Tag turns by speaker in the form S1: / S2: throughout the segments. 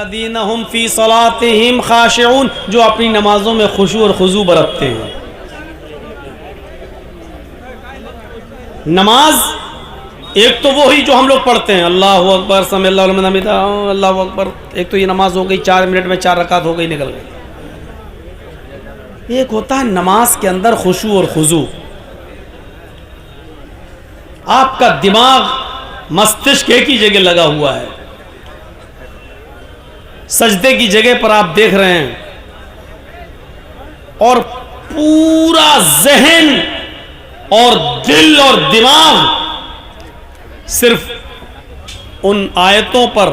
S1: वल्लज़ीना हुम फ़ी सलातिहिम ख़ाशिऊन, जो अपनी नमाजों में खुशू और खुजू बरतते हैं। नमाज एक तो वो ही जो हम लोग पढ़ते हैं, अल्लाहु अकबर समी अल्लाहु लिमन हमिदा, अल्लाहु अकबर, एक तो ये नमाज हो गई, 4 मिनट में 4 रकात हो गई, निकल गई। एक होता है नमाज के अंदर खुशू और खुजू। आपका दिमाग मस्तिष्क एक ही जगह लगा हुआ है, सजदे की जगह पर आप देख रहे हैं, और पूरा जहन और दिल और दिमाग सिर्फ उन आयतों पर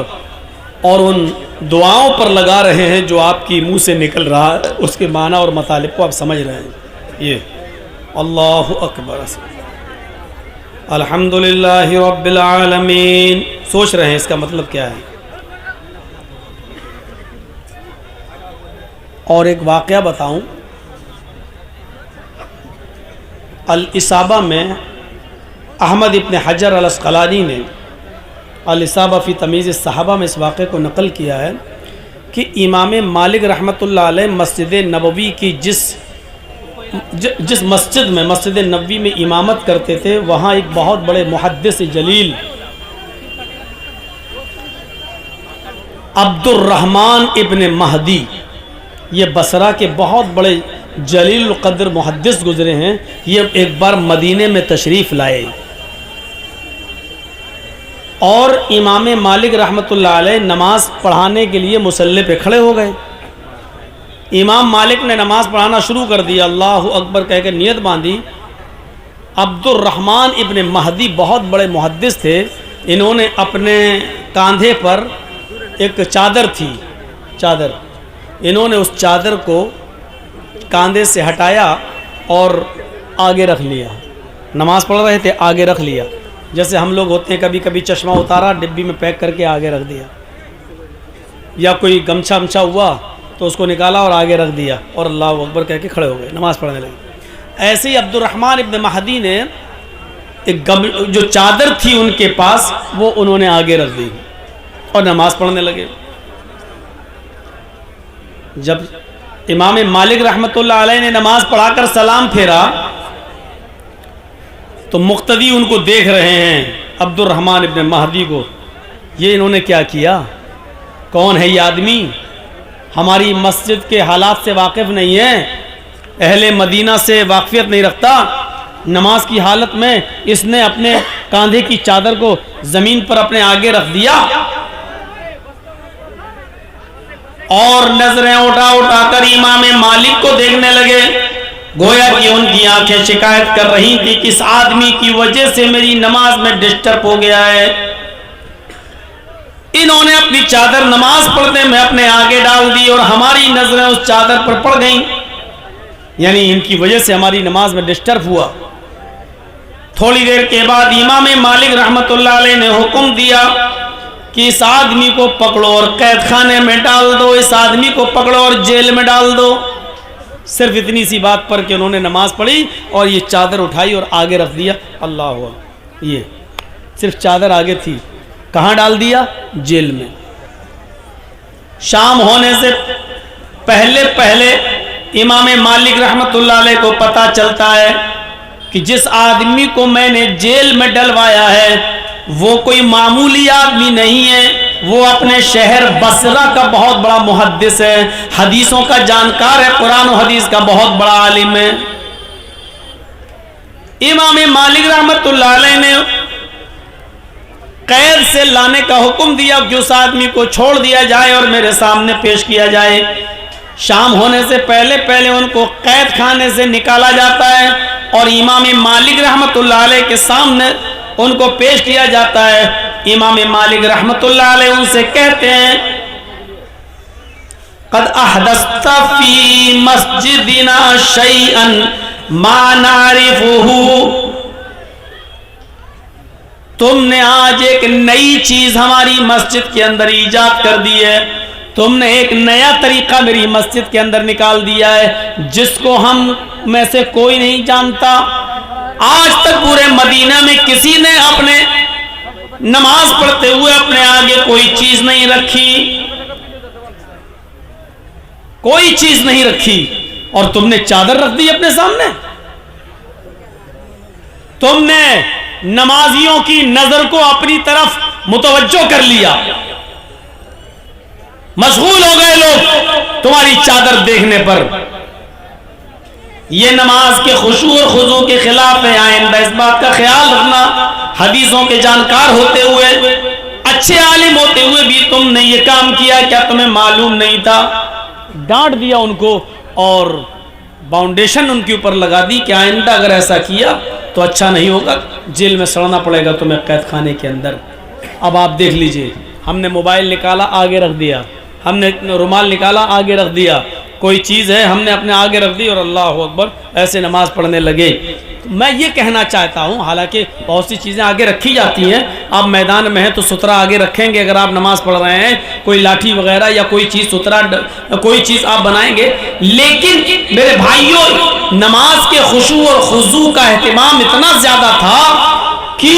S1: और उन दुआओं पर लगा रहे हैं जो आपकी मुंह से निकल रहा है, उसके माना और मतलब को आप समझ रहे हैं। ये अल्लाहु अकबर, अल्हम्दुलिल्लाहि रब्बिल आलमीन, सोच रहे हैं इसका मतलब क्या है। और एक वाक़या बताऊं, अल इसाबा में अहमद इब्न हजर अल अस्क़लानी ने अल इसाबा फ़ी तमीज़ सहाबा में इस वाक़े को नक़ल किया है कि इमाम मालिक रहमतुल्लाह अलैह मस्जिद नबवी की जिस मस्जिद में, मस्जिद नबवी में इमामत करते थे, वहाँ एक बहुत बड़े मुहद्दिस जलील अब्दुर्रहमान इब्न महदी, ये बसरा के बहुत बड़े जलील क़द्र मुहद्दिस गुज़रे हैं। ये एक बार मदीने में तशरीफ़ लाए और इमाम मालिक रहमतुल्लाह अलैह नमाज पढ़ाने के लिए मुसल्ले पे खड़े हो गए। इमाम मालिक ने नमाज पढ़ाना शुरू कर दिया, अल्लाहु अकबर कह के नियत बांधी। अब्दुर्रहमान इब्न महदी बहुत बड़े मुहद्दिस थे, इन्होंने अपने कंधे पर एक चादर थी, चादर, इन्होंने उस चादर को कंधे से हटाया और आगे रख लिया। नमाज पढ़ रहे थे, आगे रख लिया, जैसे हम लोग होते हैं, कभी कभी चश्मा उतारा, डिब्बी में पैक करके आगे रख दिया, या कोई गमछा वमछा हुआ तो उसको निकाला और आगे रख दिया और अल्लाहु अकबर कह के खड़े हो गए, नमाज़ पढ़ने लगे। ऐसे ही अब्दुर्रहमान इब्न महदी ने एक जो चादर थी उनके पास, वो उन्होंने आगे रख दी और नमाज़ पढ़ने लगे। जब इमाम मालिक रहमतुल्लाह अलैह ने नमाज पढ़ाकर सलाम फेरा तो मुक्तदी उनको देख रहे हैं, अब्दुर्रहमान इब्न महदी को, ये इन्होंने क्या किया, कौन है ये आदमी, हमारी मस्जिद के हालात से वाकिफ़ नहीं है, अहले मदीना से वाक़फ़ियत नहीं रखता। नमाज की हालत में इसने अपने कंधे की चादर को ज़मीन पर अपने आगे रख दिया और नजरें उठा उठाकर इमाम मालिक को देखने लगे, गोया कि उनकी आंखें शिकायत कर रही थी कि इस आदमी की वजह से मेरी नमाज में डिस्टर्ब हो गया है। इन्होंने अपनी चादर नमाज पढ़ने में अपने आगे डाल दी और हमारी नजरें उस चादर पर पड़ गईं, यानी इनकी वजह से हमारी नमाज में डिस्टर्ब हुआ। थोड़ी देर के बाद इमाम मालिक रहमतुल्लाह अलैह ने हुक्म दिया कि इस आदमी को पकड़ो और कैद खाने में डाल दो, इस आदमी को पकड़ो और जेल में डाल दो। सिर्फ इतनी सी बात पर कि उन्होंने नमाज पढ़ी और ये चादर उठाई और आगे रख दिया। अल्लाह, ये सिर्फ चादर आगे थी, कहाँ डाल दिया, जेल में। शाम होने से पहले पहले इमाम मालिक रहमतुल्लाह अलैह को पता चलता है कि जिस आदमी को मैंने जेल में डलवाया है वो कोई मामूली आदमी नहीं है, वो अपने शहर बसरा का बहुत बड़ा मुहद्दिस है, हदीसों का जानकार है, कुरान और हदीस का बहुत बड़ा आलिम है। इमाम मालिक रहमतुल्लाह अलैह ने कैद से लाने का हुक्म दिया कि उस आदमी को छोड़ दिया जाए और मेरे सामने पेश किया जाए। शाम होने से पहले पहले उनको कैद खाने से निकाला जाता है और इमाम मालिक रहमतुल्लाह अलैह के सामने उनको पेश किया जाता है। इमाम मालिक रहमतुल्लाह अलैह उनसे कहते हैं, क़द अहदस्ता फी मस्जिदिना शैअन मा नारिफुहु, तुमने आज एक नई चीज हमारी मस्जिद के अंदर ईजाद कर दी है, तुमने एक नया तरीका मेरी मस्जिद के अंदर निकाल दिया है जिसको हम में से कोई नहीं जानता। आज तक पूरे मदीना में किसी ने अपने नमाज पढ़ते हुए अपने आगे कोई चीज नहीं रखी। कोई चीज नहीं रखी और तुमने चादर रख दी अपने सामने। तुमने नमाजियों की नजर को अपनी तरफ मुतवज्जो कर लिया, मशगूल हो गए लोग तुम्हारी चादर देखने पर। यह नमाज के खुशू और खुजू के खिलाफ है। आइंदा इस बात का ख्याल रखना, हदीसों के जानकार होते हुए, अच्छे आलिम होते हुए भी तुमने ये काम किया, क्या तुम्हें मालूम नहीं था? डांट दिया उनको और बाउंडेशन उनके ऊपर लगा दी कि आइंदा अगर ऐसा किया तो अच्छा नहीं होगा, जेल में सड़ना पड़ेगा तुम्हें, कैद खाने के अंदर। अब आप देख लीजिए, हमने मोबाइल निकाला आगे रख दिया, हमने रुमाल निकाला आगे रख दिया, कोई चीज़ है हमने अपने आगे रख दी और अल्लाह अकबर ऐसे नमाज पढ़ने लगे। तो मैं ये कहना चाहता हूँ, हालांकि बहुत सी चीज़ें आगे रखी जाती हैं, आप मैदान में हैं तो सुतरा आगे रखेंगे, अगर आप नमाज पढ़ रहे हैं कोई लाठी वगैरह या कोई चीज़ सुतरा कोई चीज़ आप बनाएंगे, लेकिन मेरे भाइयों नमाज के खुशू और खुजू का एहतमाम इतना ज़्यादा था कि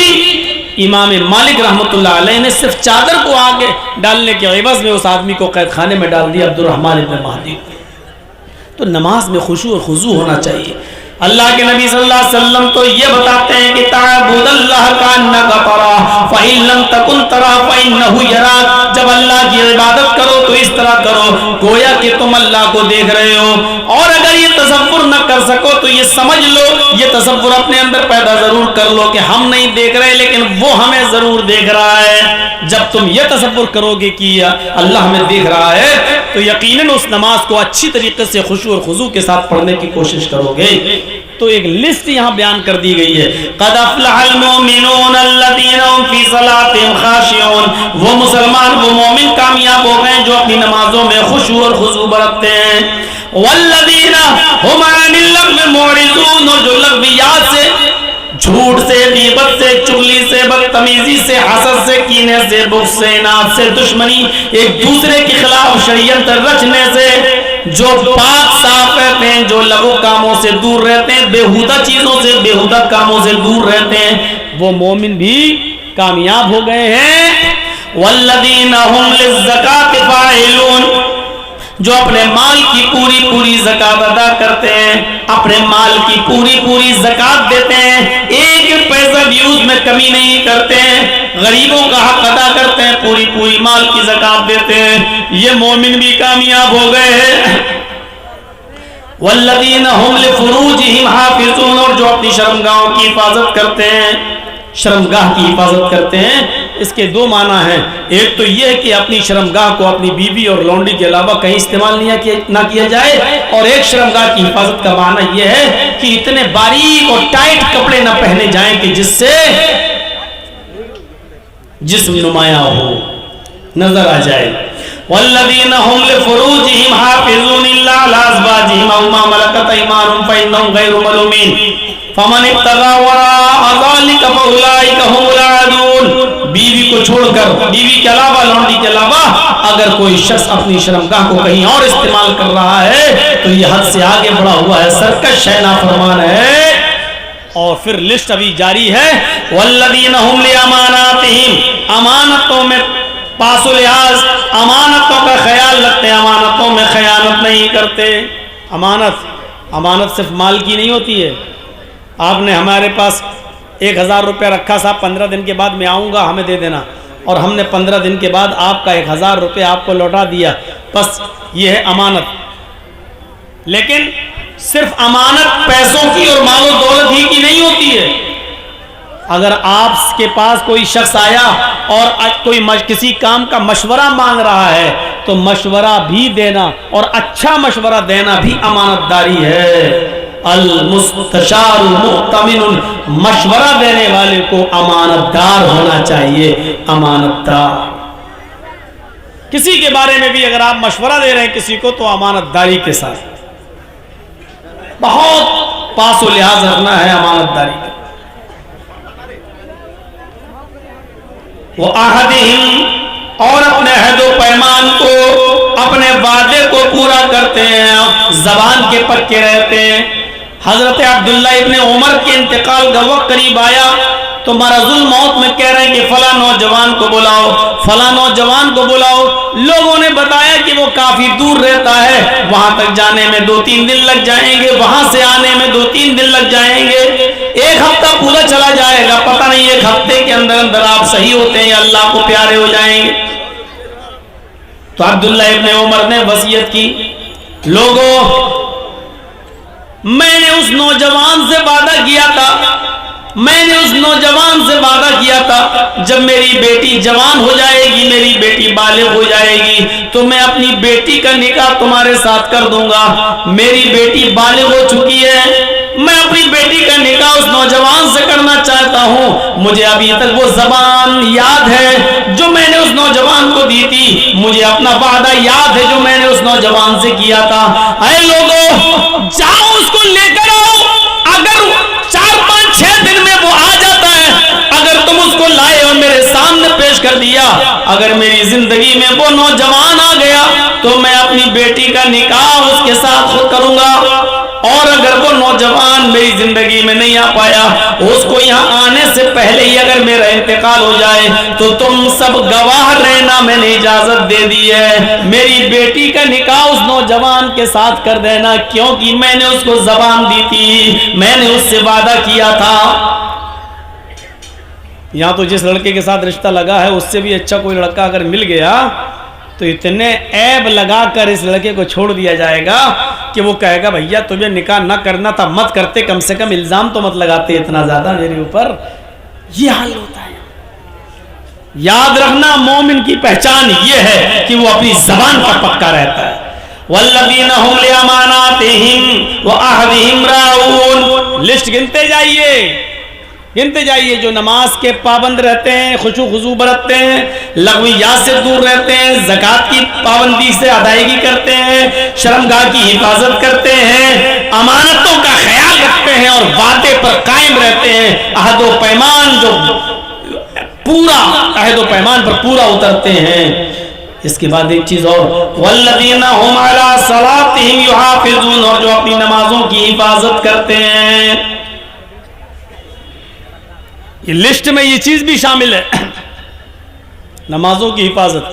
S1: इमाम मालिक रहमतुल्लाह अलैह ने सिर्फ चादर को आगे डालने के एवज में उस आदमी को कैद खाने में डाल दिया, अब्दुर्रहमान इब्न महदी। तो नमाज में खुशू और खुजू होना चाहिए। अल्लाह के नबी सल्लल्लाहु अलैहि वसल्लम तो ये बताते हैं कि ताबुदल्लाह का अन्नका तरा फ़इन लम तकुन तरा फ़इन्नहु यराक। जब अल्लाह की इबादत करो तो इस तरह करो गोया कि तुम अल्लाह को देख रहे हो, और अगर ये तसव्वुर न कर सको तो ये समझ लो, ये तसव्वुर अपने अंदर पैदा जरूर कर लो कि हम नहीं देख रहे लेकिन वो हमें जरूर देख रहा है। जब तुम ये तसव्वुर करोगे कि अल्लाह हमें देख रहा है तो यकीनन उस नमाज को अच्छी तरीके से खुशू और खुजू के साथ पढ़ने की कोशिश करोगे। तो एक लिस्ट यहाँ बयान कर दी गई है, क़द अफ़लहल मुमिनून अल्लज़ीना हुम फ़ी सलातिहिम ख़ाशिऊन। वो मुसलमान वो मोमिन कामयाब हो गए जो अपनी नमाजों में खुशू और खुजू बरतते हैं। वल्लज़ीना हुम अनिल लग़्वी मुअरिज़ून, और जो लग़वियात से, झूठ से, गीबत से, चुगली से, बदतमीजी से, हसद से, कीने से, बुग़्ज़ से, इनाद से, दुश्मनी, एक दूसरे के खिलाफ षड्यंत्र रचने से, जो पाक साफ रहते हैं, जो लघु कामों से दूर रहते हैं, बेहुदा चीजों से, बेहुदा कामों से दूर रहते हैं, वो मोमिन भी कामयाब हो गए हैं। वल्लज़ीना हुम लिज़्ज़काति फ़ाइलून, जो अपने माल की पूरी पूरी ज़कात अदा करते हैं, अपने माल की पूरी पूरी ज़कात देते हैं, एक पैसा भी उसमें कमी नहीं करते हैं, गरीबों का हक अदा करते हैं, पूरी पूरी माल की ज़कात देते हैं, ये मोमिन भी कामयाब हो गए हैं। वल्लज़ीना हुम लिफ़ुरूजिहिम हाफ़िज़ून, और जो अपनी शर्मगाहों की हिफाजत करते हैं, शर्मगाह की हिफाजत करते हैं। इसके दो माना हैं, एक तो यह है कि अपनी शर्मगाह को अपनी बीवी और लौंडी के अलावा कहीं इस्तेमाल ना किया जाए, और एक शर्मगाह की हिफाजत का माना यह है कि इतने बारीक और टाइट कपड़े न पहने जाएं कि जिससे जिस्म नुमाया हो, नजर आ जाए। वल्लज़ीना हुम लिफ़ुरूजिहिम हाफ़िज़ून इल्ला अला अज़वाजिहिम अव मा मलकत अयमानुहुम फ़इन्नहुम गैरु मलूमीन फ़मन इब्तग़ा वराअ ज़ालिका फ़उलाइका हुमुल आदून। बीवी को छोड़कर, बीवी के अलावा, लौंडी के अलावा अगर कोई शख्स अपनी शर्मगाह को कहीं और इस्तेमाल कर रहा है तो यह हद से आगे बढ़ा हुआ है, सरकश है, नाफरमान है। और फिर लिस्ट अभी जारी है। वल्लज़ीना हुम लिअमानातिहिम, अमानतों में पासो लिहाज, अमानतों का ख्याल रखते हैं, अमानतों में खयानत नहीं करते। अमानत सिर्फ माल की नहीं होती है। आपने हमारे पास 1000 रुपया रखा, साहब 15 दिन के बाद मैं आऊँगा, हमें दे देना, और हमने 15 दिन के बाद आपका 1000 रुपया आपको लौटा दिया, बस ये है अमानत। लेकिन सिर्फ अमानत पैसों की और मालो दौलत ही की नहीं होती है। अगर आपके पास कोई शख्स आया और कोई किसी काम का मशवरा मांग रहा है तो मशवरा भी देना और अच्छा मशवरा देना भी अमानतदारी है। अल मुस्तशारु मुअ्तमिनुन, मशवरा देने वाले को अमानतदार होना चाहिए, अमानतदार। किसी के बारे में भी अगर आप मशवरा दे रहे हैं किसी को तो अमानतदारी के साथ, बहुत पासो लिहाज रखना है अमानतदारी का। वो अहदिहिम, और अपने अहदो पैमान को, अपने वादे को पूरा करते हैं, जबान के पक्के रहते हैं। हजरत अब्दुल्ला इब्ने उमर के इंतकाल का वक्त करीब आया तो मरजुल मौत में कह रहे हैं कि फला नौजवान को बुलाओ, फला नौजवान को बुलाओ। लोगों ने बताया कि वो काफी दूर रहता है, वहां तक जाने में 2-3 दिन लग जाएंगे, वहां से आने में 2-3 दिन लग जाएंगे, 1 हफ्ता पूरा चला जाएगा, पता नहीं 1 हफ्ते के अंदर अंदर आप सही होते हैं, अल्लाह को प्यारे हो जाएंगे। तो अब्दुल्लाह इब्ने उमर ने वसीयत की, लोगों मैंने उस नौजवान से वादा किया था, मैंने उस नौजवान से वादा किया था जब मेरी बेटी जवान हो जाएगी, मेरी बेटी बालिग हो जाएगी तो मैं अपनी बेटी का निकाह तुम्हारे साथ कर दूंगा। मेरी बेटी बालिग हो चुकी है, मैं अपनी बेटी का निकाह उस नौजवान से करना चाहता हूं। मुझे अभी तक वो जबान याद है जो मैंने उस नौजवान को दी थी, मुझे अपना वादा याद है जो मैंने उस नौजवान से किया था। अरे लोगों, जाओ उसको लेकर आओ। अगर 4-5-6 दिन में वो आ जाता है, अगर तुम उसको लाए और मेरे सामने पेश कर दिया, अगर मेरी जिंदगी में वो नौजवान आ गया तो मैं अपनी बेटी का निकाह उसके साथ खुद करूंगा। और अगर वो नौजवान मेरी जिंदगी में नहीं आ पाया, उसको यहाँ आने से पहले ही अगर मेरा इंतकाल हो जाए तो तुम सब गवाह रहना, मैंने इजाजत दे दी है, मेरी बेटी का निकाह उस नौजवान के साथ कर देना, क्योंकि मैंने उसको जबान दी थी, मैंने उससे वादा किया था। यहाँ तो जिस लड़के के साथ रिश्ता लगा है उससे भी अच्छा कोई लड़का अगर मिल गया तो इतने ऐब लगाकर इस लड़के को छोड़ दिया जाएगा कि वो कहेगा भैया तुम्हें निकाह ना करना था मत करते, कम से कम इल्जाम तो मत लगाते इतना ज्यादा मेरे ऊपर। ये हाल होता है। याद रखना, मोमिन की पहचान ये है कि वो अपनी जबान पर पक्का रहता है। वल्लज़ीना हुम लिअमानातिहिम व अहदिहिम राऊन। लिस्ट गिनते जाइए, गिनते जाइए। जो नमाज के पाबंद रहते हैं, खुशू खुजू बरतते हैं, लग़वियात से दूर रहते हैं, ज़कात की पाबंदी से अदायगी करते हैं, शर्मगाह की हिफाजत करते हैं, अमानतों का ख्याल रखते हैं और वादे पर कायम रहते हैं, अहदो पैमान जो पूरा अहदो पैमान पर पूरा उतरते हैं। इसके बाद एक चीज और, वल्लज़ीना हुम अला सलातिहिम युहाफ़िज़ून, और जो अपनी नमाजों की हिफाजत करते हैं। ये लिस्ट में ये चीज भी शामिल है, नमाजों की हिफाजत।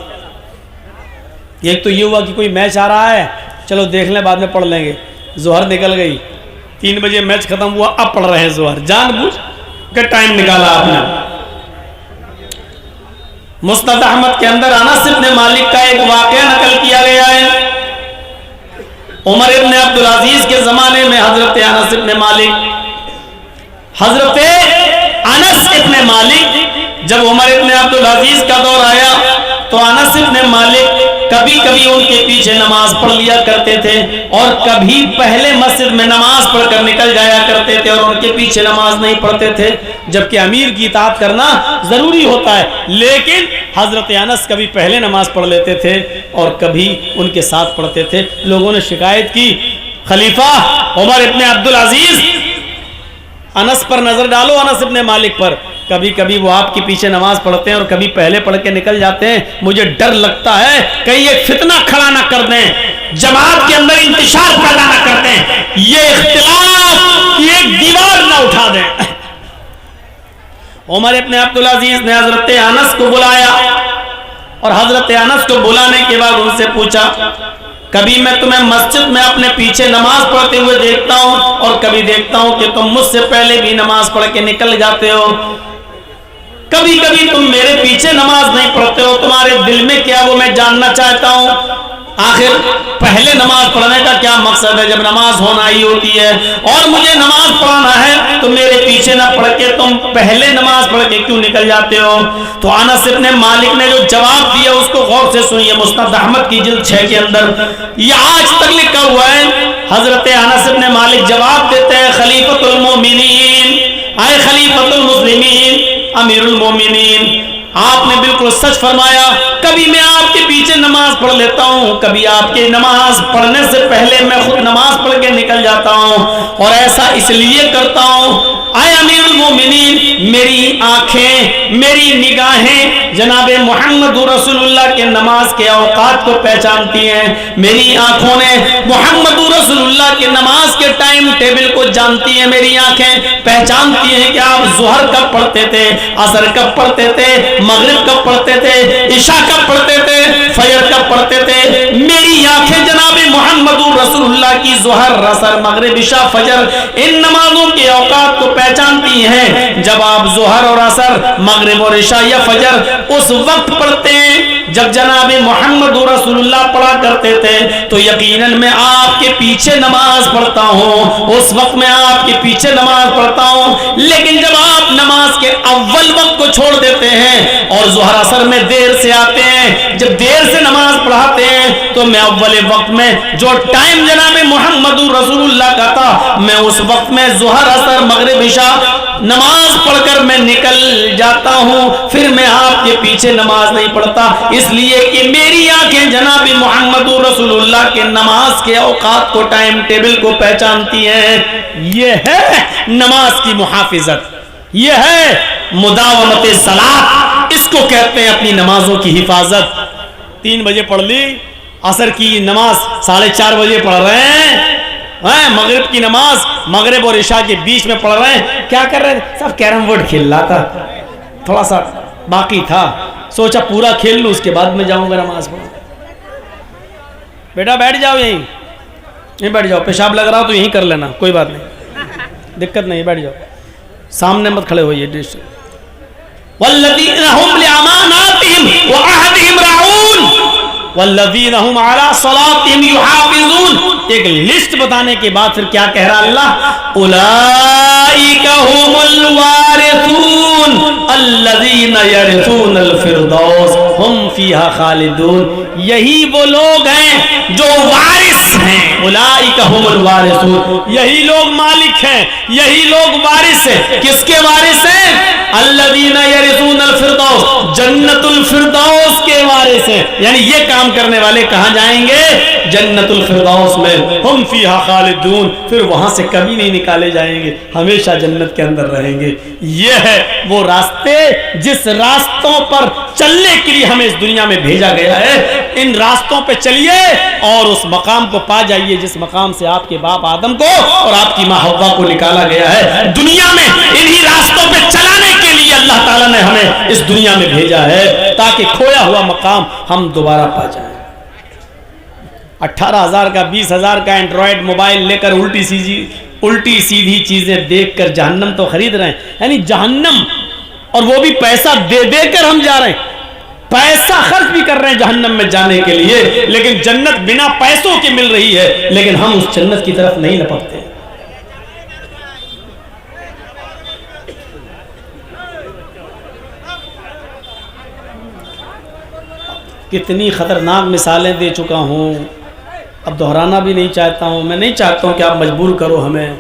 S1: एक तो ये हुआ कि कोई मैच आ रहा है, चलो देख लें बाद में पढ़ लेंगे। जोहर निकल गई, 3 बजे मैच खत्म हुआ, अब पढ़ रहे हैं जोहर, जानबूझ के टाइम निकाला आपने। मुस्नद अहमद के अंदर अनस इब्न मालिक का एक वाकया नकल किया गया है। उमर इब्न अब्दुल अजीज के जमाने में हजरत अनस इब्न मालिक, हजरत अनस इब्न मालिक, जब उमर इब्न अब्दुल अजीज का दौर आया तो अनस इब्न मालिक कभी कभी उनके पीछे नमाज पढ़ लिया करते थे और कभी पहले मस्जिद में नमाज पढ़कर निकल जाया करते थे और उनके पीछे नमाज नहीं पढ़ते थे, जबकि अमीर की इताअत करना जरूरी होता है। लेकिन हजरत अनस कभी पहले नमाज पढ़ लेते थे और कभी उनके साथ पढ़ते थे। लोगों ने शिकायत की, खलीफा उमर इब्न अब्दुल अजीज, अनस पर नजर डालो, अनस इब्न मालिक पर, कभी कभी वो आपके पीछे नमाज पढ़ते हैं और कभी पहले पढ़ के निकल जाते हैं। मुझे डर लगता है कहीं एक फितना खड़ा ना कर दें, जमात के अंदर इंतशार पैदा ना कर दें, ये इख्तिलाफ की एक दीवार ना उठा दें। उमर इब्न अब्दुल अजीज ने हजरत अनस को बुलाया और हजरत अनस को बुलाने के बाद उनसे पूछा, कभी मैं तुम्हें मस्जिद में अपने पीछे नमाज पढ़ते हुए देखता हूं और कभी देखता हूं कि तुम मुझसे पहले भी नमाज पढ़ के निकल जाते हो, कभी कभी तुम मेरे पीछे नमाज नहीं पढ़ते हो, तुम्हारे दिल में क्या वो मैं जानना चाहता हूं। आखिर पहले नमाज पढ़ने का क्या मकसद है जब नमाज होना ही होती है, और मुझे नमाज पढ़ना है तो मेरे पीछे ना पढ़ के तुम पहले नमाज पढ़ के क्यों निकल जाते हो। तो अनस इब्न मालिक ने जो जवाब दिया उसको गौर से सुनिए। मुस्नद अहमद की जिल्द 6 के अंदर ये आज तक लिखा हुआ है। हजरत अनस इब्न मालिक जवाब देते हैं, खलीफतुल मोमिनीन, आए खलीफतुल मुस्लिमीन, अमीरुल मोमिनीन, आपने बिल्कुल सच फरमाया। कभी मैं आपके पीछे नमाज पढ़ लेता हूँ, कभी आपके नमाज पढ़ने से पहले मैं खुद नमाज पढ़ के निकल जाता हूँ, और ऐसा इसलिए करता हूँ, आए अमीरुल मोमिनीन, मेरी आंखें, मेरी निगाहें जनाब मोहम्मद रसूलुल्लाह के नमाज के औकात को पहचानती हैं। मेरी आंखों ने मोहम्मद रसूलुल्लाह के नमाज के टाइम टेबल को जानती है। मेरी आंखें पहचानती हैं कि आप ज़ुहर कब पढ़ते थे, असर कब पढ़ते थे, मगरिब कब पढ़ते थे, इशा कब पढ़ते थे, फजर कब पढ़ते थे। मेरी आंखें जनाब मोहम्मद रसूलुल्लाह की ज़ुहर, असर, मगरिब, इशा, फजर इन नमाजों के औकात को पहचानती हैं। जब आप ज़ुहर और असर, मगरिब और इशा या फजर उस वक्त पढ़ते हैं जब जनाब मोहम्मद रसूलुल्लाह पढ़ा करते थे, तो यकीनन मैं आपके पीछे नमाज पढ़ता हूँ, उस वक्त मैं आपके पीछे नमाज पढ़ता हूँ। लेकिन जब आप नमाज के अव्वल वक्त को छोड़ देते हैं और ज़ुहर असर में देर से आते हैं, जब देर से नमाज पढ़ाते हैं, तो मैं अव्वल वक्त में जो टाइम जनाब मोहम्मद रसूलुल्लाह का था, मैं उस वक्त में ज़ुहर असर मगरिब इशा नमाज पढ़कर मैं निकल जाता हूँ। फिर मैं आपके पीछे नमाज नहीं पढ़ता, इसलिए कि मेरी आंखें जनाब मोहम्मद रसूलुल्लाह के नमाज के औकात को, टाइम टेबल को पहचानती हैं। यह है नमाज की मुहाफिजत, यह है मुदावमत सलात, इसको कहते हैं अपनी नमाजों की हिफाजत। 3 बजे पढ़ ली, असर की नमाज 4:30 बजे पढ़ रहे हैं, मगरिब की नमाज मगरिब और इशा के बीच में पढ़ रहे हैं। क्या कर रहे हैं? सब कैरम बोर्ड खेल रहा था, थोड़ा सा बाकी था, सोचा पूरा खेल लूं, उसके बाद में जाऊंगा नमाज पढ़। बेटा बैठ जाओ, यहीं बैठ जाओ, पेशाब लग रहा हो तो यहीं कर लेना, कोई बात नहीं, दिक्कत नहीं, बैठ जाओ, सामने मत खड़े होइए। वल्लज़ीना हुम लिअमानातिहिम व अहदिहिम राऊन वल्लज़ीना हुम अला सलातिहिम युहाफ़िज़ून। एक लिस्ट बताने के बाद फिर क्या कह रहा अल्लाह? उलाइका हुमुल वारिसून अल्लज़ीना यरिसूनल फिरदौस हुम फ़ीहा खालिदून। यही वो लोग हैं जो वारिस हैं। उलाइका हुमुल वारिसून, यही लोग मालिक हैं, यही लोग वारिस हैं। किसके वारिस हैं? अल्लज़ीना यरिसूनल फिरदौस, जन्नतुल फिरदौस के वारिस हैं। यानी ये काम करने वाले कहां जाएंगे? जन्नतुल फिरदौस में। हुम फीहा खालिदून, फिर वहां से कभी नहीं निकाले जाएंगे, हमेशा जन्नत के अंदर रहेंगे। ये है वो रास्ते जिस रास्तों पर चलने के लिए हमें इस दुनिया में भेजा गया है। इन रास्तों पे चलिए और उस मकाम को पा जाइए जिस मकाम से आपके बाप आदम को और आपकी माँ हव्वा को निकाला गया है। दुनिया में इन्हीं रास्तों पे चलाने के लिए अल्लाह ताला ने हमें इस दुनिया में भेजा है, ताकि खोया हुआ मकाम हम दोबारा पा जाए। 18,000 का 20,000 का एंड्रॉयड मोबाइल लेकर उल्टी सीधी चीजें देखकर जहन्नम तो खरीद रहे हैं, यानी जहन्नम, और वो भी पैसा दे देकर हम जा रहे हैं, पैसा खर्च भी कर रहे हैं जहन्नम में जाने के लिए, लेकिन जन्नत बिना पैसों के मिल रही है, लेकिन हम उस जन्नत की तरफ नहीं लपकते। कितनी खतरनाक मिसालें दे चुका हूं, अब दोहराना भी नहीं चाहता हूं। मैं नहीं चाहता हूं कि आप मजबूर करो हमें,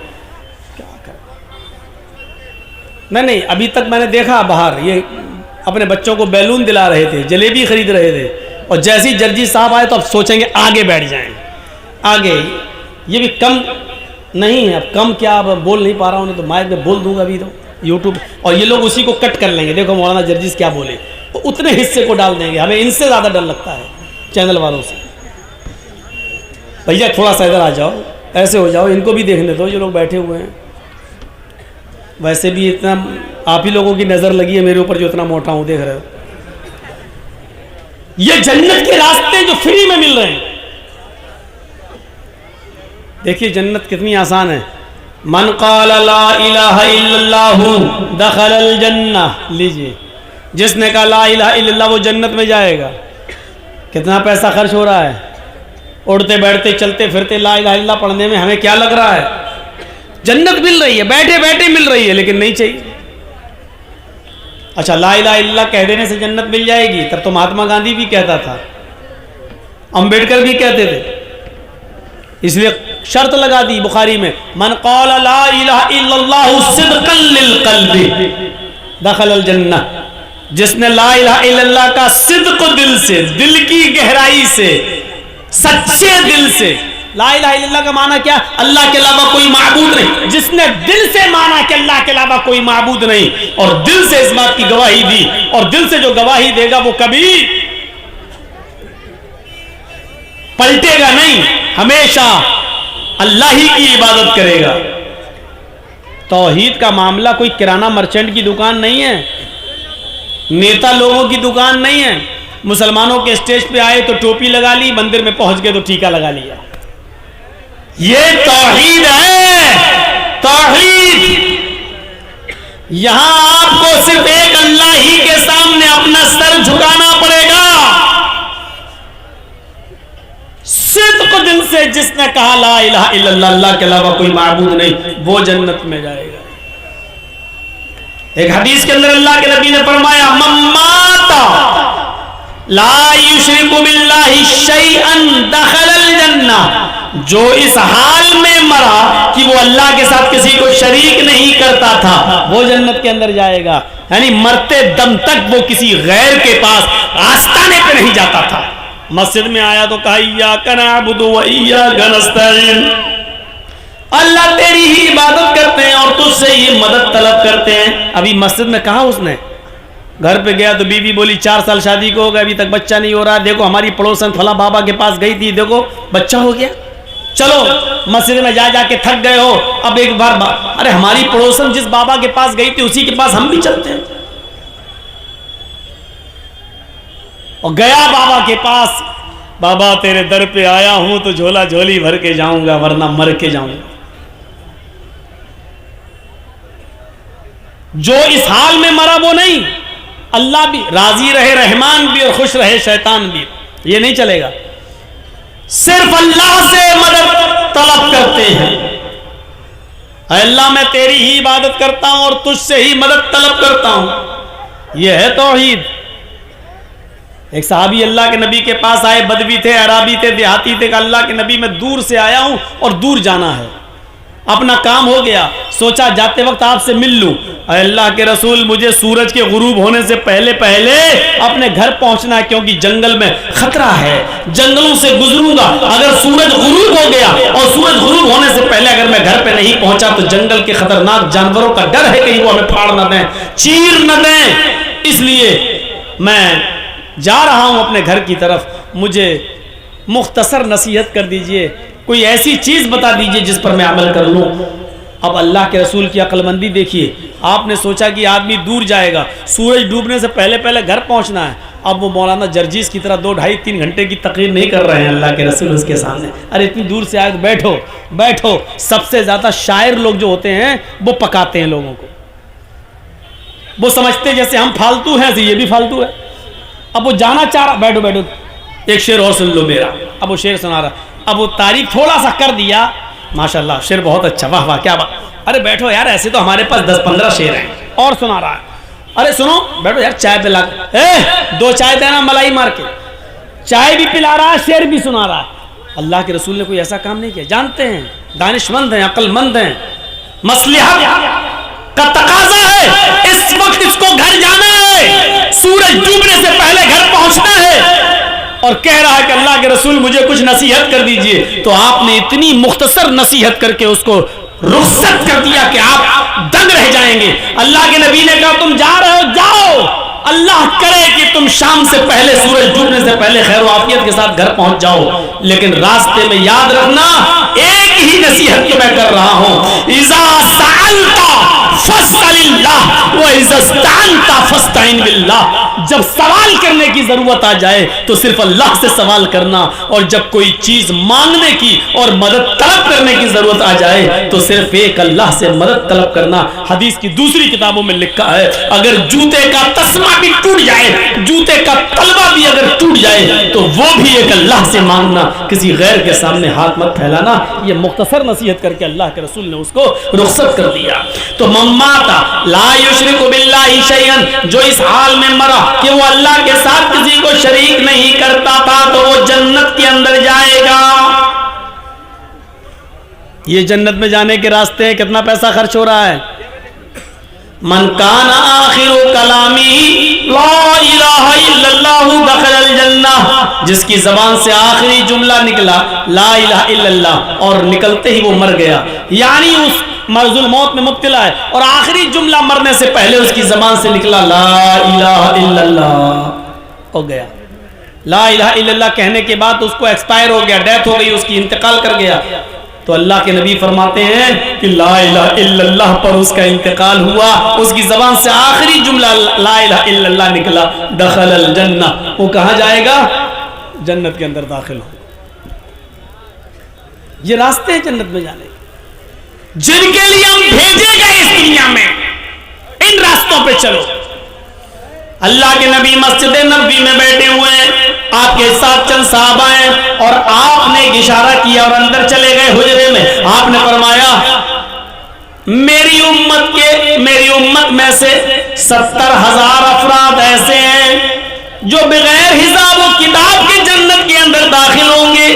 S1: क्या कर। नहीं, अभी तक मैंने देखा बाहर ये अपने बच्चों को बैलून दिला रहे थे, जलेबी खरीद रहे थे, और जैसे ही जर्जी साहब आए तो अब सोचेंगे आगे बैठ जाएं, आगे। ये भी कम नहीं है, अब कम क्या, अब बोल नहीं पा रहा हूँ, नहीं तो माइक में बोल दूंगा अभी तो यूट्यूब, और ये लोग उसी को कट कर लेंगे, देखो मौलाना जर्जिस क्या बोले, तो उतने हिस्से को डाल देंगे। हमें इनसे ज़्यादा डर लगता है चैनल वालों से। भैया थोड़ा सा इधर आ जाओ, ऐसे हो जाओ, इनको भी देखने दो जो लोग बैठे हुए हैं। वैसे भी इतना आप ही लोगों की नज़र लगी है मेरे ऊपर जो इतना मोटा हूँ, देख रहे हो। ये जन्नत के रास्ते जो फ्री में मिल रहे हैं, देखिए जन्नत कितनी आसान है। मन क़ाल ला इलाहा इल्लल्लाहु दखलल जन्नह, लीजिए, जिसने कहा ला इलाहा इल्लल्लाह वो जन्नत में जाएगा। कितना पैसा खर्च हो रहा है, उड़ते बैठते चलते फिरते ला इलाहा इल्लल्लाह पढ़ने में हमें क्या लग रहा है? जन्नत मिल रही है, बैठे बैठे मिल रही है, लेकिन नहीं चाहिए। अच्छा, ला इलाहा इल्लल्लाह कह देने से जन्नत मिल जाएगी? तब तो महात्मा गांधी भी कहता था, अंबेडकर भी कहते थे, इसलिए शर्त लगा दी बुखारी में, मन क़ाल ला इलाहा इल्लल्लाहु सिद्क़न लिल क़ल्बि दखलल जन्नह। जिसने ला इलाहा इल्लल्लाह का सिद्क़ दिल से, दिल की गहराई से, सच्चे दिल से ला इलाहा इल्लल्लाह का माना क्या? अल्लाह के अलावा कोई माबूद नहीं। जिसने दिल से माना कि अल्लाह के अलावा कोई माबूद नहीं और दिल से इस बात की गवाही दी, और दिल से जो गवाही देगा वो कभी पलटेगा नहीं, हमेशा अल्लाह ही की इबादत करेगा। तौहीद का मामला कोई किराना मर्चेंट की दुकान नहीं है, नेता लोगों की दुकान नहीं है। मुसलमानों के स्टेज पे आए तो टोपी लगा ली, मंदिर में पहुंच गए तो टीका लगा लिया। ये तौहीद है, तौहीद। यहां आपको सिर्फ एक अल्लाह ही के सामने अपना सर झुकाना पड़ेगा। सिद्क़ दिल से जिसने कहा ला इलाहा इल्लल्लाह, अल्लाह के अलावा कोई माबूद नहीं, वो जन्नत में जाएगा। एक हदीस के अंदर अल्लाह के नबी ने फरमाया, मम्माता ला युशरिकु बिल्लाहि शैअन दखलल जन्नह। जो इस हाल में मरा कि वो अल्लाह के साथ किसी को शरीक नहीं करता था, वो जन्नत के अंदर जाएगा। यानी मरते दम तक वो किसी गैर के पास आस्ताने पे नहीं जाता था। मस्जिद में आया तो कहा इय्याका नअबुदु व इय्याका नस्तईन, अल्लाह तेरी ही इबादत करते हैं और तुझसे ही मदद तलब करते हैं। अभी मस्जिद में कहा उसने, घर पे गया तो बीवी बोली 4 साल शादी को हो गए, अभी तक बच्चा नहीं हो रहा। देखो हमारी पड़ोसन फला बाबा के पास गई थी, देखो बच्चा हो गया। चलो मस्जिद में जा जाके थक गए हो, अब एक बार अरे हमारी पड़ोसन जिस बाबा के पास गई थी उसी के पास हम भी चलते हैं। और गया बाबा के पास, बाबा तेरे दर पे आया हूं तो झोला झोली भर के जाऊंगा वरना मर के जाऊंगा। जो इस हाल में मरा वो नहीं, अल्लाह भी राजी रहे, रहमान भी और खुश रहे शैतान भी, ये नहीं चलेगा। सिर्फ अल्लाह से मदद तलब करते हैं। अल्लाह मैं तेरी ही इबादत करता हूं और तुझसे ही मदद तलब करता हूं, यह है तौहीद। एक सहाबी अल्लाह के नबी के पास आए, बदवी थे, अराबी थे, देहाती थे। अल्लाह के नबी मैं दूर से आया हूं और दूर जाना है, अपना काम हो गया, सोचा जाते वक्त आपसे मिल लूं। अल्लाह के रसूल मुझे सूरज के गुरूब होने से पहले पहले अपने घर पहुंचना है, क्योंकि जंगल में खतरा है, जंगलों से गुजरूंगा। अगर सूरज गुरूब हो गया और सूरज गुरूब होने से पहले अगर मैं घर पे नहीं पहुंचा तो जंगल के खतरनाक जानवरों का डर है कहीं वो हमें फाड़ न दें, चीर न दें, इसलिए मैं जा रहा हूं अपने घर की तरफ। मुझे मुख्तसर नसीहत कर दीजिए, कोई ऐसी चीज बता दीजिए जिस पर मैं अमल कर लूं। अब अल्लाह के रसूल की अक्लमंदी देखिए, आपने सोचा कि आदमी दूर जाएगा, सूरज डूबने से पहले पहले घर पहुंचना है। अब वो मौलाना जर्जीस की तरह 2 ढाई 3 घंटे की तकरीर नहीं कर रहे हैं अल्लाह के रसूल उसके सामने। अरे इतनी दूर से आए तो बैठो बैठो। सबसे ज्यादा शायर लोग जो होते हैं वो पकाते हैं लोगों को, वो समझते हैं जैसे हम फालतू हैं, ये भी फालतू है। अब वो जाना चाह रहा, बैठो बैठो एक शेर और सुन लो मेरा। अब वो शेर सुना रहा, अब वो तारीफ थोड़ा सा कर दिया, माशाल्लाह शेर बहुत अच्छा, वाह वाह क्या बात। अरे बैठो यार, ऐसे तो हमारे पास 10-15 शेर हैं। और सुना रहा है, अरे सुनो बैठो यार, चाय पिला, 2 चाय देना मलाई मार के। चाय भी पिला रहा है, शेर भी सुना रहा है। अल्लाह के रसूल ने कोई ऐसा काम नहीं किया, जानते हैं, दानिशमंद हैं, अक्लमंद हैं, मसलिहत का तकाजा है, इस वक्त इसको घर जाना है, सूरज डूबने से पहले घर पहुंचना है, और कह रहा है कि अल्लाह के रसूल मुझे कुछ नसीहत कर दीजिए। तो आपने इतनी मुख्तसर नसीहत करके उसको रुखसत कर दिया कि आप दंग रह जाएंगे। अल्लाह के नबी ने कहा तुम जा रहे हो, जाओ, अल्लाह करे कि तुम शाम से पहले, सूरज डूबने से पहले खैर आफियत के साथ घर पहुंच जाओ। लेकिन रास्ते में याद रखना, एक ही नसीहत की मैं कर रहा हूं, इज़ा सअलता फस्अलिल्लाह व इज़ा इस्तअनता फस्तईन बिल्लाह। जब सवाल करने की जरूरत आ जाए तो सिर्फ अल्लाह से सवाल करना, और जब कोई चीज मांगने की और मदद तलब करने की जरूरत आ जाए तो सिर्फ एक अल्लाह से मदद तलब करना। हदीस की दूसरी किताबों में लिखा है, अगर जूते का तस्मा भी टूट जाए, जूते का तलवा भी अगर टूट जाए तो वो भी एक अल्लाह से मांगना, किसी गैर के सामने हाथ मत फैलाना। ये मुख्तसर नसीहत करके अल्लाह के रसूल ने उसको रुखसत कर दिया। तो मम्माता ला युशरिकु बिल्लाहि शैअन, जो इस हाल में मरा कि वो अल्लाह के साथ किसी को शरीक नहीं करता था, तो वो जन्नत के अंदर जाएगा। ये जन्नत में जाने के रास्ते हैं, कितना पैसा खर्च हो रहा है। मन काना आखिरु कलामी ला इलाहा इल्लल्लाहु दखलल जन्नह, जिसकी जबान से आखिरी जुमला निकला ला इलाहा इल्लल्लाह और निकलते ही वो मर गया, यानी उस मर्जुल मौत में मुब्तला है और आखिरी जुमला मरने से पहले उसकी जबान से निकला ला इलाहा इल्लल्लाह, हो गया। ला इलाहा इल्लल्लाह कहने के बाद उसको एक्सपायर हो गया, डेथ हो गई, उसकी इंतकाल कर गया। तो अल्लाह के नबी फरमाते हैं कि ला इलाहा इल्लल्लाह पर उसका इंतकाल हुआ, उसकी जबान से आखिरी जुमला ला इलाहा इल्लल्लाह निकला, दखलल जन्नह, वो कहाँ जाएगा? जन्नत के अंदर दाखिल हो। ये रास्ते हैं जन्नत में जाने, जिनके लिए हम भेजे गए इस दुनिया में, इन रास्तों पे चलो। अल्लाह के नबी मस्जिद नबवी में बैठे हुए हैं, आपके साथ चंद साहबा हैं और आपने एक इशारा किया और अंदर चले गए हुजरे में। आपने फरमाया मेरी उम्मत में से 70,000 अफराद ऐसे हैं जो बगैर हिसाब व किताब के जन्नत के अंदर दाखिल होंगे।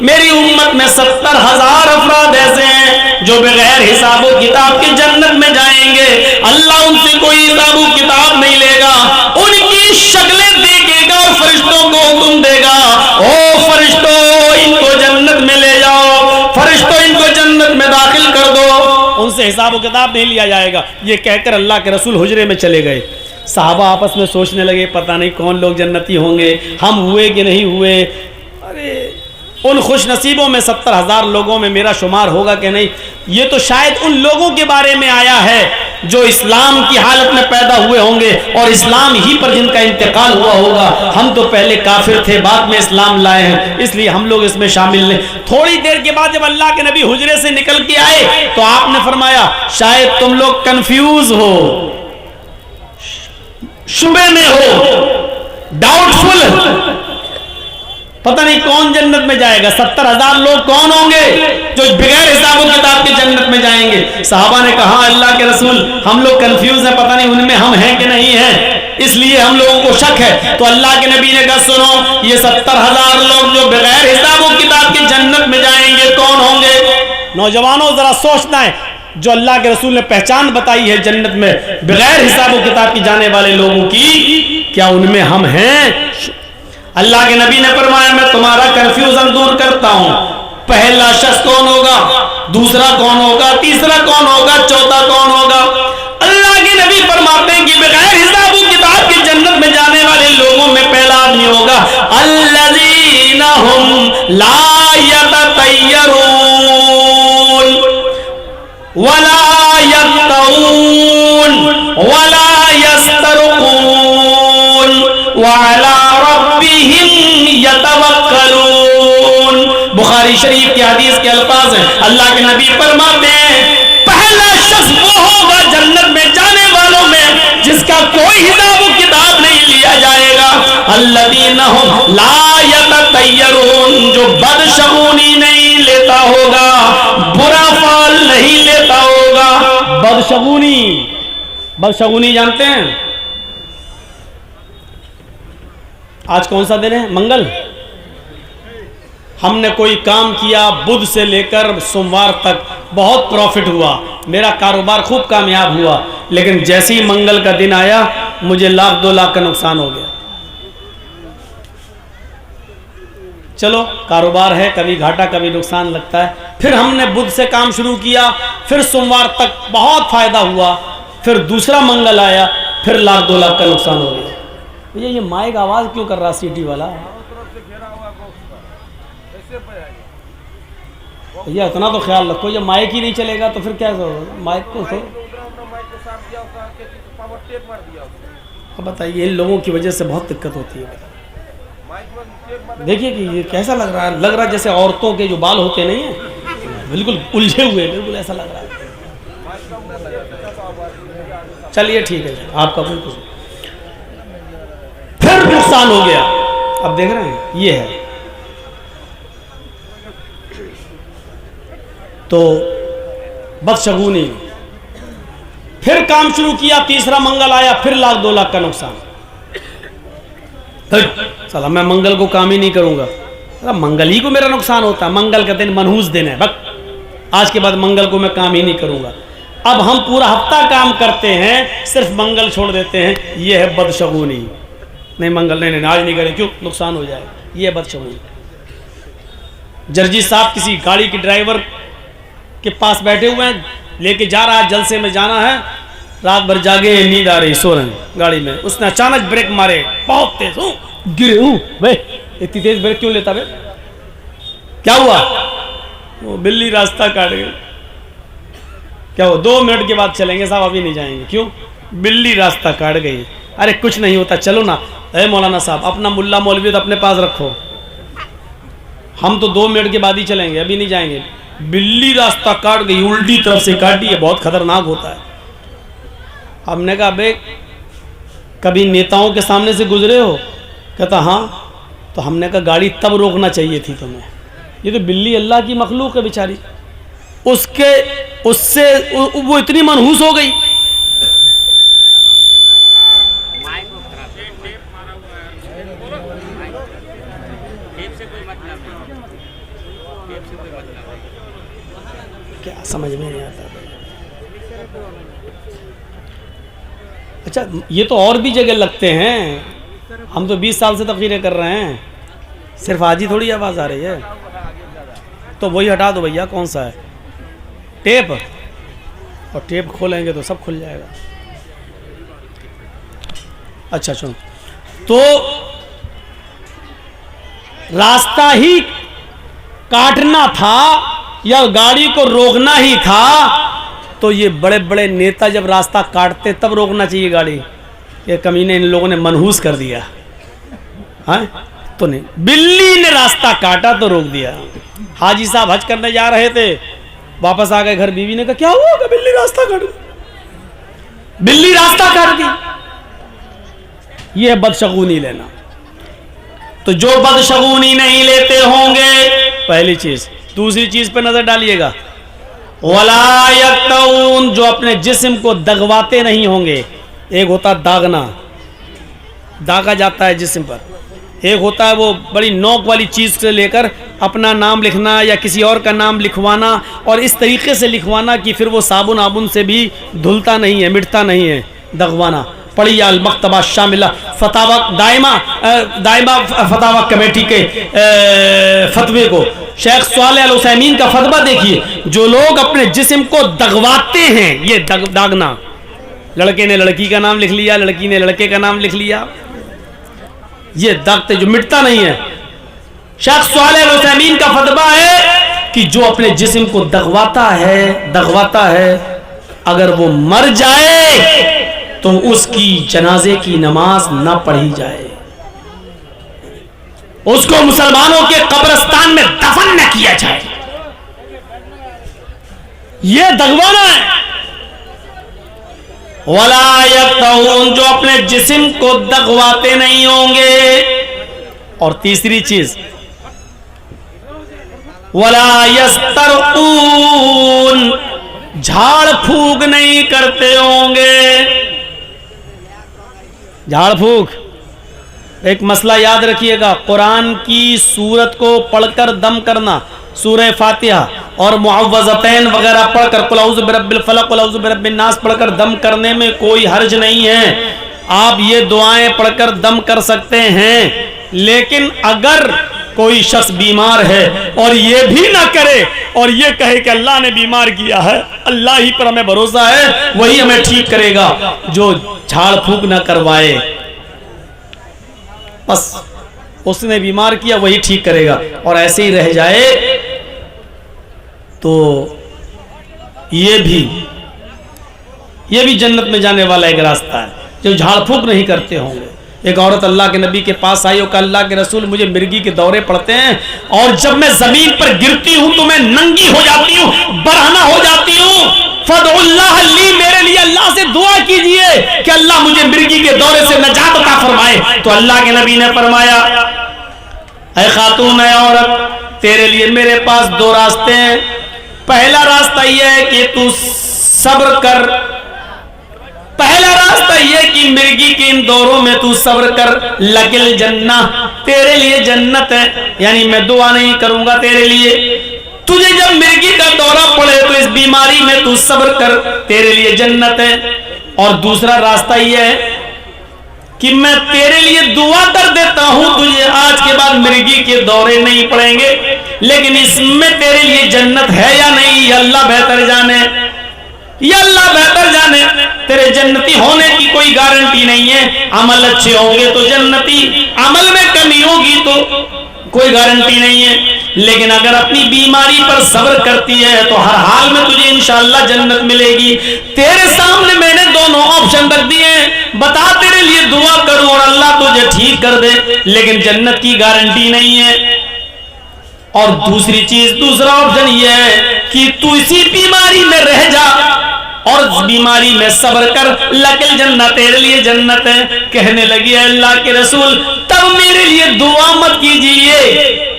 S1: मेरी उम्मत में 70,000 अफराद ऐसे हैं जो बगैर हिसाब व किताब के जन्नत में जाएंगे। अल्लाह उनसे कोई हिसाब व किताब नहीं लेगा, उनकी शक्लें देखेगा और फरिश्तों को हुक्म देगा, ओ फरिश्तों इनको जन्नत में ले जाओ, फरिश्तों इनको जन्नत में दाखिल कर दो। उनसे हिसाब व किताब नहीं लिया जाएगा। ये कहकर अल्लाह के रसूल हुजरे में चले गए। साहबा आपस में सोचने लगे पता नहीं कौन लोग जन्नती होंगे, हम हुए कि नहीं हुए। अरे उन खुश नसीबों में 70,000 लोगों में मेरा शुमार होगा कि नहीं। ये तो शायद उन लोगों के बारे में आया है जो इस्लाम की हालत में पैदा हुए होंगे और इस्लाम ही पर जिनका इंतकाल हुआ होगा। हम तो पहले काफिर थे, बाद में इस्लाम लाए हैं, इसलिए हम लोग इसमें शामिल नहीं। थोड़ी देर के बाद जब अल्लाह के नबी हुजरे से निकल के आए तो आपने फरमाया शायद तुम लोग कंफ्यूज हो, शुबे में हो, डाउटफुल, पता नहीं कौन जन्नत में जाएगा। 70,000 लोग कौन होंगे जो बगैर हिसाब किताब के जन्नत में जाएंगे। साहबा ने कहा अल्लाह के रसूल हम लोग कंफ्यूज हैं, पता नहीं उनमें हम हैं कि नहीं हैं, इसलिए हम लोगों को शक है। तो अल्लाह के नबी ने कहा सुनो, ये 70,000 लोग जो बगैर हिसाब किताब के जन्नत में जाएंगे कौन होंगे। नौजवानों जरा सोचना है, जो अल्लाह के रसूल ने पहचान बताई है जन्नत में बगैर हिसाब किताब की जाने वाले लोगों की, क्या उनमें हम हैं। अल्लाह के नबी ने फरमाया मैं तुम्हारा कंफ्यूजन दूर करता हूं। पहला शख्स कौन होगा, दूसरा कौन होगा, तीसरा कौन होगा, चौथा कौन होगा। अल्लाह के नबी फरमाते हैं कि बगैर हिसाब किताब की जन्नत में जाने वाले लोगों में पहला आदमी होगा अल्लज़ीना हुम ला यततय्यरून वला यक्तऊन वला यस्तरकून वअला बुखारी शरीफ की हदीस के अल्फाज हैं। अल्लाह के नबी फरमाते हैं पहला शख्स वो होगा जन्नत में जाने वालों में जिसका कोई हिसाब किताब नहीं लिया जाएगा। अल्लज़ीना हुम ला यततय्यरून, जो बदशगुनी नहीं लेता होगा, बुरा फल नहीं लेता होगा। बदशगुनी जानते हैं? आज कौन सा दिन है? मंगल। हमने कोई काम किया, बुध से लेकर सोमवार तक बहुत प्रॉफिट हुआ, मेरा कारोबार खूब कामयाब हुआ, लेकिन जैसे ही मंगल का दिन आया मुझे 1-2 लाख का नुकसान हो गया। चलो कारोबार है, कभी घाटा कभी नुकसान लगता है। फिर हमने बुध से काम शुरू किया, फिर सोमवार तक बहुत फायदा हुआ, फिर दूसरा मंगल आया, फिर 1-2 लाख का नुकसान हो गया। ये माइक आवाज क्यों कर रहा सीटी वाला? भैया इतना तो ख्याल रखो, जब माइक ही नहीं चलेगा तो फिर क्या होगा? माइक को तो बताइए, इन लोगों की वजह से बहुत दिक्कत होती है। देखिए कि ये कैसा लग रहा है, लग रहा है जैसे औरतों के जो बाल होते नहीं है, बिल्कुल उलझे हुए, बिल्कुल ऐसा लग रहा है। चलिए ठीक है, आपका बिल्कुल फिर नुकसान हो गया। अब देख रहे हैं ये है तो बदशगुनी। फिर काम शुरू किया, तीसरा मंगल आया, फिर 1-2 लाख का नुकसान। चला मैं मंगल को काम ही नहीं करूंगा, मंगल ही को मेरा नुकसान होता। मंगल का दिन मनहूस दिन है, बस आज के बाद मंगल को मैं काम ही नहीं करूंगा। अब हम पूरा हफ्ता काम करते हैं, सिर्फ मंगल छोड़ देते हैं, ये है बदशगुनी। नहीं मंगल नहीं, आज नहीं करें, क्यों, नुकसान हो जाए, ये बदशगुनी। जर्जी साहब किसी गाड़ी के ड्राइवर के पास बैठे हुए हैं, लेके जा रहा है, जलसे में जाना है, रात भर जागे, नींद आ रही, सो रहे हैं गाड़ी में, उसने अचानक ब्रेक मारे, बहुत तेज, गिरे भाई, इतनी तेज ब्रेक क्यों लेता भाई, क्या हुआ, वो बिल्ली रास्ता काट गई। क्या हुआ, 2 मिनट के बाद चलेंगे साहब, अभी नहीं जाएंगे, क्यों, बिल्ली रास्ता काट गई। अरे कुछ नहीं होता, चलो ना, अरे मौलाना साहब अपना मुल्ला मौलवी तो अपने पास रखो, हम तो 2 मिनट के बाद ही चलेंगे, अभी नहीं जाएंगे। बिल्ली रास्ता काट गई, उल्टी तरफ से काटी है, बहुत खतरनाक होता है। हमने कहा बे कभी नेताओं के सामने से गुजरे हो, कहता हाँ, तो हमने कहा गाड़ी तब रोकना चाहिए थी तुम्हें, ये तो बिल्ली अल्लाह की मखलूक है बेचारी, उससे वो इतनी मनहूस हो गई। क्या समझ में नहीं आता। अच्छा ये तो और भी जगह लगते हैं, हम तो 20 साल से तकरीरें कर रहे हैं, सिर्फ आज ही थोड़ी आवाज़ आ रही है, तो वही हटा दो भैया, कौन सा है टेप, और टेप खोलेंगे तो सब खुल जाएगा। अच्छा सुन, तो रास्ता ही काटना था या गाड़ी को रोकना ही था, तो ये बड़े बड़े नेता जब रास्ता काटते तब रोकना चाहिए गाड़ी, ये कमीने इन लोगों ने मनहूस कर दिया, हाँ तो नहीं, बिल्ली ने रास्ता काटा तो रोक दिया। हाजी साहब हज करने जा रहे थे, वापस आ गए घर, बीवी ने कहा क्या हुआ, बिल्ली रास्ता काट दी, बिल्ली रास्ता काट दी, ये है बदशगुनी लेना। तो जो बदशगुनी नहीं लेते होंगे, पहली चीज, दूसरी चीज पे नजर डालिएगा, वला यक्तऊन, जो अपने जिस्म को दगवाते नहीं होंगे। एक होता दागना, दागा जाता है जिस्म पर, एक होता है वो बड़ी नोक वाली चीज से लेकर अपना नाम लिखना या किसी और का नाम लिखवाना, और इस तरीके से लिखवाना कि फिर वो साबुन आबुन से भी धुलता नहीं है, मिटता नहीं है, दगवाना। पढ़िए अल मकतबा शामिला फतावा दायमा फतावा कमेटी के फतवे को, शेख सालेह अल उसैमीन का फतवा देखिए, जो लोग अपने जिस्म को दगवाते हैं, ये दागना, लड़के ने लड़की का नाम लिख लिया, लड़की ने लड़के का नाम लिख लिया, ये दागते जो मिटता नहीं है। शेख सालेह अल उसैमीन का फतवा है कि जो अपने जिस्म को दगवाता है, अगर वो मर जाए तो उसकी जनाजे की नमाज ना पढ़ी जाए, उसको मुसलमानों के कब्रिस्तान में दफन न किया जाए, ये दगवाना है। वला यक्तऊन, जो अपने जिस्म को दगवाते नहीं होंगे। और तीसरी चीज, वला यस्तरऊन, झाड़ फूक नहीं करते होंगे। झाड़ फूक एक मसला याद रखिएगा, कुरान की सूरत को पढ़कर दम करना, सूरह फातिहा और मुअव्वज़तैन वगैरह पढ़कर, कुल औज़ु बिरब्बिल फलक, कुल औज़ु बिरब्बिन नास पढ़कर दम करने में कोई हर्ज नहीं है। आप ये दुआएं पढ़कर दम कर सकते हैं, लेकिन अगर कोई शख्स बीमार है और ये भी ना करे और ये कहे कि अल्लाह ने बीमार किया है, अल्लाह ही पर हमें भरोसा है, वही हमें ठीक करेगा, जो झाड़ फूक ना करवाए, बस उसने बीमार किया वही ठीक करेगा, और ऐसे ही रह जाए तो ये भी जन्नत में जाने वाला एक रास्ता है, जो झाड़ फूक नहीं करते होंगे। एक औरत अल्लाह के नबी के पास आई और कहा, अल्लाह के रसूल मुझे मिर्गी के दौरे पड़ते हैं, और जब मैं जमीन पर गिरती हूं तो मैं नंगी हो जाती हूं, बरहना हो जाती हूं, फदउल्लाह ली, मेरे लिए अल्लाह से दुआ कीजिए कि अल्लाह मुझे मिर्गी के दौरे से नजात अता फरमाए। तो अल्लाह के नबी ने फरमाया, ऐ खातून, ऐ औरत, तेरे लिए मेरे पास 2 रास्ते हैं। पहला रास्ता यह है कि तू सब्र कर, पहला रास्ता यह कि मिर्गी के इन दौरों में तू सब्र कर, लकिल जन्नह, तेरे लिए जन्नत है, यानी मैं दुआ नहीं करूंगा तेरे लिए, तुझे जब मिर्गी का दौरा पड़े तो इस बीमारी में तू सब्र कर, तेरे लिए जन्नत है। और दूसरा रास्ता यह है कि मैं तेरे लिए दुआ कर देता हूं, तुझे आज के बाद मिर्गी के दौरे नहीं पड़ेंगे, लेकिन इसमें तेरे लिए जन्नत है या नहीं ये अल्लाह बेहतर जाने, ये अल्लाह बेहतर जाने। तेरे जन्नती होने की कोई गारंटी नहीं है। अमल अच्छे होंगे तो जन्नती, अमल में कमी होगी तो कोई गारंटी नहीं है। लेकिन अगर अपनी बीमारी पर सब्र करती है तो हर हाल में तुझे इंशाअल्लाह जन्नत मिलेगी। तेरे सामने मैंने दोनों ऑप्शन रख दिए हैं, बता तेरे लिए दुआ करूं और अल्लाह तुझे ठीक कर दे, लेकिन जन्नत की गारंटी नहीं है। और दूसरी चीज, दूसरा ऑप्शन यह है कि तू इसी बीमारी में रह जा और इस बीमारी में सब्र कर, लकिल जन्नत, तेरे लिए जन्नत है। कहने लगी अल्लाह के रसूल तब मेरे लिए दुआ मत कीजिए,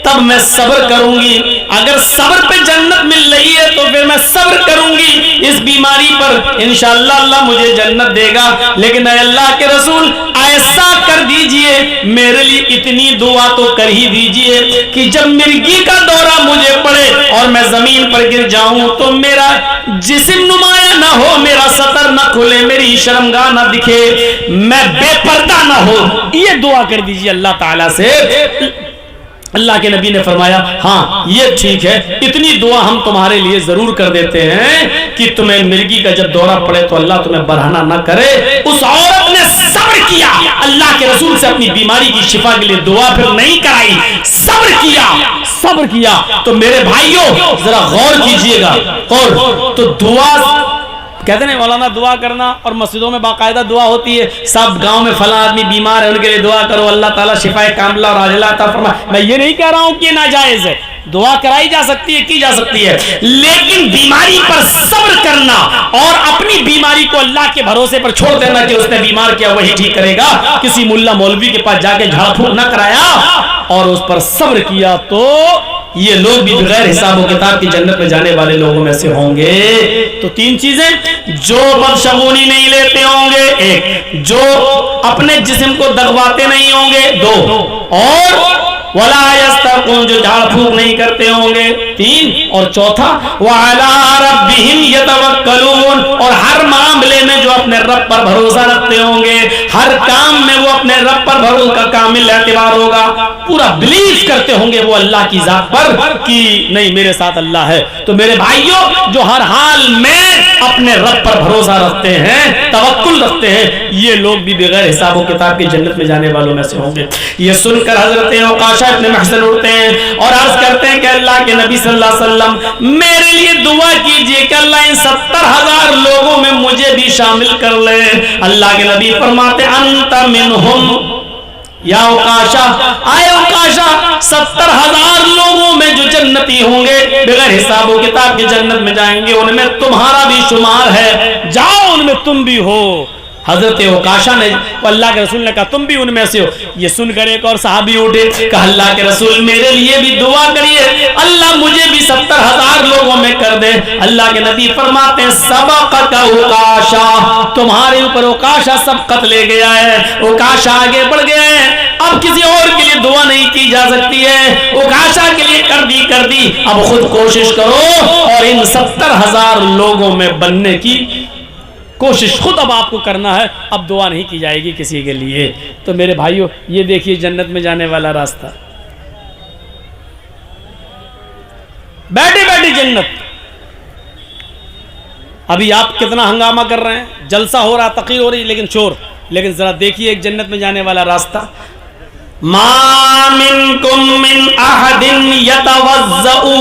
S1: तब मैं सब्र करूंगी। अगर सब्र पे जन्नत मिल रही है तो फिर मैं सब्र करूंगी इस बीमारी पर, इंशाअल्लाह अल्लाह मुझे जन्नत देगा। लेकिन अल्लाह के रसूल ऐसा कर दीजिए, मेरे लिए इतनी दुआ तो कर ही दीजिए कि जब मिर्गी का दौरा मुझे पड़े और मैं जमीन पर गिर जाऊं तो मेरा जिस्म नुमाया ना हो, मेरा सतर ना खुले, मेरी शर्मगाह ना दिखे, मैं बेपर्दा ना हो, ये दुआ कर दीजिए अल्लाह ताला से। अल्लाह के नबी ने फरमाया हाँ ये ठीक है, इतनी दुआ हम तुम्हारे लिए जरूर कर देते हैं कि तुम्हें मिर्गी का जब दौरा पड़े तो अल्लाह तुम्हें बरहना ना करे। उस औरत ने सब्र किया, अल्लाह के रसूल से अपनी बीमारी की शिफा के लिए दुआ फिर नहीं कराई, सब्र किया, सब्र किया। तो मेरे भाइयों जरा गौर कीजिएगा। और तो दुआ कहते नहीं मौलाना, दुआ करना और मस्जिदों में बाकायदा दुआ होती है, सब गांव में फला आदमी बीमार है उनके लिए दुआ करो, अल्लाह ताला शिफाए कामिला और आजिला अता फरमाए। मैं ये नहीं कह रहा हूं कि नाजायज है, दुआ कराई जा सकती है, की जा सकती है, लेकिन बीमारी पर सब्र करना और अपनी बीमारी को अल्लाह के भरोसे पर छोड़ देना कि उसने बीमार किया वही ठीक करेगा, किसी मुल्ला मौलवी के पास जाके झाड़ फूक न कराया और उस पर सब्र किया, तो ये लोग भी बगैर हिसाब और किताब की जन्नत में जाने वाले लोगों में से होंगे। तो तीन चीजें, जो बदशगुनी नहीं लेते होंगे, एक जो अपने जिस्म को दगवाते नहीं होंगे, दो और वला यस्तरकुन जो झाड़ फूक नहीं करते होंगे, तीन और चौथा वअला रब्बिहिम यतवक्कलून और हर मामले में जो अपने रब पर भरोसा रखते होंगे, हर काम में वो अपने रब पर भरोसा का कामिल एतबार होगा, पूरा बिलीव करते होंगे वो अल्लाह की जात पर कि नहीं मेरे साथ अल्लाह है। तो मेरे भाइयों जो हर हाल में अपने रब पर भरोसा रखते हैं, तवक्कुल रखते हैं, ये लोग भी बगैर हिसाब और किताब की जन्नत में जाने वालों में से होंगे। ये सुनकर हजरत औकाशा इब्न महसन उठते हैं और अर्ज करते हैं कि अल्लाह के नबी सल्लल्लाहु अलैहि वसल्लम मेरे लिए दुआ कीजिए कि अल्लाह इन 70,000 लोगों में मुझे भी शामिल कर ले। अल्लाह के नबी फरमाते अंत मिनहुम या औकाशा, आए औकाशा 70,000 लोगों में जो जन्नती होंगे बगैर हिसाब और किताब के जन्नत में जाएंगे, उनमें तुम्हारा भी शुमार है, जाओ उनमें तुम भी हो। हजरत औकाशा ने, अल्लाह के रसूल ने कहा तुम भी उनमें से हो। ये सुनकर एक और सहाबी उठे, कहा अल्लाह के रसूल मेरे लिए भी दुआ करिए, अल्लाह मुझे भी 70,000 लोगों में कर दे। अल्लाह के नबी फरमाते हैं सबक़त औकाशा, तुम्हारे ऊपर औकाशा सबकत ले गया है, औकाशा आगे बढ़ गया है, अब किसी और के लिए दुआ नहीं की जा सकती है, औकाशा के लिए कर दी, अब खुद कोशिश करो और इन 70,000 लोगों में बनने की कोशिश खुद अब आपको करना है, अब दुआ नहीं की जाएगी किसी के लिए। तो मेरे भाइयों ये देखिए जन्नत में जाने वाला रास्ता, बैठे बैठे जन्नत। अभी आप कितना हंगामा कर रहे हैं, जलसा हो रहा, तकीर हो रही, लेकिन शोर, लेकिन जरा देखिए एक जन्नत में जाने वाला रास्ता। मा मिनकुम मिन अहदिन यतवज़्ज़उ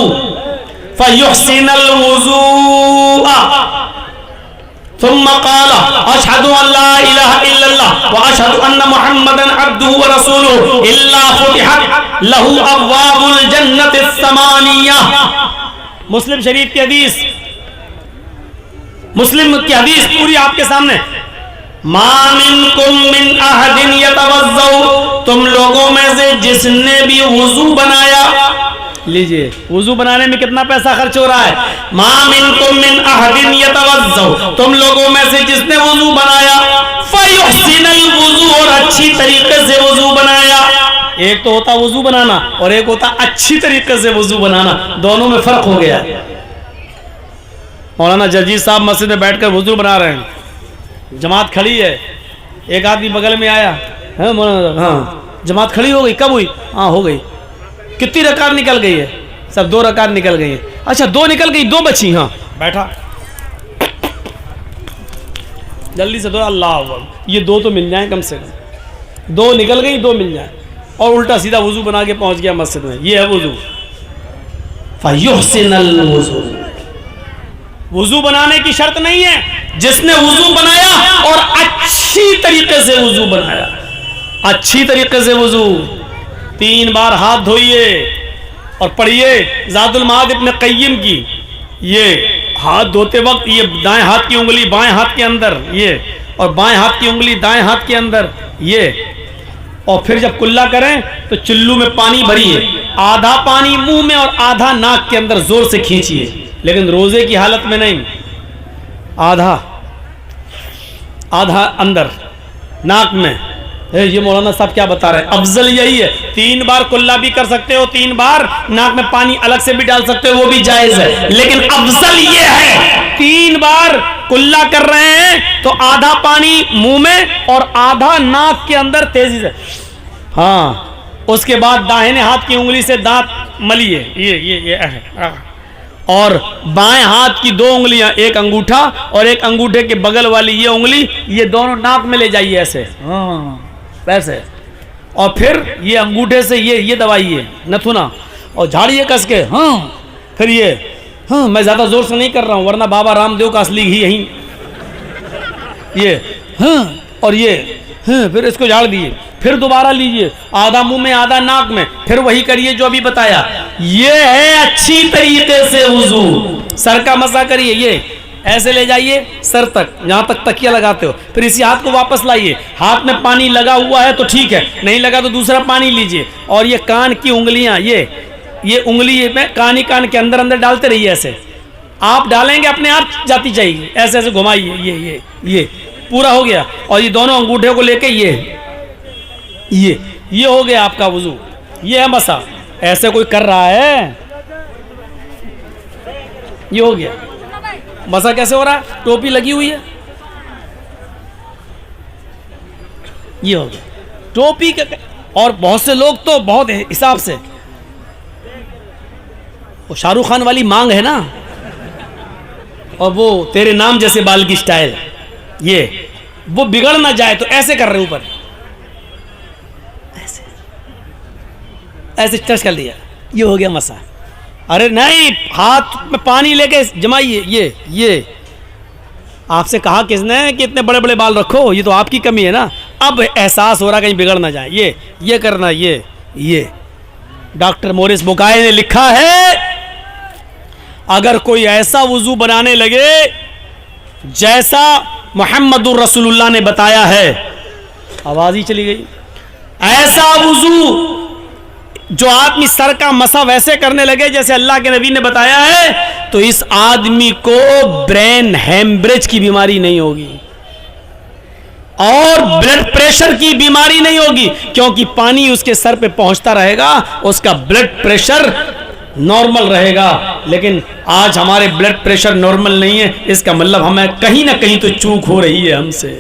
S1: फयुहसिनुल वुज़ूअ थुम्मा क़ाल अशहदु अल्ला इलाहा इल्लल्लाह व अशहदु अन्ना मुहम्मदन अब्दुहु व रसूलुहु इल्ला फुतिहत लहू अब्वाबुल जन्नतिस समानिया। मुस्लिम शरीफ की हदीस, मुस्लिम की हदीस पूरी आपके सामने। मा मिनकुम मिन अहदिन यतवज़्ज़उ, तुम लोगों में से जिसने भी वुजू बनाया, लीजिए वुजू बनाने में कितना पैसा खर्च हो रहा है। मा मिनकुम मिन अहदिन यतवज़्ज़उ, तुम लोगों में से जिसने वुजू बनाया, फयुहसिनुल वुज़ू, और अच्छी तरीके से वुजू बनाया, एक तो होता वजू बनाना और एक होता अच्छी तरीके से वजू बनाना, दोनों में फर्क हो गया। मौलाना जजीज साहब मस्जिद में बैठकर वजू बना रहे हैं, जमात खड़ी है, एक आदमी बगल में आया, है मौलाना, हाँ जमात खड़ी हो गई, कब हुई? हाँ हो गई। कितनी रकात निकल गई है? सब 2 रकात निकल गई है। अच्छा 2 निकल गई, 2 बची, हाँ बैठा, जल्दी से 2, अल्लाह, ये 2 तो मिल जाए कम से कम, 2 निकल गई, 2 मिल जाए, और उल्टा सीधा वजू बना के पहुंच गया मस्जिद में। ये है वजू। फयुहसिनुल वजू, वजू बनाने की शर्त नहीं है, जिसने वजू बनाया और अच्छी तरीके से वजू बनाया, अच्छी तरीके से वजू, 3 बार हाथ धोइए और पढ़िए ज़ादुल माद इब्न क़य्यिम की, ये हाथ धोते वक्त ये दाएं हाथ की उंगली बाएं हाथ के अंदर, ये, और बाएं हाथ की उंगली दाएं हाथ के अंदर, ये, और फिर जब कुल्ला करें तो चुल्लू में पानी भरिए, आधा पानी मुंह में और आधा नाक के अंदर जोर से खींचिए, लेकिन रोजे की हालत में नहीं, आधा आधा अंदर नाक में। ये मौलाना साहब क्या बता रहे हैं? अफजल यही है, 3 बार कुल्ला भी कर सकते हो, 3 बार नाक में पानी अलग से भी डाल सकते हो, वो भी जायज है, लेकिन अफजल ये है 3 बार कुल्ला कर रहे हैं तो आधा पानी मुंह में और आधा नाक के अंदर तेजी से, हाँ, उसके बाद दाहिने हाथ की उंगली से दांत मलिए, ये और बाएं हाथ की 2 उंगलियां, एक अंगूठा और एक अंगूठे के बगल वाली ये उंगली, ये दोनों नाक में ले जाइए ऐसे, हाँ वैसे, और फिर ये अंगूठे से ये दबाइए नथुना और झाड़िए कस के, हाँ, फिर ये, हाँ मैं ज्यादा जोर से नहीं कर रहा हूं वरना बाबा रामदेव का असली घी यही, ये, हाँ, और ये, हाँ, फिर इसको झाड़ दिए, फिर दोबारा लीजिए, आधा मुंह में आधा नाक में, फिर वही करिए जो अभी बताया। ये है अच्छी तरीके से वुजू। सर का मसा करिए, ये ऐसे ले जाइए सर तक, जहां तक तकिया लगाते हो, फिर इसी हाथ को वापस लाइए, हाथ में पानी लगा हुआ है तो ठीक है, नहीं लगा तो दूसरा पानी लीजिए, और ये कान की उंगलियां, ये उंगली में कान के अंदर अंदर डालते रहिए, ऐसे आप डालेंगे अपने आप जाती चाहिए, ऐसे ऐसे घुमाइए, ये पूरा हो गया, और ये दोनों अंगूठे को लेके ये हो गया आपका वुजू। ये है मसा, ऐसे कोई कर रहा है, ये हो गया मसा। कैसे हो रहा है? टोपी लगी हुई है, ये हो गया टोपी के। और बहुत से लोग तो बहुत हिसाब से, वो शाहरुख खान वाली मांग है ना, और वो तेरे नाम जैसे बाल की स्टाइल, ये वो बिगड़ ना जाए तो ऐसे कर रहे ऊपर, ऐसे टच कर दिया, ये हो गया मसा। अरे नहीं, हाथ में पानी लेके जमाइए, ये आपसे कहा किसने कि इतने बड़े बड़े बाल रखो, ये तो आपकी कमी है ना। अब एहसास हो रहा कहीं बिगड़ ना जाए, ये करना, ये डॉक्टर मोरिस बुकाय ने लिखा है, अगर कोई ऐसा वुजू बनाने लगे जैसा मुहम्मदुर रसूलुल्लाह ने बताया है, आवाज ही चली गई, ऐसा वुजू जो आदमी सर का मसा वैसे करने लगे जैसे अल्लाह के नबी ने बताया है, तो इस आदमी को ब्रेन हेमरेज की बीमारी नहीं होगी और ब्लड प्रेशर की बीमारी नहीं होगी, क्योंकि पानी उसके सर पे पहुंचता रहेगा, उसका ब्लड प्रेशर नॉर्मल रहेगा। लेकिन आज हमारे ब्लड प्रेशर नॉर्मल नहीं है, इसका मतलब हमें कहीं ना कहीं तो चूक हो रही है हमसे।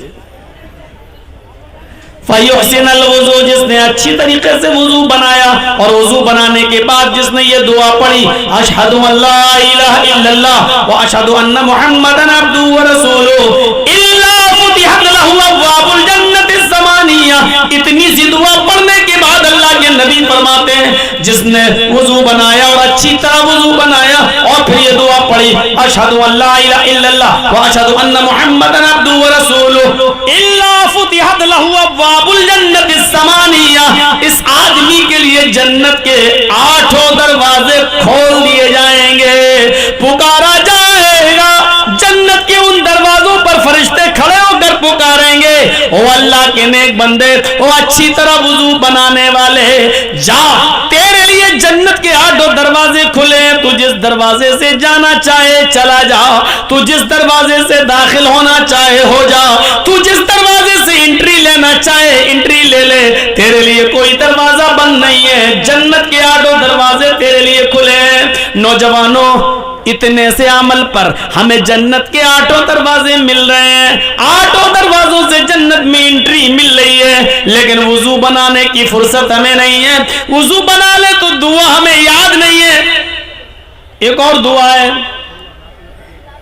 S1: फयुहसिनुल वुजू, जिसने अच्छी तरीके से वुजू बनाया और वुजू बनाने के बाद जिसने ये दुआ पढ़ी, अशहदु अल्ला इलाहा इल्लल्लाह व अशहदु अन्ना मुहम्मदन अब्दुहु व रसूलुहु इल्ला फुतिहत लहु अब्वाबुल जन्नतिस समानिया। इतनी सी दुआ पढ़ने के बाद अल्लाह के नबी फरमाते हैं, जिसने वुजू बनाया और अच्छी तरह वुजू बनाया और फिर ये दुआ पढ़ी, अशहदु अल्ला इलाहा इल्लल्लाह व अशहदु अन्ना मुहम्मदन अब्दुहु व रसूलुहु इल्ला फुतिहत लहु अब्वाबुल जन्नतिस समानिया। इस आदमी के लिए जन्नत के 8 दरवाजे खोल दिए जाएंगे, पुकारा जाएगा, जन्नत के उन दरवाजों पर फरिश्ते खड़े होकर पुकारेंगे, ओ अल्लाह के नेक बंदे, ओ अच्छी तरह वुजू बनाने वाले, जा तेरे लिए जन्नत के 8 दरवाजे खुले, तू जिस दरवाजे से जाना चाहे चला जा, तू जिस दरवाजे से दाखिल होना चाहे हो जा, तू जिस दरवाजे से एंट्री लेना चाहे एंट्री ले ले, तेरे लिए कोई दरवाजा बंद नौजवानों, इतने से अमल पर हमें जन्नत के 8 दरवाजे मिल रहे हैं, 8 दरवाजों से जन्नत में एंट्री मिल रही है, लेकिन वुजू बनाने की फुर्सत हमें नहीं है। वुजू बना ले तो दुआ हमें याद नहीं है। एक और दुआ है,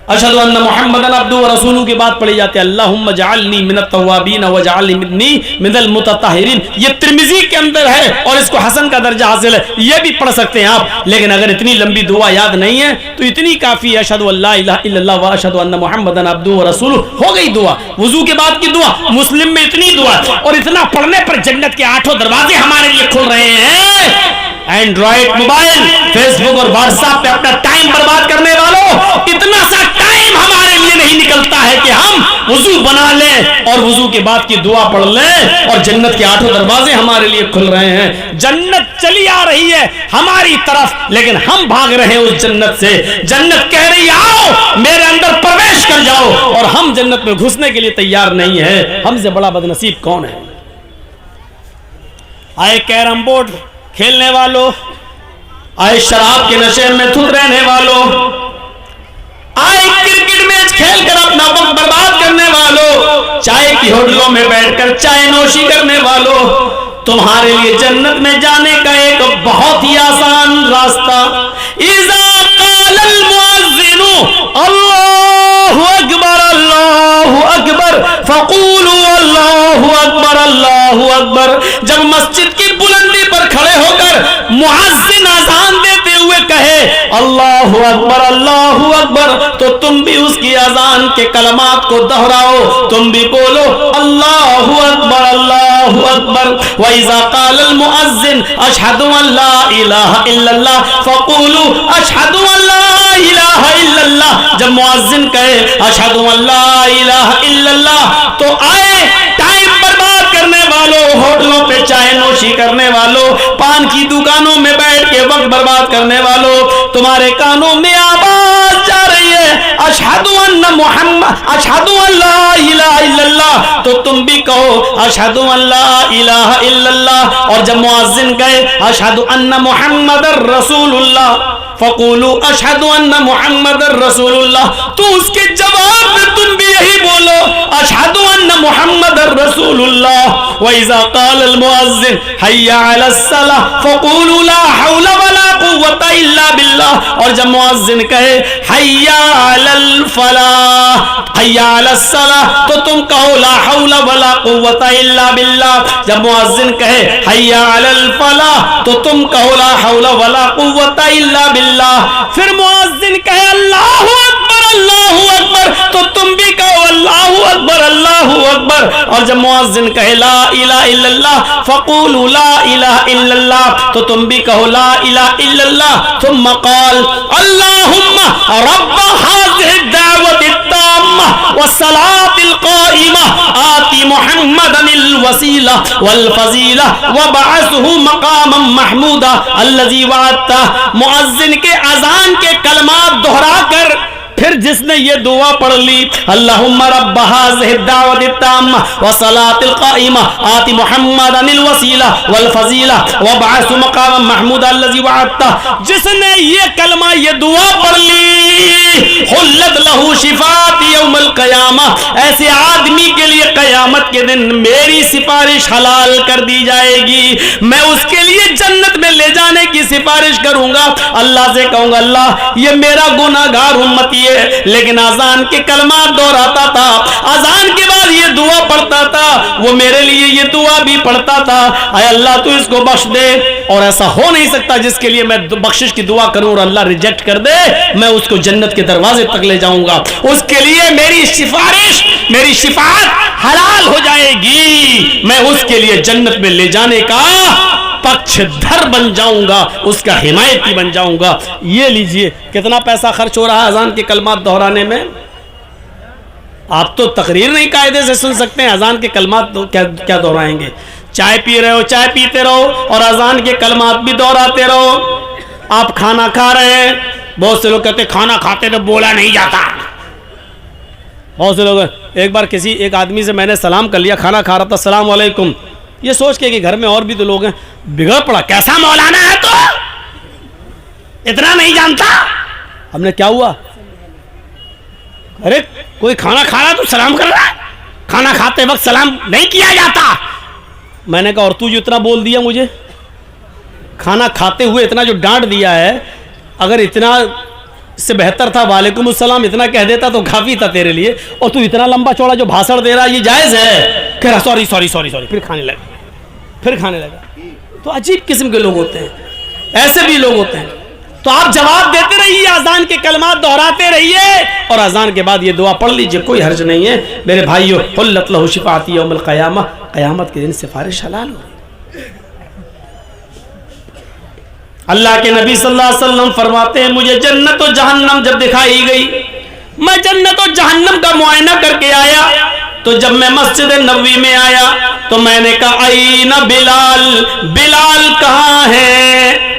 S1: अशहदु अन्ना मुहम्मदन अब्दुहु व रसूलुहु की बात पढ़ी जाती है, अल्लाहुम्मा जअलनी मिनत तव्वाबीन वजअलनी मिनल मुतत्तहिरीन। ये तिर्मिजी के अंदर है और इसको हसन का दर्जा हासिल है, ये भी पढ़ सकते हैं आप। लेकिन अगर इतनी लंबी दुआ याद नहीं है तो इतनी काफी है, अशहदु अल्ला इलाहा इल्लल्लाह व अशहदु अन्ना मुहम्मदन अब्दुहु व रसूलुहु, हो गई दुआ। वुजू के बाद की दुआ, मुस्लिम में इतनी दुआ, और इतना पढ़ने पर जन्नत के 8 दरवाजे हमारे लिए खुल रहे हैं। एंड्रॉइड मोबाइल, फेसबुक और व्हाट्सएप पे अपना टाइम बर्बाद करने वालों, इतना सा टाइम हमारे लिए नहीं निकलता है कि हम वुजू बना लें और वुजू के बाद की दुआ पढ़ लें और जन्नत के 8 दरवाजे हमारे लिए खुल रहे हैं। जन्नत चली आ रही है हमारी तरफ, लेकिन हम भाग रहे हैं उस जन्नत से। जन्नत कह रही आओ मेरे अंदर प्रवेश कर जाओ, और हम जन्नत में घुसने के लिए तैयार नहीं है। हमसे बड़ा बदनसीब कौन है? आए कैरम बोर्ड खेलने वालों, आए शराब के नशे में धुत रहने वालों, आए क्रिकेट मैच खेलकर अपना वक्त बर्बाद करने वालों, चाय की होटलों में बैठकर चाय नोशी करने वालों, तुम्हारे लिए जन्नत में जाने का एक बहुत ही आसान रास्ता, इज़ा क़ालल मुअज़्ज़िनु अल्लाहु अकबर अल्लाहु अकबर फ़क़ूलू अल्लाहु अकबर अल्लाहु अकबर। जब मस्जिद की बुलंदी पर खड़े होकर मुअज़्ज़िन अज़ान देते हुए कहे अल्लाहु अकबर, तो तुम भी उसकी अज़ान के कलमात को दोहराओ, तुम भी बोलो अल्लाहु अकबर अल्लाहु अकबर। व इज़ा क़ालल मुअज़्ज़िन अशहदु अल्ला इलाहा इल्लल्लाह फ़क़ूलू अशहदु अल्ला इलाहा इल्लल्लाह। जब मुअज़्ज़िन कहे अशहदु अल्ला इलाहा इल्लल्लाह, तो आए टाइम बर्बाद करने वालों, होटलों पे चाय नोशी करने वालों, पान की दुकानों में बैठ के वक्त बर्बाद करने वालों, तुम्हारे कानों में आवाज जा रही है अशहदु अन्ना मुहम्मद अशहदु अल्ला इलाहा इल्लल्लाह, तो तुम भी कहो अशहदु अल्ला इलाहा इल्लल्लाह। और जब मुअज़्ज़िन कहे अशहदु अन्ना मुहम्मदर रसूलुल्लाह फ़क़ूलू अशहदु अन्ना मुहम्मदर रसूलुल्लाह, तो उसके जवाब में तुम भी यही बोलो अशहदु अन्ना मुहम्मदर रसूलुल्लाह। व इज़ा क़ालल मुअज़्ज़िन हय्या अलस सलाह फ़क़ूलू ला हौला वला कुव्वता इल्ला बिल्लाह। और जब मुअज़्ज़िन कहे हय्या अलल फलाह हय्या अलस सलाह, तो तुम कहो ला हौला वला कुव्वता इल्ला बिल्लाह। जब मुअज़्ज़िन कहे हय्या अलल फलाह, तो तुम कहो ला हौला वला कुव्वता इल्ला बिल्लाह। फिर मुअज़्ज़िन कहे अल्लाहु अकबर, तो तुम भी कहो अल्लाहु अकबर अल्लाहु अकबर। और जब मुअज़्ज़िन कहे ला इलाहा इल्लल्लाह फ़क़ूलू ला इलाहा इल्लल्लाह, तो तुम भी कहो ला इलाहा इल्लल्लाह। थुम्मा क़ाल अल्लाहुम्मा रब्ब हाज़िहि दावति ताम्मा व सलातिल क़ाइमा आति मुहम्मदनिल वसीला वल फज़ीला व बअसहु मक़ामम महमूदा अल्लज़ी वअदता। मुअज़्ज़िन के अज़ान के कलमात दोहराकर फिर जिसने ये दुआ पढ़ ली अल्लाहुम्मा रब्ब हाज़िहि दावति ताम्मा व सलातिल क़ाइमा आति मुहम्मदनिल वसीला वल फज़ीला व बअसहु मक़ामम महमूदा अल्लज़ी वअदता, जिसने ये कलमा ये दुआ पढ़ ली हुल्लत लहू शिफ़ाअती यौमल क़यामा, ऐसे आदमी के लिए क़यामत के दिन मेरी सिफारिश हलाल कर दी जाएगी। मैं उसके लिए जन्नत में ले जाने की सिफारिश करूंगा। अल्लाह से कहूंगा अल्लाह ये मेरा गुनाहगार उम्मती है, लेकिन अजान के कलमात दोहराता था, अजान के बाद ये दुआ पढ़ता था, वो मेरे लिए ये दुआ भी पढ़ता था। अय अल्लाह तू इसको बख्श दे। और ऐसा हो नहीं सकता जिसके लिए मैं बख्शिश की दुआ करूं और अल्लाह रिजेक्ट कर दे, मैं उसको जन्नत के दरवाजे तक ले जाऊंगा। उसके लिए मेरी सिफारिश मेरी शिफाअत हलाल हो जाएगी, मैं उसके लिए जन्नत में ले जाने का पक्षधर बन जाऊंगा, उसका हिमायती बन जाऊंगा। ये लीजिए कितना पैसा खर्च हो रहा है अजान के कलमात दोहराने में। आप तो तकरीर नहीं कायदे से सुन सकते हैं, अजान के कलमात तो क्या दोहराएंगे। चाय पी रहे हो, चाय पीते रहो और अजान के कलमात भी दोहराते रहो। आप खाना खा रहे हैं, बहुत से लोग कहते हैं खाना खाते तो बोला नहीं जाता। बहुत से लोग, एक बार एक आदमी से मैंने सलाम कर लिया, खाना खा रहा था, अस्सलाम वालेकुम, ये सोच के कि घर में और भी तो लोग हैं, बिगड़ पड़ा, कैसा मौलाना है तो इतना नहीं जानता? हमने क्या हुआ? अरे कोई खाना खा रहा तो सलाम कर रहा है, खाना खाते वक्त सलाम नहीं किया जाता। मैंने कहा और तू जो इतना बोल दिया मुझे, खाना खाते हुए इतना जो डांट दिया है, अगर इतना इससे बेहतर था वालेकुम अस्सलाम इतना कह देता तो काफी था तेरे लिए, और तू इतना लंबा चौड़ा जो भाषण दे रहा है ये जायज है? कह रहा सॉरी सॉरी सॉरी सॉरी, फिर खाने लगा। तो अजीब किस्म के लोग होते हैं, ऐसे भी लोग होते हैं। तो आप जवाब देते रहिए, अजान के कलमात दोहराते रहिए, और अजान के बाद ये दुआ पढ़ लीजिए, कोई हर्ज नहीं है मेरे भाइयों। हुल्लत लहू शिफाअती यौमल क़यामा, क़यामत के दिन सिफारिश हलाल हो। अल्लाह के नबी सल्लल्लाहु अलैहि वसल्लम फरमाते हैं मुझे जन्नत और जहन्नम जब दिखाई गई, मैं जन्नत और जहन्नम का मुआयना करके आया, तो जब मैं मस्जिद नबवी में आया तो मैंने कहा आईना बिलाल, बिलाल कहाँ है?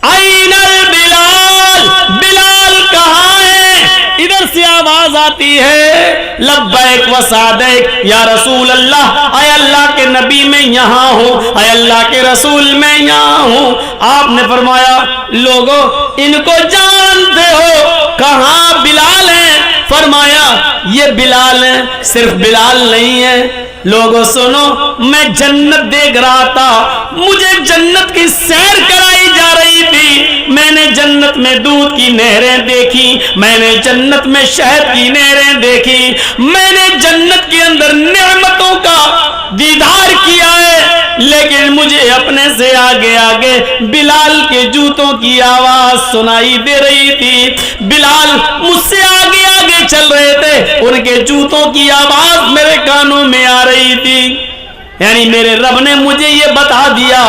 S1: आईनल बिलाल, बिलाल कहाँ है? इधर से आवाज आती है लब्बैक व सादैक या रसूल अल्लाह, आय अल्लाह के नबी मैं यहाँ हूँ, आय अल्लाह के रसूल मैं यहाँ हूँ। आपने फरमाया लोगों इनको जानते हो, कहाँ बिलाल है? फरमाया ये बिलाल है। सिर्फ बिलाल नहीं है, लोगों सुनो, मैं जन्नत देख रहा था, मुझे जन्नत की सैर कराई जा रही थी, मैंने जन्नत में दूध की नहरें देखी, मैंने जन्नत में शहद की नहरें देखी, मैंने जन्नत के अंदर नेमतों का दीदार किया है, लेकिन मुझे अपने से आगे आगे बिलाल के जूतों की आवाज सुनाई दे रही थी। बिलाल मुझसे आगे आगे चल रहे थे, उनके जूतों की आवाज मेरे कानों में आ रही थी। यानी मेरे रब ने मुझे ये बता दिया,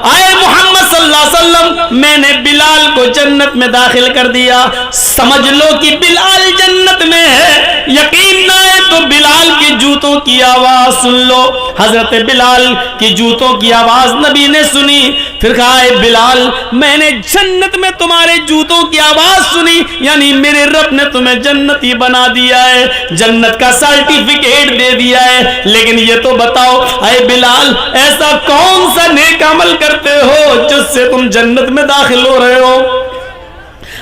S1: आए मोहम्मद सल्लल्लाहु अलैहि वसल्लम मैंने बिलाल को जन्नत में दाखिल कर दिया, समझ लो कि बिलाल जन्नत में है। यकीन ना है तो बिलाल के जूतों की आवाज सुन लो। हजरत बिलाल की जूतों की आवाज नबी ने सुनी, फिर कहा है बिलाल मैंने जन्नत में तुम्हारे जूतों की आवाज सुनी, यानी मेरे रब ने तुम्हें जन्नती बना दिया है, जन्नत का सर्टिफिकेट दे दिया है। लेकिन ये तो बताओ अरे बिलाल ऐसा कौन सा नेक अमल करते हो जिससे तुम जन्नत में दाखिल हो रहे हो?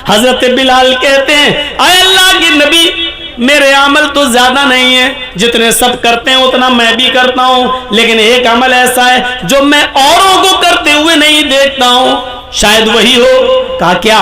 S1: हजरत बिलाल कहते हैं अरे अल्लाह के नबी मेरे अमल तो ज्यादा नहीं है, जितने सब करते हैं उतना मैं भी करता हूं, लेकिन एक अमल ऐसा है जो मैं औरों को करते हुए नहीं देखता हूं, शायद वही हो। कहा क्या?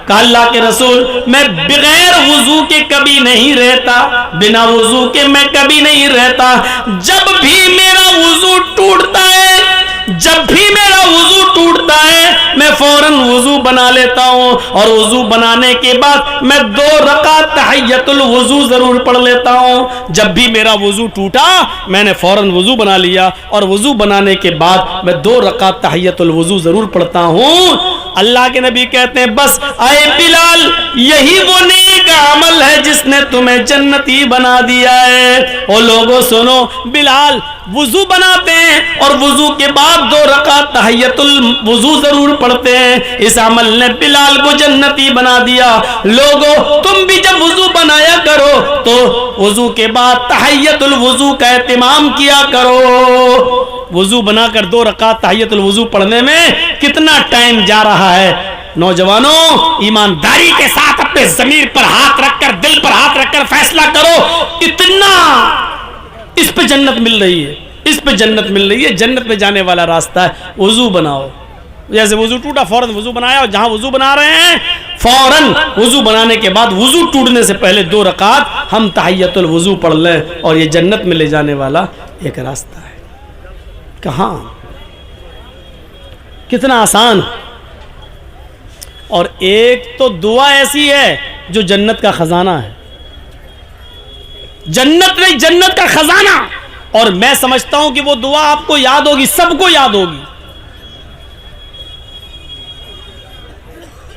S1: कहा अल्लाह के रसूल मैं बगैर वुजू के कभी नहीं रहता, बिना वुजू के मैं कभी नहीं रहता, जब भी मेरा वुजू टूटता है, जब भी मेरा वुजू टूटता है मैं फौरन वुजू बना लेता हूं, और वुजू बनाने के बाद मैं 2 रकात तहियतुल वुजू जरूर पढ़ लेता हूं। जब भी मेरा वुजू टूटा मैंने फौरन वुजू बना लिया, और वुजू बनाने के बाद मैं 2 रकात तहियतुल वुजू जरूर पढ़ता हूं। अल्लाह के नबी कहते हैं बस आए बिलाल यही वो नेक अमल है जिसने तुम्हें जन्नती बना दिया है। और लोगों सुनो, बिलाल वुजू बनाते हैं और वुजू के बाद 2 रकात तहियतुल वुजू जरूर पढ़ते हैं, इस अमल ने बिलाल को जन्नती बना दिया। लोगों तुम भी जब वुजू बनाया करो तो वुजू के बाद तहियतुल वुजू का एहतिमाम किया करो। वुजू बनाकर 2 रकात तहियतुल वुजू पढ़ने में कितना टाइम जा रहा है। नौजवानों ईमानदारी के साथ अपने जमीर पर हाथ रखकर, दिल पर हाथ रखकर फैसला करो, इतना इस पे जन्नत मिल रही है, इस पे जन्नत मिल रही है, जन्नत में जाने वाला रास्ता है। वुजू बनाओ, जैसे वुजू टूटा फौरन वुजू बनाया, और जहां वुजू बना रहे हैं फौरन वुजू बनाने के बाद वुजू टूटने से पहले 2 रकात हम तहियतुल वुजू पढ़ लें, और ये जन्नत में ले जाने वाला एक रास्ता है। कहां कितना आसान। और एक तो दुआ ऐसी है जो जन्नत का खजाना है, जन्नत नहीं जन्नत का खजाना। और मैं समझता हूं कि वो दुआ आपको याद होगी, सबको याद होगी,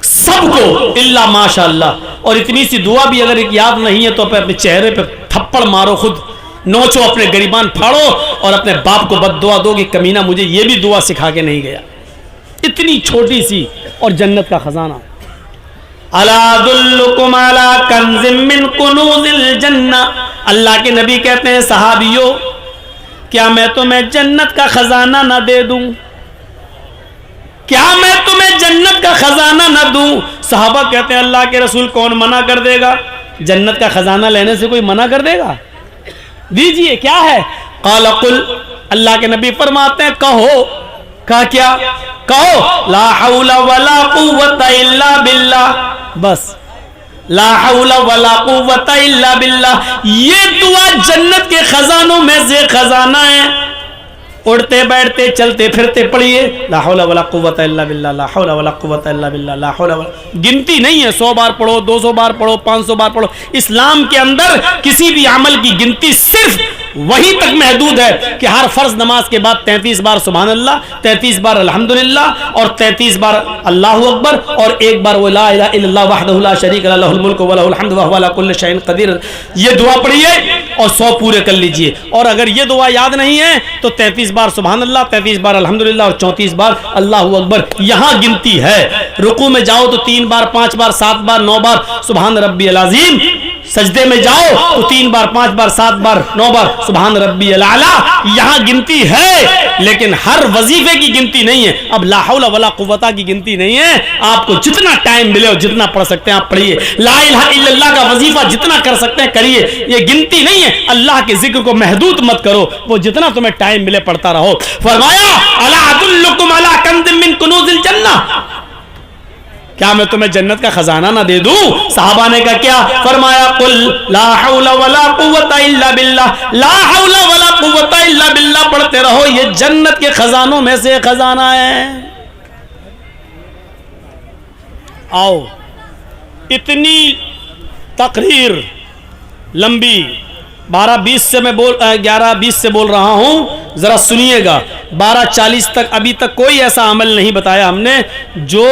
S1: सबको इल्ला माशाअल्लाह। और इतनी सी दुआ भी अगर एक याद नहीं है तो अपने चेहरे पे थप्पड़ मारो, खुद नोचो, अपने गरिबान फाड़ो और अपने बाप को बद्दुआ दो कि कमीना मुझे ये भी दुआ सिखा के नहीं गया। इतनी छोटी सी और जन्नत का खजाना। अला दुल्लुकुम अला कंज़िम मिन कुनूज़िल जन्ना, अल्लाह के नबी कहते हैं सहाबियों क्या मैं तुम्हें जन्नत का खजाना ना दे दूं? क्या मैं तुम्हें जन्नत का खजाना न दूं? सहाबा कहते हैं अल्लाह के रसूल कौन मना कर देगा? जन्नत का खजाना लेने से कोई मना कर देगा? दीजिए, क्या है? क़ाल क़ुल, अल्लाह के नबी फरमाते हैं कहो। कहा क्या? कहो ला हौला वला कुव्वता इल्ला बिल्लाह। बस ला हौला वला कुव्वता इल्ला बिल्लाह। ये दुआ जन्नत के खजानों में से खजाना है। उड़ते बैठते चलते फिरते पढ़िए ला हौला वला कुव्वता इल्ला बिल्लाह, ला हौला वला कुव्वता इल्ला बिल्लाह, ला हौला वला। गिनती नहीं है, 100 बार पढ़ो, 200 बार पढ़ो, 500 बार पढ़ो। इस्लाम के अंदर किसी भी अमल की गिनती सिर्फ वही तक महदूद है कि हर फर्ज नमाज के बाद 33 बार सुभान अल्लाह, 33 बार अल्हम्दुलिल्लाह और 33 बार अल्लाहु अकबर और एक बार वो ला इलाहा इल्लल्लाह वहदहु ला शरीका लहु लहुल मुल्कु व लहुल हम्दु व हुवा अला कुल्लि शैइन क़दीर। ये दुआ पढ़िए और 100 पूरे कर लीजिए। और अगर ये दुआ याद नहीं है तो 33 बार सुभान अल्लाह, 33 बार अल्हम्दुलिल्लाह और 34 बार अल्लाहु अकबर। यहाँ गिनती है। रुकू में जाओ तो 3 बार, 5 बार, 7 बार, 9 बार सुभान रब्बियल अज़ीम। सजदे में जाओ तो 3 बार, 5 बार, 7 बार, 9 बार सुभान रब्बियल आला। यहाँ गिनती है, लेकिन हर वजीफे की गिनती नहीं है। अब ला हौला वला कुव्वता की गिनती नहीं है। आपको जितना टाइम मिले और जितना पढ़ सकते हैं आप पढ़िए। ला इलाहा इल्लल्लाह का वजीफा जितना कर सकते हैं करिए। ये गिनती नहीं है। अल्लाह के जिक्र को महदूद मत करो, वो जितना तुम्हें टाइम मिले पढ़ता रहो। फरमाया अला अदुल्लुकुम अला कंज़िम मिन कुनूज़िल जन्नह, क्या मैं तुम्हें जन्नत का खजाना ना दे दूं? साहबा ने कहा क्या? फरमाया कुल ला हौला वला कुव्वता इल्ला बिल्लाह, ला हौला वला कुव्वता इल्ला बिल्लाह पढ़ते रहो। ये जन्नत के खजानों में से खजाना है। आओ, इतनी तकरीर लंबी 12:20 से मैं 11:20 से बोल रहा हूं, जरा सुनिएगा। 12:40 तक अभी तक कोई ऐसा अमल नहीं बताया हमने जो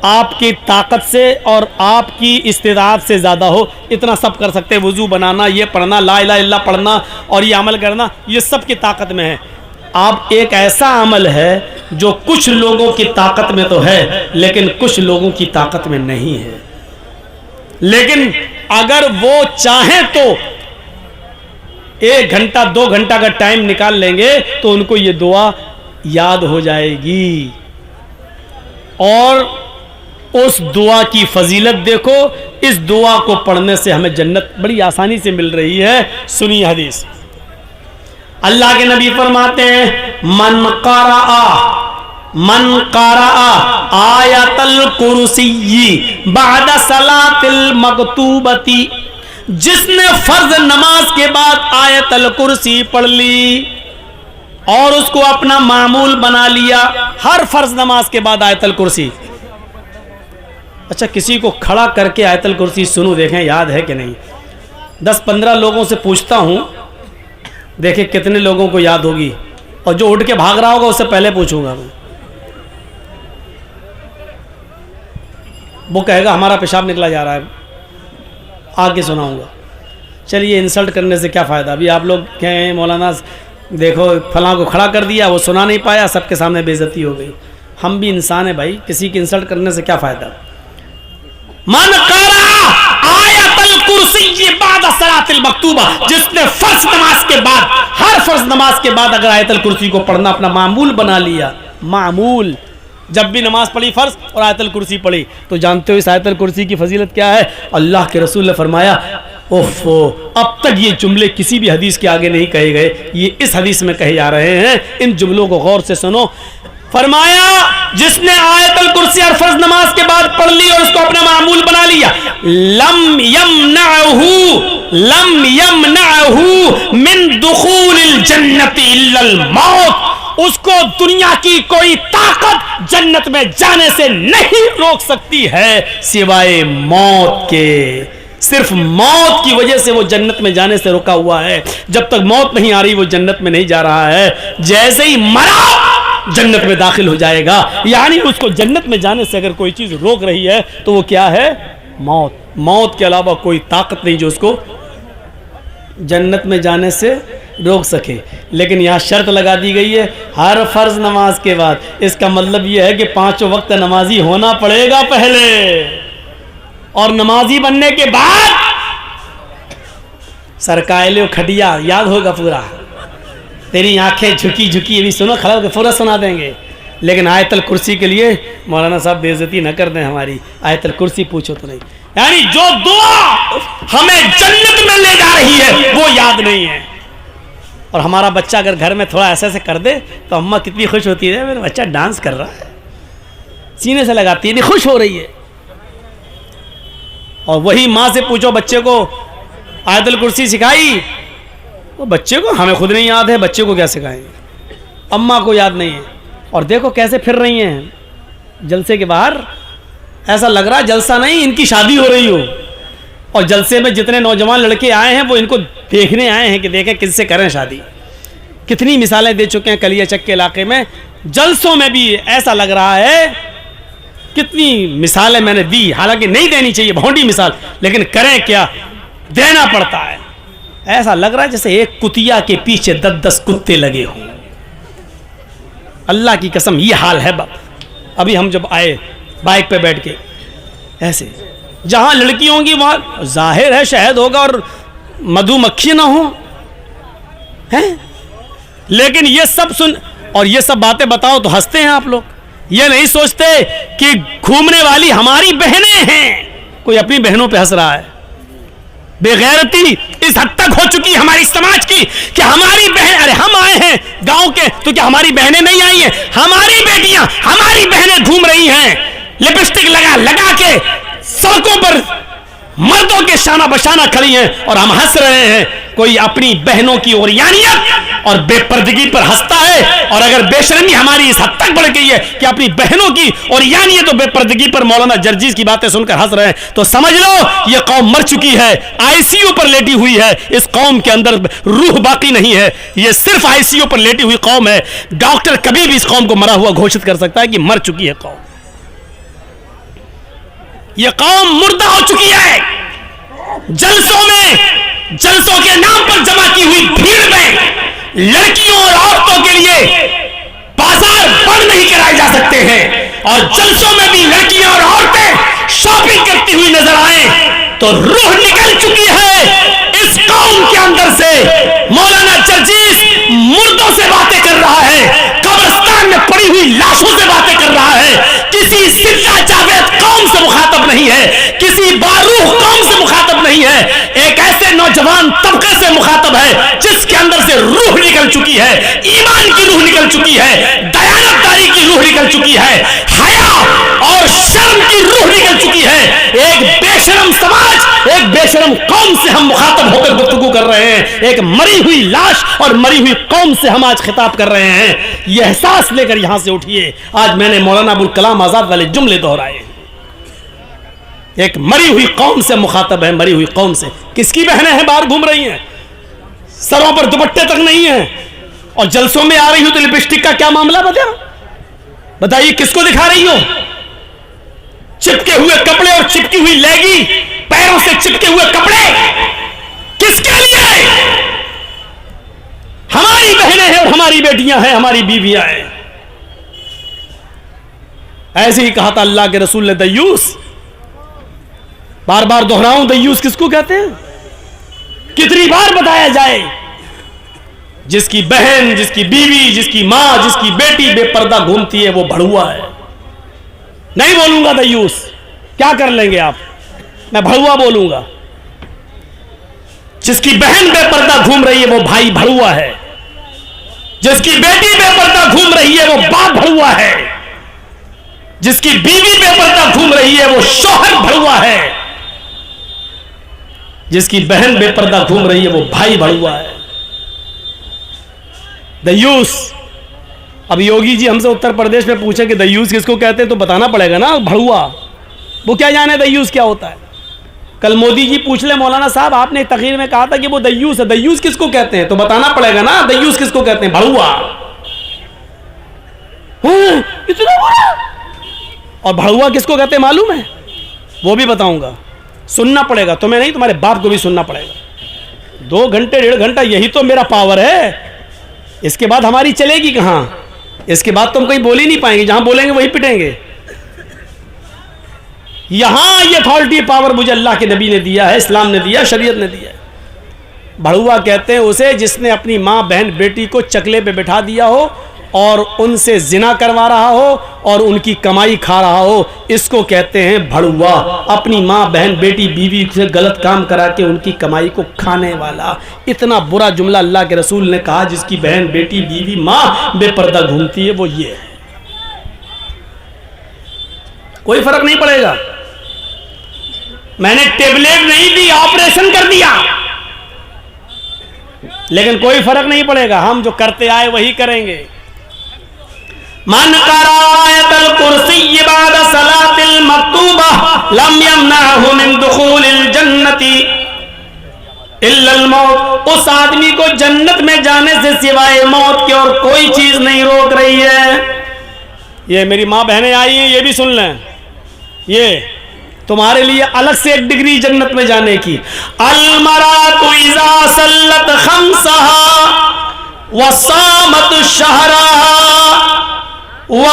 S1: आपकी ताकत से और आपकी इस्तेदाद से ज़्यादा हो। इतना सब कर सकते हैं। वुज़ू बनाना, ये पढ़ना, ला इलाहा इल्लल्लाह पढ़ना और ये अमल करना, ये सब की ताकत में है। आप एक ऐसा अमल है जो कुछ लोगों की ताकत में तो है लेकिन कुछ लोगों की ताकत में नहीं है। लेकिन अगर वो चाहें तो 1 घंटा 2 घंटा का टाइम निकाल लेंगे तो उनको ये दुआ याद हो जाएगी। और उस दुआ की फजीलत देखो। इस दुआ को पढ़ने से हमें जन्नत बड़ी आसानी से मिल रही है। सुनिए हदीस। अल्लाह के नबी फरमाते हैं मन क़राअ आयतल कुर्सी बअद सलातिल मकतूबती, जिसने फर्ज नमाज के बाद आयतल कुर्सी पढ़ ली और उसको अपना मामूल बना लिया। हर फर्ज नमाज के बाद आयतल कुर्सी। अच्छा, किसी को खड़ा करके आयतल कुर्सी सुनो, देखें याद है कि नहीं। 10-15 लोगों से पूछता हूं, देखें कितने लोगों को याद होगी। और जो उठ के भाग रहा होगा उससे पहले पूछूंगा मैं। वो कहेगा हमारा पेशाब निकला जा रहा है, आगे सुनाऊंगा। चलिए, इंसल्ट करने से क्या फ़ायदा। अभी आप लोग कहें मौलाना देखो फलां को खड़ा कर दिया, वो सुना नहीं पाया, सबके सामने बेइज्जती हो गई। हम भी इंसान है भाई, किसी की इंसल्ट करने से क्या फ़ायदा। मन क़रा आयतल कुर्सी बाद सलातिल मकतूबा, जिसने फर्ज नमाज के बाद, हर फर्ज नमाज के बाद अगर आयतल कुर्सी को पढ़ना अपना मामूल बना लिया। मामूल, जब भी नमाज पढ़ी फर्ज और आयतल कुर्सी पढ़ी, तो जानते हो इस आयतल कुर्सी की फजीलत क्या है? अल्लाह के रसूल ने फरमाया, ओफो, अब तक ये जुमले किसी भी हदीस के आगे नहीं कहे गए, ये इस हदीस में कहे जा रहे हैं। इन जुमलों को गौर से सुनो। फरमाया जिसने आयतल कुर्सी और फर्ज नमाज के बाद पढ़ ली और उसको अपना मामूल बना लिया, लम यमनअहू मिन दुखूलिल जन्नति इल्लल मौत, उसको दुनिया की कोई ताकत जन्नत में जाने से नहीं रोक सकती है सिवाय मौत के। सिर्फ मौत की वजह से वो जन्नत में जाने से रुका हुआ है। जब तक मौत नहीं आ रही वो जन्नत में नहीं जा रहा है। जैसे ही मरा जन्नत में दाखिल हो जाएगा। यानी उसको जन्नत में जाने से अगर कोई चीज रोक रही है तो वो क्या है? मौत। मौत के अलावा कोई ताकत नहीं जो उसको जन्नत में जाने से रोक सके। लेकिन यहाँ शर्त लगा दी गई है हर फर्ज नमाज के बाद। इसका मतलब यह है कि 5 वक्त नमाजी होना पड़ेगा पहले, और नमाजी बनने के बाद सरकायले खटिया याद होगा पूरा। तेरी आंखें झुकी झुकी, अभी सुनो, खड़ा होकर पूरा सुना देंगे। लेकिन आयतल कुर्सी के लिए मौलाना साहब बेइज्जती न कर दें हमारी, आयतल कुर्सी पूछो तो नहीं, यानी जो दुआ हमें जन्नत में ले जा रही है वो याद नहीं है। और हमारा बच्चा अगर घर में थोड़ा ऐसे ऐसे कर दे तो अम्मा कितनी खुश होती है, मेरा बच्चा डांस कर रहा है, सीने से लगाती है, नहीं खुश हो रही है। और वही माँ से पूछो बच्चे को आयतल कुर्सी सिखाई, वो बच्चे को हमें खुद नहीं याद है, बच्चे को क्या सिखाएंगे, अम्मा को याद नहीं है। और देखो कैसे फिर रही हैं जलसे के बाहर, ऐसा लग रहा है जलसा नहीं इनकी शादी हो रही हो। और जलसे में जितने नौजवान लड़के आए हैं वो इनको देखने आए हैं कि देखें किससे करें शादी। कितनी मिसालें दे चुके हैं कलियाचक के इलाके में, जलसों में भी ऐसा लग रहा है, कितनी मिसालें मैंने दी, हालांकि नहीं देनी चाहिए भौंडी मिसाल, लेकिन करें क्या, देना पड़ता है। ऐसा लग रहा है जैसे एक कुतिया के पीछे 10-10 कुत्ते लगे हों। अल्लाह की कसम ये हाल है। अभी हम जब आए बाइक पे बैठ के, ऐसे जहां लड़की होंगी वहां जाहिर है शहद होगा और मधुमक्खी ना हो, हैं? लेकिन ये सब सुन और ये सब बातें बताओ तो हंसते हैं आप लोग। ये नहीं सोचते कि घूमने वाली हमारी बहनें हैं। कोई अपनी बहनों पे हंस रहा है। बेगैरती इस हद तक हो चुकी है हमारी समाज की कि हमारी बहन, अरे हम आए हैं गांव के तो क्या हमारी बहनें नहीं आई हैं? हमारी बेटियां, हमारी बहनें घूम रही हैं लिपस्टिक लगा लगा के सड़कों पर, मर्दों के शाना बशाना खड़ी हैं और हम हंस रहे हैं। कोई अपनी बहनों की ओरियानियत और बेपर्दगी पर हंसता है, और अगर बेशर्मी हमारी इस हद तक बढ़ गई है कि अपनी बहनों की ओरियानियत और बेपर्दगी पर मौलाना जर्जीज की बातें सुनकर हंस रहे हैं, तो समझ लो ये कौम मर चुकी है, आईसीयू पर लेटी हुई है। इस कौम के अंदर रूह बाकी नहीं है, ये सिर्फ आईसीयू पर लेटी हुई कौम है। डॉक्टर कभी भी इस कौम को मरा हुआ घोषित कर सकता है कि मर चुकी है कौम। ये कौम मुर्दा हो चुकी है। जलसों में, जलसों के नाम पर जमा की हुई भीड़ में लड़कियों और औरतों के लिए बाजार बंद नहीं कराए जा सकते हैं, और जलसों में भी लड़कियां और औरतें शॉपिंग करती हुई नजर आए तो रूह निकल चुकी है इस कौम के अंदर से। मौलाना जर्जीस मुर्दों से बातें कर रहा है, कब्रिस्तान में पड़ी हुई लाशों से बातें कर रहा है, किसी जिंदा जावेद कौम से मुखातब नहीं है, किसी बारूह कौम से मुखातब नहीं है, एक ऐसे नौजवान तबके से मुखातब है जिसके अंदर से रूह निकल चुकी है, ईमान की रूह निकल चुकी है, दयानतदारी की रूह निकल चुकी है, हया और शर्म की रूह निकल चुकी है। एक बेशरम समाज, एक बेशरम कौम से हम मुखातब होकर गुफ्तगू कर रहे हैं, एक मरी हुई लाश और मरी हुई कौम से हम आज खिताब कर रहे हैं। यह एहसास लेकर यहां से उठिए। आज मैंने मौलाना अबुल कलाम आजाद वाले जुमले दोहराए। एक मरी हुई कौम से मुखातब है, मरी हुई कौम से। किसकी बहनें हैं बाहर घूम रही हैं, सरों पर दुपट्टे तक नहीं है, और जलसों में आ रही हो तो लिपस्टिक का क्या मामला बताइए किसको दिखा रही हो? चिपके हुए कपड़े और चिपकी हुई लेगी, पैरों से चिपके हुए कपड़े किसके लिए? हमारी बहनें हैं और हमारी बेटियां हैं, हमारी बीवियां हैं। ऐसे ही कहा था अल्लाह के रसूल ने, दयूस, बार बार दोहराऊं, दयूस किसको कहते हैं? कितनी बार बताया जाए? जिसकी बहन, जिसकी बीवी, जिसकी मां, जिसकी बेटी बेपर्दा घूमती है वो भड़ुआ है। नहीं बोलूंगा दयूस, क्या कर लेंगे आप, मैं भड़ुआ बोलूंगा। जिसकी बहन बेपर्दा घूम रही है वो भाई भड़ुआ है, जिसकी बेटी बेपर्दा घूम रही है वो बाप भड़ुआ है, जिसकी बीवी बेपर्दा घूम रही है वो शौहर भड़ुआ है, जिसकी बहन बेपर्दा घूम रही है वो भाई भड़ुआ है। दयूस, अब योगी जी हमसे उत्तर प्रदेश में पूछे कि दयूस किसको कहते हैं तो बताना पड़ेगा ना, भड़ुआ। वो क्या जाने दयूस क्या होता है? कल मोदी जी पूछ ले मौलाना साहब आपने तकरीर में कहा था कि वो दयूस है, दयूस किसको कहते हैं तो बताना पड़ेगा ना, दयूस किसको कहते हैं? भड़ुआ। इतना बुरा। और भड़ुआ किसको कहते हैं मालूम है? वो भी बताऊंगा, सुनना पड़ेगा, तुम्हें नहीं तुम्हारे बाप को भी सुनना पड़ेगा। 2 घंटे 1.5 घंटा यही तो मेरा पावर है। इसके बाद हमारी चलेगी कहां? इसके बाद तुम कहीं बोल ही नहीं पाएंगे, जहां बोलेंगे वही पिटेंगे। यहां ये अथॉरिटी पावर मुझे अल्लाह के नबी ने दिया है, इस्लाम ने दिया, शरीयत ने दिया है। भड़ुआ कहते हैं उसे जिसने अपनी मां, बहन, बेटी को चकले पे बिठा दिया हो और उनसे जिना करवा रहा हो और उनकी कमाई खा रहा हो, इसको कहते हैं भड़ुआ। अपनी माँ बहन बेटी बीवी से गलत काम करा के उनकी कमाई को खाने वाला। इतना बुरा जुमला अल्लाह के रसूल ने कहा, जिसकी बहन बेटी बीवी माँ बेपर्दा घूमती है वो ये है। कोई फर्क नहीं पड़ेगा। मैंने टेबलेट नहीं दी, ऑपरेशन कर दिया, लेकिन कोई फर्क नहीं पड़ेगा। हम जो करते आए वही करेंगे। मन करायतल कुर्सी बाद सलातिल मक्तूबा लम यमनहु मिन दुखूलिल जन्नति इल्लल मौत। उस आदमी को जन्नत में जाने से सिवाय मौत की और कोई चीज नहीं रोक रही है। ये मेरी माँ बहनें आई हैं, ये भी सुन लें, ये तुम्हारे लिए अलग से एक डिग्री जन्नत में जाने की। अलमरातु इज़ा सल्लत खम्सहा व सामत शहरहा व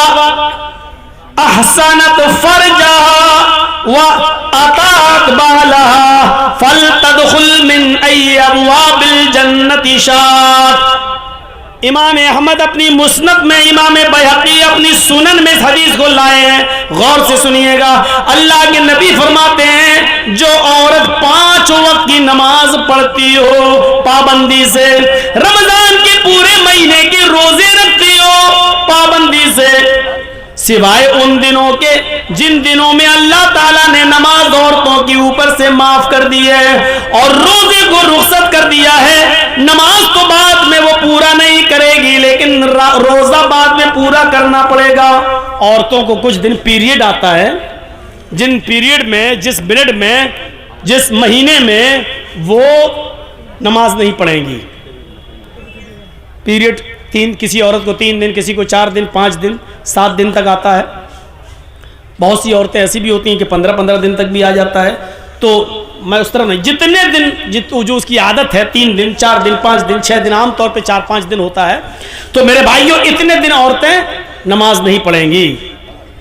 S1: अहसनत फरजहा व अतात बालहा फलतदखुल मिन अय्यि अब्वाबिल जन्नति शात। इमाम अहमद अपनी मुस्नद में, इमाम बैहक़ी अपनी सुनन में इस हदीस को लाए हैं। गौर से सुनिएगा। अल्लाह के नबी फरमाते हैं, जो औरत 5 वक्त की नमाज पढ़ती हो पाबंदी से, रमजान के पूरे महीने के रोजे रखती हो पाबंदी से, सिवाय उन दिनों के जिन दिनों में अल्लाह ताला ने नमाज औरतों के ऊपर से माफ कर दी है और रोजे को रुखसत कर दिया है। नमाज तो बाद में वो पूरा नहीं करेगी, लेकिन रोजा बाद में पूरा करना पड़ेगा। औरतों को कुछ दिन पीरियड आता है, जिन पीरियड में, जिस मिनट में, जिस महीने में वो नमाज नहीं पढ़ेंगी। पीरियड किसी औरत को 3 दिन, किसी को 4 दिन, 5 दिन, 7 दिन तक आता है। बहुत सी औरतें ऐसी भी होती हैं कि 15-15 दिन तक भी आ जाता है। तो मैं उस तरह नहीं, जितने दिन जो उसकी आदत है, 3 दिन, 4 दिन, 5 दिन, 6 दिन, आमतौर पे 4-5 दिन होता है। तो मेरे भाइयों, इतने दिन औरतें नमाज नहीं पढ़ेंगी,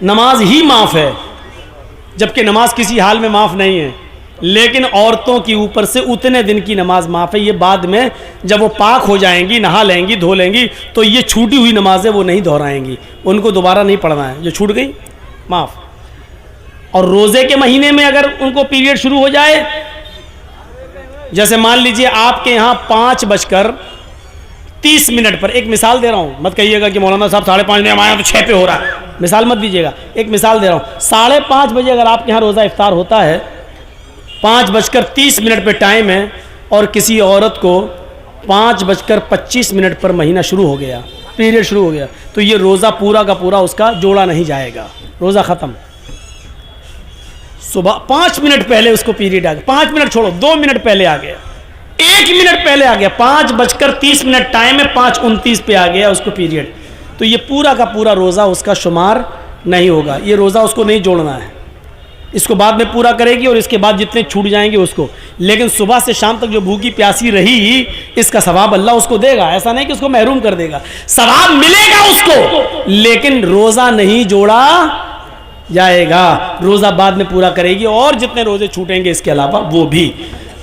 S1: नमाज ही माफ है, जबकि नमाज किसी हाल में माफ नहीं है। लेकिन औरतों के ऊपर से उतने दिन की नमाज माफ है। ये बाद में जब वो पाक हो जाएंगी, नहा लेंगी, धो लेंगी, तो ये छूटी हुई नमाजें वो नहीं दोहराएंगी, उनको दोबारा नहीं पढ़ना है, जो छूट गई माफ। और रोजे के महीने में अगर उनको पीरियड शुरू हो जाए, जैसे मान लीजिए आपके यहाँ 5:30 पर, एक मिसाल दे रहा हूँ, मत कहिएगा कि मौलाना साहब 5:30 ने हमारे यहाँ तो 6 पे हो रहा है, मिसाल मत दीजिएगा, एक मिसाल दे रहा हूँ। 5:30 बजे अगर आपके यहाँ रोज़ा इफ्तार होता है, 5:30 पे टाइम है, और किसी औरत को 5:25 पर महीना शुरू हो गया, पीरियड शुरू हो गया, तो ये रोज़ा पूरा का पूरा उसका जोड़ा नहीं जाएगा, रोज़ा ख़त्म। सुबह 5 मिनट पहले उसको पीरियड आ गया, 5 मिनट छोड़ो, 2 मिनट पहले आ गया, 1 मिनट पहले आ गया, 5:30 टाइम है, 5:29 पे आ गया उसको पीरियड, तो ये पूरा का पूरा रोज़ा उसका शुमार नहीं होगा, ये रोज़ा उसको नहीं जोड़ना है। इसको बाद में पूरा करेगी और इसके बाद जितने छूट जाएंगे उसको, लेकिन सुबह से शाम तक जो भूखी प्यासी रही, इसका सवाब अल्लाह उसको देगा। ऐसा नहीं कि उसको महरूम कर देगा, सवाब मिलेगा उसको, लेकिन रोज़ा नहीं जोड़ा जाएगा, रोज़ा बाद में पूरा करेगी और जितने रोज़े छूटेंगे इसके अलावा वो भी।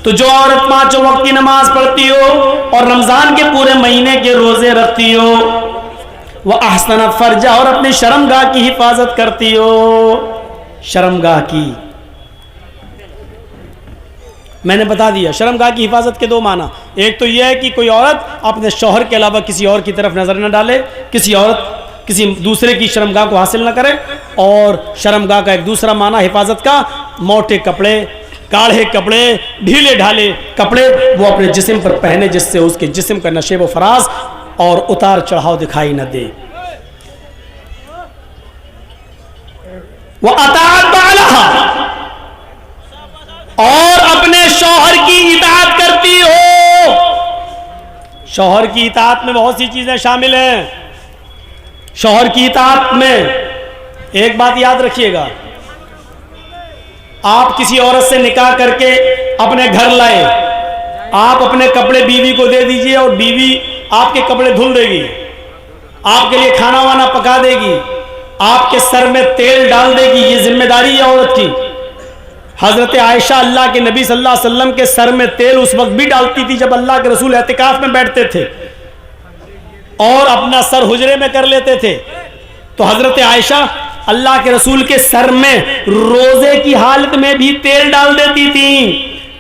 S1: तो जो औरत 5 वक्त की नमाज पढ़ती हो और रमज़ान के पूरे महीने के रोज़े रखती हो, वह अहसनत फरजा, और अपनी शर्मगाह की हिफाजत करती हो। शर्मगाह की मैंने बता दिया, शर्मगाह की हिफाजत के 2 माना। एक तो यह है कि कोई औरत अपने शौहर के अलावा किसी और की तरफ नज़र न डाले, किसी औरत किसी दूसरे की शर्मगाह को हासिल न करे। और शर्मगाह का एक दूसरा माना हिफाजत का, मोटे कपड़े, गाढ़े कपड़े, ढीले ढाले कपड़े वो अपने जिस्म पर पहने, जिससे उसके जिस्म का नशेब व फराज और उतार चढ़ाव दिखाई न दे। वो अताअत बालहा, और अपने शौहर की इताअत करती हो। शौहर की इताअत में बहुत सी चीजें शामिल हैं। शौहर की इताअत में एक बात याद रखिएगा, आप किसी औरत से निकाह करके अपने घर लाए, आप अपने कपड़े बीवी को दे दीजिए और बीवी आपके कपड़े धुल देगी, आपके लिए खाना वाना पका देगी, आपके सर में तेल डाल देगी, ये जिम्मेदारी है औरत की। हजरत आयशा अल्लाह के नबी सल्लल्लाहु अलैहि वसल्लम के सर में तेल उस वक्त भी डालती थी जब अल्लाह के रसूल एतिकाफ में बैठते थे। और अपना सर हुजरे में कर लेते थे। तो हजरत आयशा अल्लाह के रसूल के सर में रोजे की हालत में भी तेल डाल देती थी,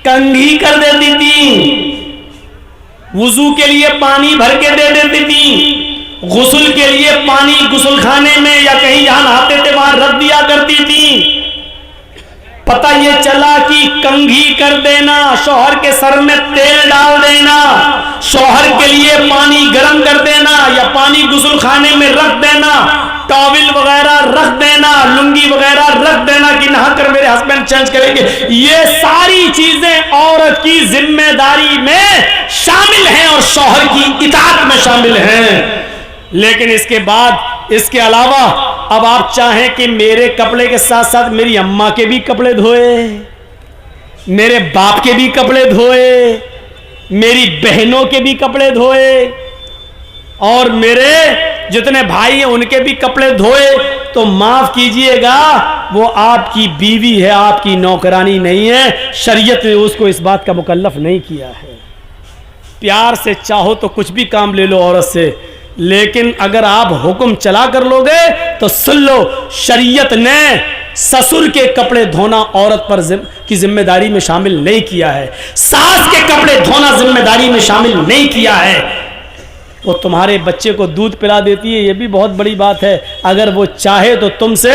S1: कंघी कर देती थी, वुजू के लिए पानी भर के दे देती थी, गुस्ल के लिए पानी गुस्ल खाने में या कहीं जहां नहाते थे वहां रख दिया करती थी। पता ये चला कि कंघी कर देना, शौहर के सर में तेल डाल देना, शौहर के लिए पानी गर्म कर देना या पानी गुस्ल खाने में रख देना, टॉवल वगैरह रख देना, लुंगी वगैरह रख देना कि नहाकर मेरे हस्बैंड चेंज करेंगे, ये सारी चीजें औरत की जिम्मेदारी में शामिल हैं और शौहर की इताअत में शामिल हैं। लेकिन इसके बाद, इसके अलावा अब आप चाहें कि मेरे कपड़े के साथ साथ मेरी अम्मा के भी कपड़े धोए, मेरे बाप के भी कपड़े धोए, मेरी बहनों के भी कपड़े धोए और मेरे जितने भाई हैं उनके भी कपड़े धोए, तो माफ कीजिएगा वो आपकी बीवी है, आपकी नौकरानी नहीं है। शरीयत ने उसको इस बात का मुकल्लफ नहीं किया है। प्यार से चाहो तो कुछ भी काम ले लो औरत से, लेकिन अगर आप हुक्म चला कर लोगे तो सुन लो, शरीयत ने ससुर के कपड़े धोना औरत पर की जिम्मेदारी में शामिल नहीं किया है, सास के कपड़े धोना जिम्मेदारी में शामिल नहीं किया है। वो तुम्हारे बच्चे को दूध पिला देती है, ये भी बहुत बड़ी बात है। अगर वो चाहे तो तुमसे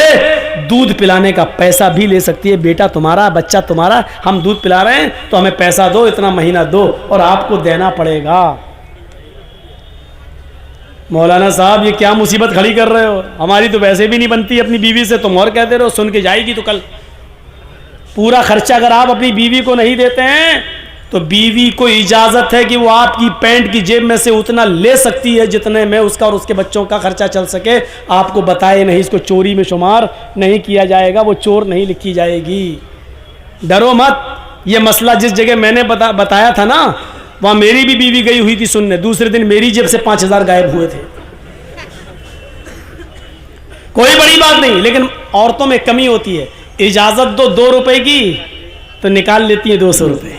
S1: दूध पिलाने का पैसा भी ले सकती है। बेटा तुम्हारा, बच्चा तुम्हारा, हम दूध पिला रहे हैं तो हमें पैसा दो, इतना महीना दो, और आपको देना पड़ेगा। मौलाना साहब ये क्या मुसीबत खड़ी कर रहे हो, हमारी तो वैसे भी नहीं बनती अपनी बीवी से, तुम और कहते रहो, सुन के जाएगी तो कल। पूरा खर्चा अगर आप अपनी बीवी को नहीं देते हैं तो बीवी को इजाजत है कि वो आपकी पैंट की जेब में से उतना ले सकती है जितने में उसका और उसके बच्चों का खर्चा चल सके। आपको बताए नहीं, इसको चोरी में शुमार नहीं किया जाएगा, वो चोर नहीं लिखी जाएगी। डरो मत। ये मसला जिस जगह मैंने बताया था ना, वहां मेरी भी बीवी गई हुई थी सुनने, दूसरे दिन मेरी जेब से 5,000 गायब हुए थे। कोई बड़ी बात नहीं, लेकिन औरतों में कमी होती है। इजाजत दो 2 रुपए की तो निकाल लेती है 200 रुपए,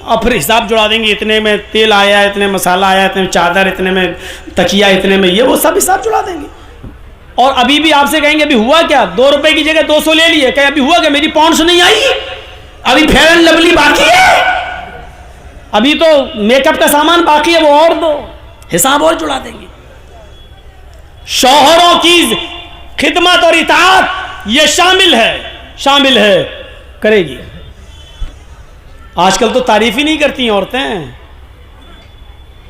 S1: और फिर हिसाब जुड़ा देंगे, इतने में तेल आया, इतने मसाला आया, इतने में चादर, इतने में तकिया, इतने में ये, वो सब हिसाब जुड़ा देंगे। और अभी भी आपसे कहेंगे अभी हुआ क्या, 2 रुपए की जगह 200 ले लिए, क्या अभी हुआ क्या, मेरी पाउंड्स नहीं आई, अभी फेयर एंड लवली बाकी है, अभी तो मेकअप का सामान बाकी है, वो और दो, हिसाब और जुड़ा देंगे। शौहरों की खिदमत और इताअत ये शामिल है, करेगी। आजकल तो तारीफ ही नहीं करती औरतें।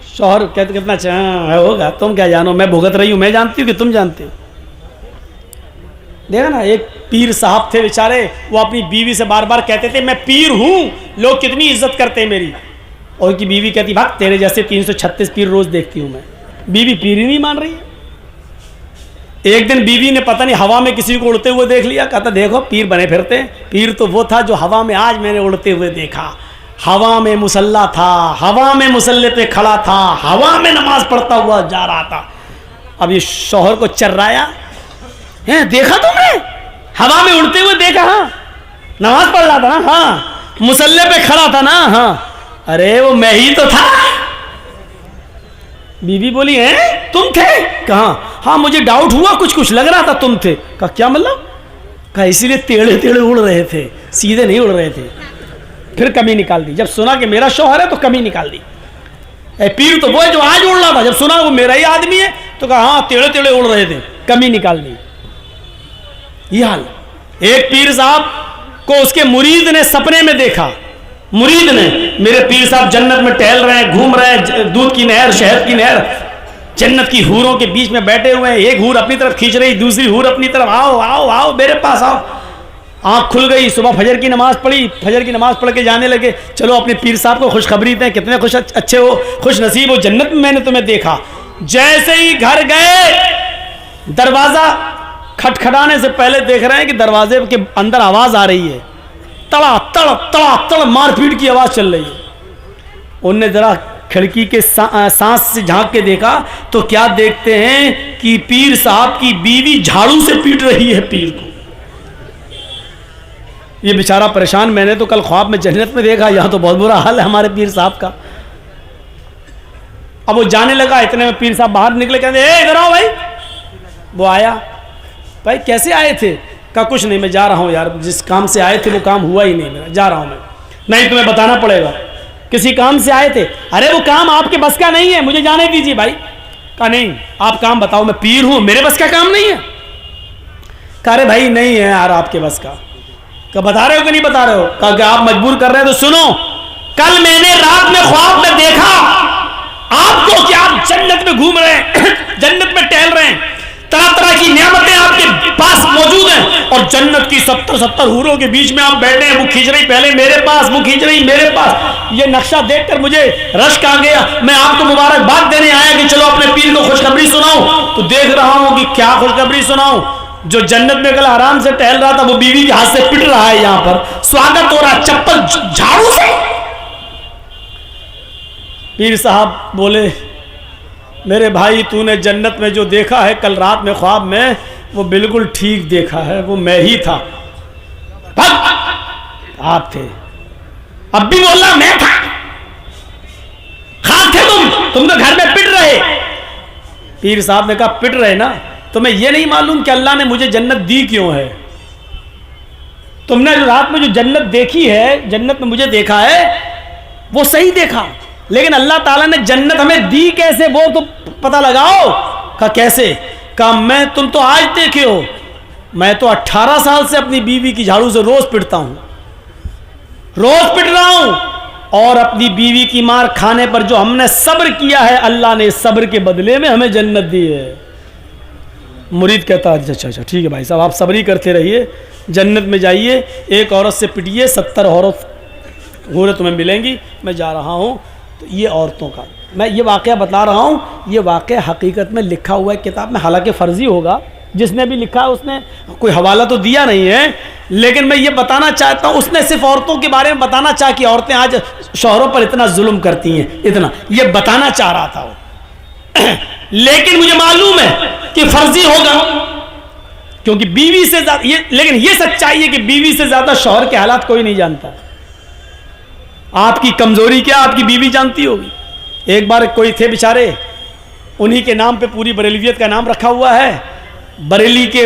S1: शौहर कहते कितना अच्छा होगा, तुम क्या जानो, मैं भुगत रही हूं, मैं जानती हूं कि तुम जानते हो। देखा ना, एक पीर साहब थे बेचारे, वो अपनी बीवी से बार बार कहते थे मैं पीर हूं, लोग कितनी इज्जत करते हैं मेरी, और उनकी बीवी कहती भाग, तेरे जैसे 336 पीर रोज देखती हूं मैं। बीवी पीर ही नहीं मान रही है। एक दिन बीवी ने पता नहीं हवा में किसी को उड़ते हुए देख लिया, कहता देखो पीर बने फिरते। पीर तो वो था जो हवा में आज मैंने उड़ते हुए देखा, हवा में मुसल्ला था, हवा में मुसल्ले पे खड़ा था, हवा में नमाज पढ़ता हुआ जा रहा था। अब ये शौहर को चर्राया है, देखा तुमने, हवा में उड़ते हुए देखा, हाँ नमाज पढ़ रहा था ना, हाँ मुसल्ले पे खड़ा था ना, हाँ अरे वो मैं ही तो था। बीवी बोली है तुम थे, कहा हाँ मुझे डाउट हुआ, कुछ लग रहा था तुम थे। कहा क्या मतलब, कहा इसीलिए टेढ़े टेढ़े उड़ रहे थे, सीधे नहीं उड़ रहे थे। फिर कमी निकाल दी, जब सुना कि मेरा शौहर है तो कमी निकाल दी। पीर तो वो है जो आज उड़ रहा था, जब सुना वो मेरा ही आदमी है तो कहा हाँ टेढ़े टेढ़े उड़ रहे थे, कमी निकाल दी। ये हाल। एक पीर साहब को उसके मुरीद ने सपने में देखा, मुरीद ने, मेरे पीर साहब जन्नत में टहल रहे हैं, घूम रहे हैं, दूध की नहर, शहद की नहर, जन्नत की हूरों के बीच में बैठे हुए हैं, एक हूर अपनी तरफ खींच रही, दूसरी हूर अपनी तरफ, आओ आओ आओ मेरे पास आओ। आंख खुल गई, सुबह फजर की नमाज पढ़ी, फजर की नमाज पढ़ के जाने लगे, चलो अपने पीर साहब को खुशखबरी दें, कितने खुश अच्छे हो, खुश नसीब हो, जन्नत में मैंने तुम्हें देखा। जैसे ही घर गए, दरवाजा खटखटाने से पहले देख रहे हैं कि दरवाजे के अंदर आवाज आ रही है, तड़ा तड़ तड़ा तड़ मारपीट की आवाज चल रही है। उनने जरा खिड़की के सांस से झांक के देखा तो क्या देखते हैं कि पीर साहब की बीवी झाड़ू से पीट रही है पीर को। ये बेचारा परेशान, मैंने तो कल ख्वाब में जन्नत में देखा, यहां तो बहुत बुरा हाल है हमारे पीर साहब का। अब वो जाने लगा, इतने में पीर साहब बाहर निकले, कहते ए इधर आओ भाई। वो आया, भाई कैसे आए थे? कहा कुछ नहीं, मैं जा रहा हूँ यार, जिस काम से आए थे वो काम हुआ ही नहीं मेरा, जा रहा हूँ मैं। नहीं तुम्हें बताना पड़ेगा, किसी काम से आए थे। अरे वो काम आपके बस का नहीं है, मुझे जाने दीजिए भाई। कहा नहीं आप काम बताओ, मैं पीर हूं, मेरे बस का काम नहीं है। कहा अरे भाई नहीं है यार आपके बस का। कहा बता रहे हो कि नहीं बता रहे हो? कहा कि आप मजबूर कर रहे हैं तो सुनो, कल मैंने रात में ख्वाब में देखा आपको कि आप जन्नत में घूम रहे हैं, जन्नत में टहल रहे हैं, तरह तरह की नियामतें आपके पास मौजूद हैं, और जन्नत की 70 हूरों के बीच में आप बैठे हैं, वो खींच रही पहले मेरे पास, वो खींच रही मेरे पास। ये नक्शा देखकर मुझे रश्क आ गया, मैं आपको मुबारकबाद देने आया कि चलो अपने पीर को खुशखबरी सुनाऊं। तो देख रहा हूं कि क्या खुशखबरी सुनाऊं, जो जन्नत में कल आराम से टहल रहा था वो बीवी के हाथ से पिट रहा है, यहां पर स्वागत हो रहा चप्पल झाड़ू से। पीर साहब बोले मेरे भाई तूने जन्नत में जो देखा है कल रात में ख्वाब में, वो बिल्कुल ठीक देखा है, वो मैं ही था। आप थे? अब भी बोल रहा मैं था? खाक थे तुम तो घर में पिट रहे। पीर साहब ने कहा पिट रहे ना, तुम्हें यह नहीं मालूम कि अल्लाह ने मुझे जन्नत दी क्यों है? तुमने जो रात में जो जन्नत देखी है, जन्नत में मुझे देखा है, वो सही देखा, लेकिन अल्लाह ताला ने जन्नत हमें दी कैसे वो तो पता लगाओ। कहा कैसे? कहा मैं, तुम तो आज देखे हो, मैं तो 18 साल से अपनी बीवी की झाड़ू से रोज पिटता हूं, रोज पिट रहा हूं, और अपनी बीवी की मार खाने पर जो हमने सब्र किया है, अल्लाह ने सब्र के बदले में हमें जन्नत दी है। मुरीद कहता है अच्छा अच्छा ठीक है भाई साहब, आप सब्र ही करते रहिए, जन्नत में जाइए, एक औरत से पिटिए, 70 औरत तुम्हें मिलेंगी, मैं जा रहा हूं। तो ये औरतों का मैं ये वाक़या बता रहा हूँ, ये वाक़या हकीकत में लिखा हुआ है किताब में, हालांकि फ़र्ज़ी होगा, जिसने भी लिखा है उसने कोई हवाला तो दिया नहीं है, लेकिन मैं ये बताना चाहता हूँ, उसने सिर्फ औरतों के बारे में बताना चाहा कि औरतें आज शौहरों पर इतना जुल्म करती हैं, इतना ये बताना चाह रहा था वो। लेकिन मुझे मालूम है कि फ़र्ज़ी होगा, क्योंकि बीवी से ज़्यादा ये, लेकिन ये सच्चाई है कि बीवी से ज़्यादा शौहर के हालात कोई नहीं जानता। आपकी कमज़ोरी क्या आपकी बीवी जानती होगी। एक बार कोई थे बेचारे, उन्हीं के नाम पे पूरी बरेलियत का नाम रखा हुआ है, बरेली के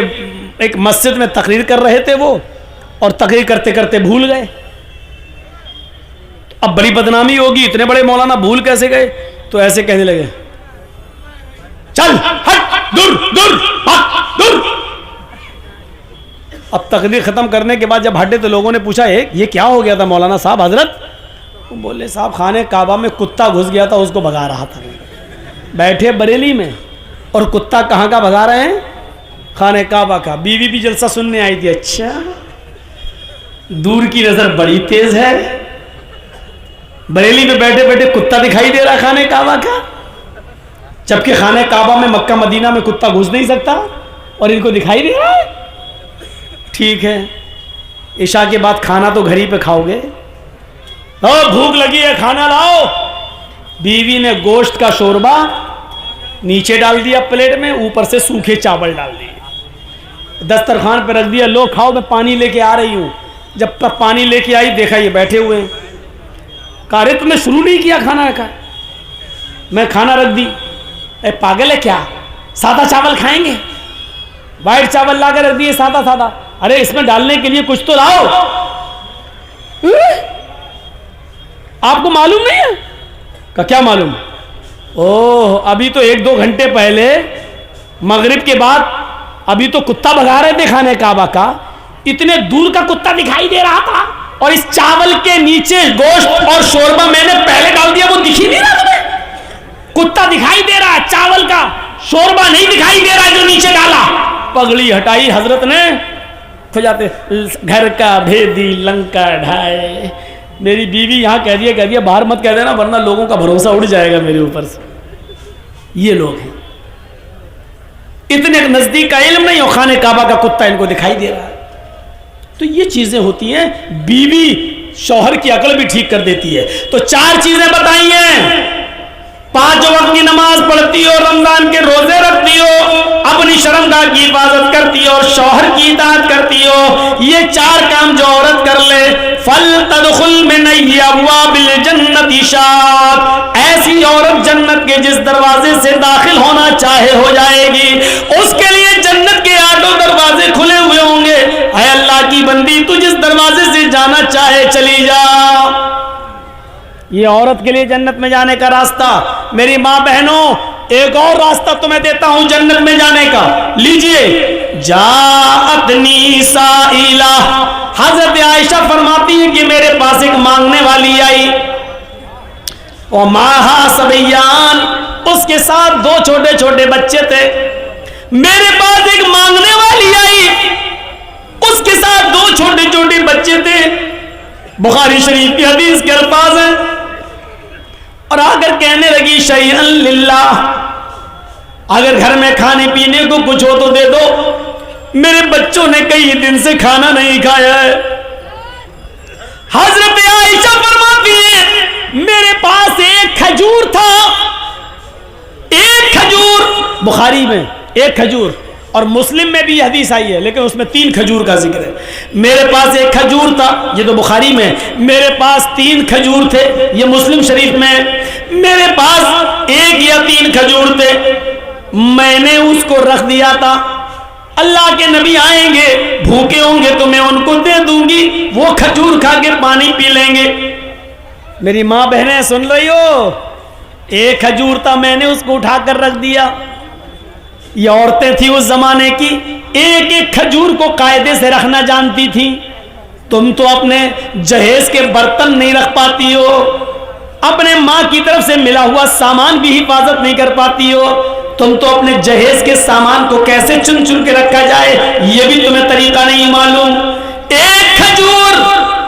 S1: एक मस्जिद में तकरीर कर रहे थे वो, और तकरीर करते करते भूल गए। अब बड़ी बदनामी होगी, इतने बड़े मौलाना भूल कैसे गए? तो ऐसे कहने लगे चल हट दूर दूर दूर। अब तकरीर खत्म करने के बाद जब हटे तो लोगों ने पूछा ये क्या हो गया था मौलाना साहब हजरत? वो बोले साहब खाने काबा में कुत्ता घुस गया था, उसको भगा रहा था। बैठे बरेली में, और कुत्ता कहाँ का भगा रहे हैं? खाने काबा का। बीवी भी जलसा सुनने आई थी। अच्छा दूर की नजर बड़ी तेज है, बरेली में बैठे बैठे कुत्ता दिखाई दे रहा खाने काबा का, जबकि खाने काबा में मक्का मदीना में कुत्ता घुस नहीं सकता, और इनको दिखाई दे रहा है। ठीक है, इशा के बाद खाना तो घर ही पे खाओगे, भूख लगी है खाना लाओ। बीवी ने गोश्त का शोरबा नीचे डाल दिया प्लेट में, ऊपर से सूखे चावल डाल दिए, दस्तरखान पे रख दिया, लो खाओ, मैं पानी लेके आ रही हूँ। जब तक पानी लेके आई देखा ये बैठे हुए हैं। कहा अरे तुमने शुरू नहीं किया खाना रखा? मैं खाना रख दी। ए पागल है क्या, सादा चावल खाएंगे? वाइट चावल ला कर रख दिए सादा सादा। अरे इसमें डालने के लिए कुछ तो लाओ। आपको मालूम नहीं है? का क्या मालूम? ओह अभी तो 1-2 घंटे पहले मगरिब के बाद अभी तो कुत्ता भगा रहे थे खाने काबा का, इतने दूर का कुत्ता दिखाई दे रहा था, और इस चावल के नीचे गोश्त और शोरबा मैंने पहले डाल दिया, वो दिख ही नहीं रहा तुम्हें? कुत्ता दिखाई दे रहा है, चावल का शोरबा नहीं दिखाई दे रहा है जो नीचे डाला। पगड़ी हटाई हजरत ने, हो जाते घर का भेदी लंका ढाए। मेरी बीवी यहाँ कह दिया बाहर मत कह देना, वरना लोगों का भरोसा उड़ जाएगा मेरे ऊपर से। ये लोग हैं, इतने नजदीक का इल्म नहीं, और खाने काबा का कुत्ता इनको दिखाई दे रहा है। तो ये चीजें होती हैं, बीवी शौहर की अकल भी ठीक कर देती है। तो 4 चीजें बताई हैं, 5 वक्त की नमाज पढ़ती हो, रमजान के रोजे रखती हो, अपनी शर्मगाह की हिफाजत करती हो, और शौहर की इताअत करती हो। ये 4 काम जो औरत कर ले, फल तदखुल मिन अब्वाबिल जन्नति शात, ऐसी औरत जन्नत के जिस दरवाजे से दाखिल होना चाहे हो जाएगी, उसके लिए जन्नत के 8 दरवाजे खुले हुए होंगे। ऐ अल्लाह की बंदी, तू जिस दरवाजे से जाना चाहे चली जा। ये औरत के लिए जन्नत में जाने का रास्ता। मेरी माँ बहनों, एक और रास्ता तुम्हें देता हूं जन्नत में जाने का, लीजिए। जाअतनी साइला, हजरत आयशा फरमाती है कि मेरे पास एक मांगने वाली आई, और माहा सबयान, उसके साथ 2 छोटे छोटे बच्चे थे। मेरे पास एक मांगने वाली आई, उसके साथ 2 छोटे छोटे बच्चे थे। बुखारी शरीफ की हदीस के अल्फाज हैं। और आकर कहने लगी शैअन लिल्लाह, अगर घर में खाने पीने को कुछ हो तो दे दो, मेरे बच्चों ने कई दिन से खाना नहीं खाया है। हजरत आयशा फरमाती है मेरे पास एक खजूर था, एक खजूर, बुखारी में एक खजूर, और मुस्लिम में भी हदीस आई है लेकिन उसमें 3 खजूर का जिक्र है। मेरे पास एक खजूर था, ये तो बुखारी में, मेरे पास 3 खजूर थे, ये मुस्लिम शरीफ में। मेरे पास 1 या 3 खजूर थे, मैंने उसको रख दिया था। अल्लाह के नबी आएंगे, भूखे होंगे तो मैं उनको दे दूंगी, वो खजूर खा के पानी पी लेंगे। मेरी माँ बहनें सुन रही हो, 1 खजूर था, मैंने उसको उठाकर रख दिया। ये औरतें थी उस जमाने की, एक एक खजूर को कायदे से रखना जानती थी। तुम तो अपने जहेज के बर्तन नहीं रख पाती हो, अपने माँ की तरफ से मिला हुआ सामान भी हिफाजत नहीं कर पाती हो। तुम तो अपने जहेज के सामान को कैसे चुन चुन के रखा जाए ये भी तुम्हें तरीका नहीं मालूम। 1 खजूर,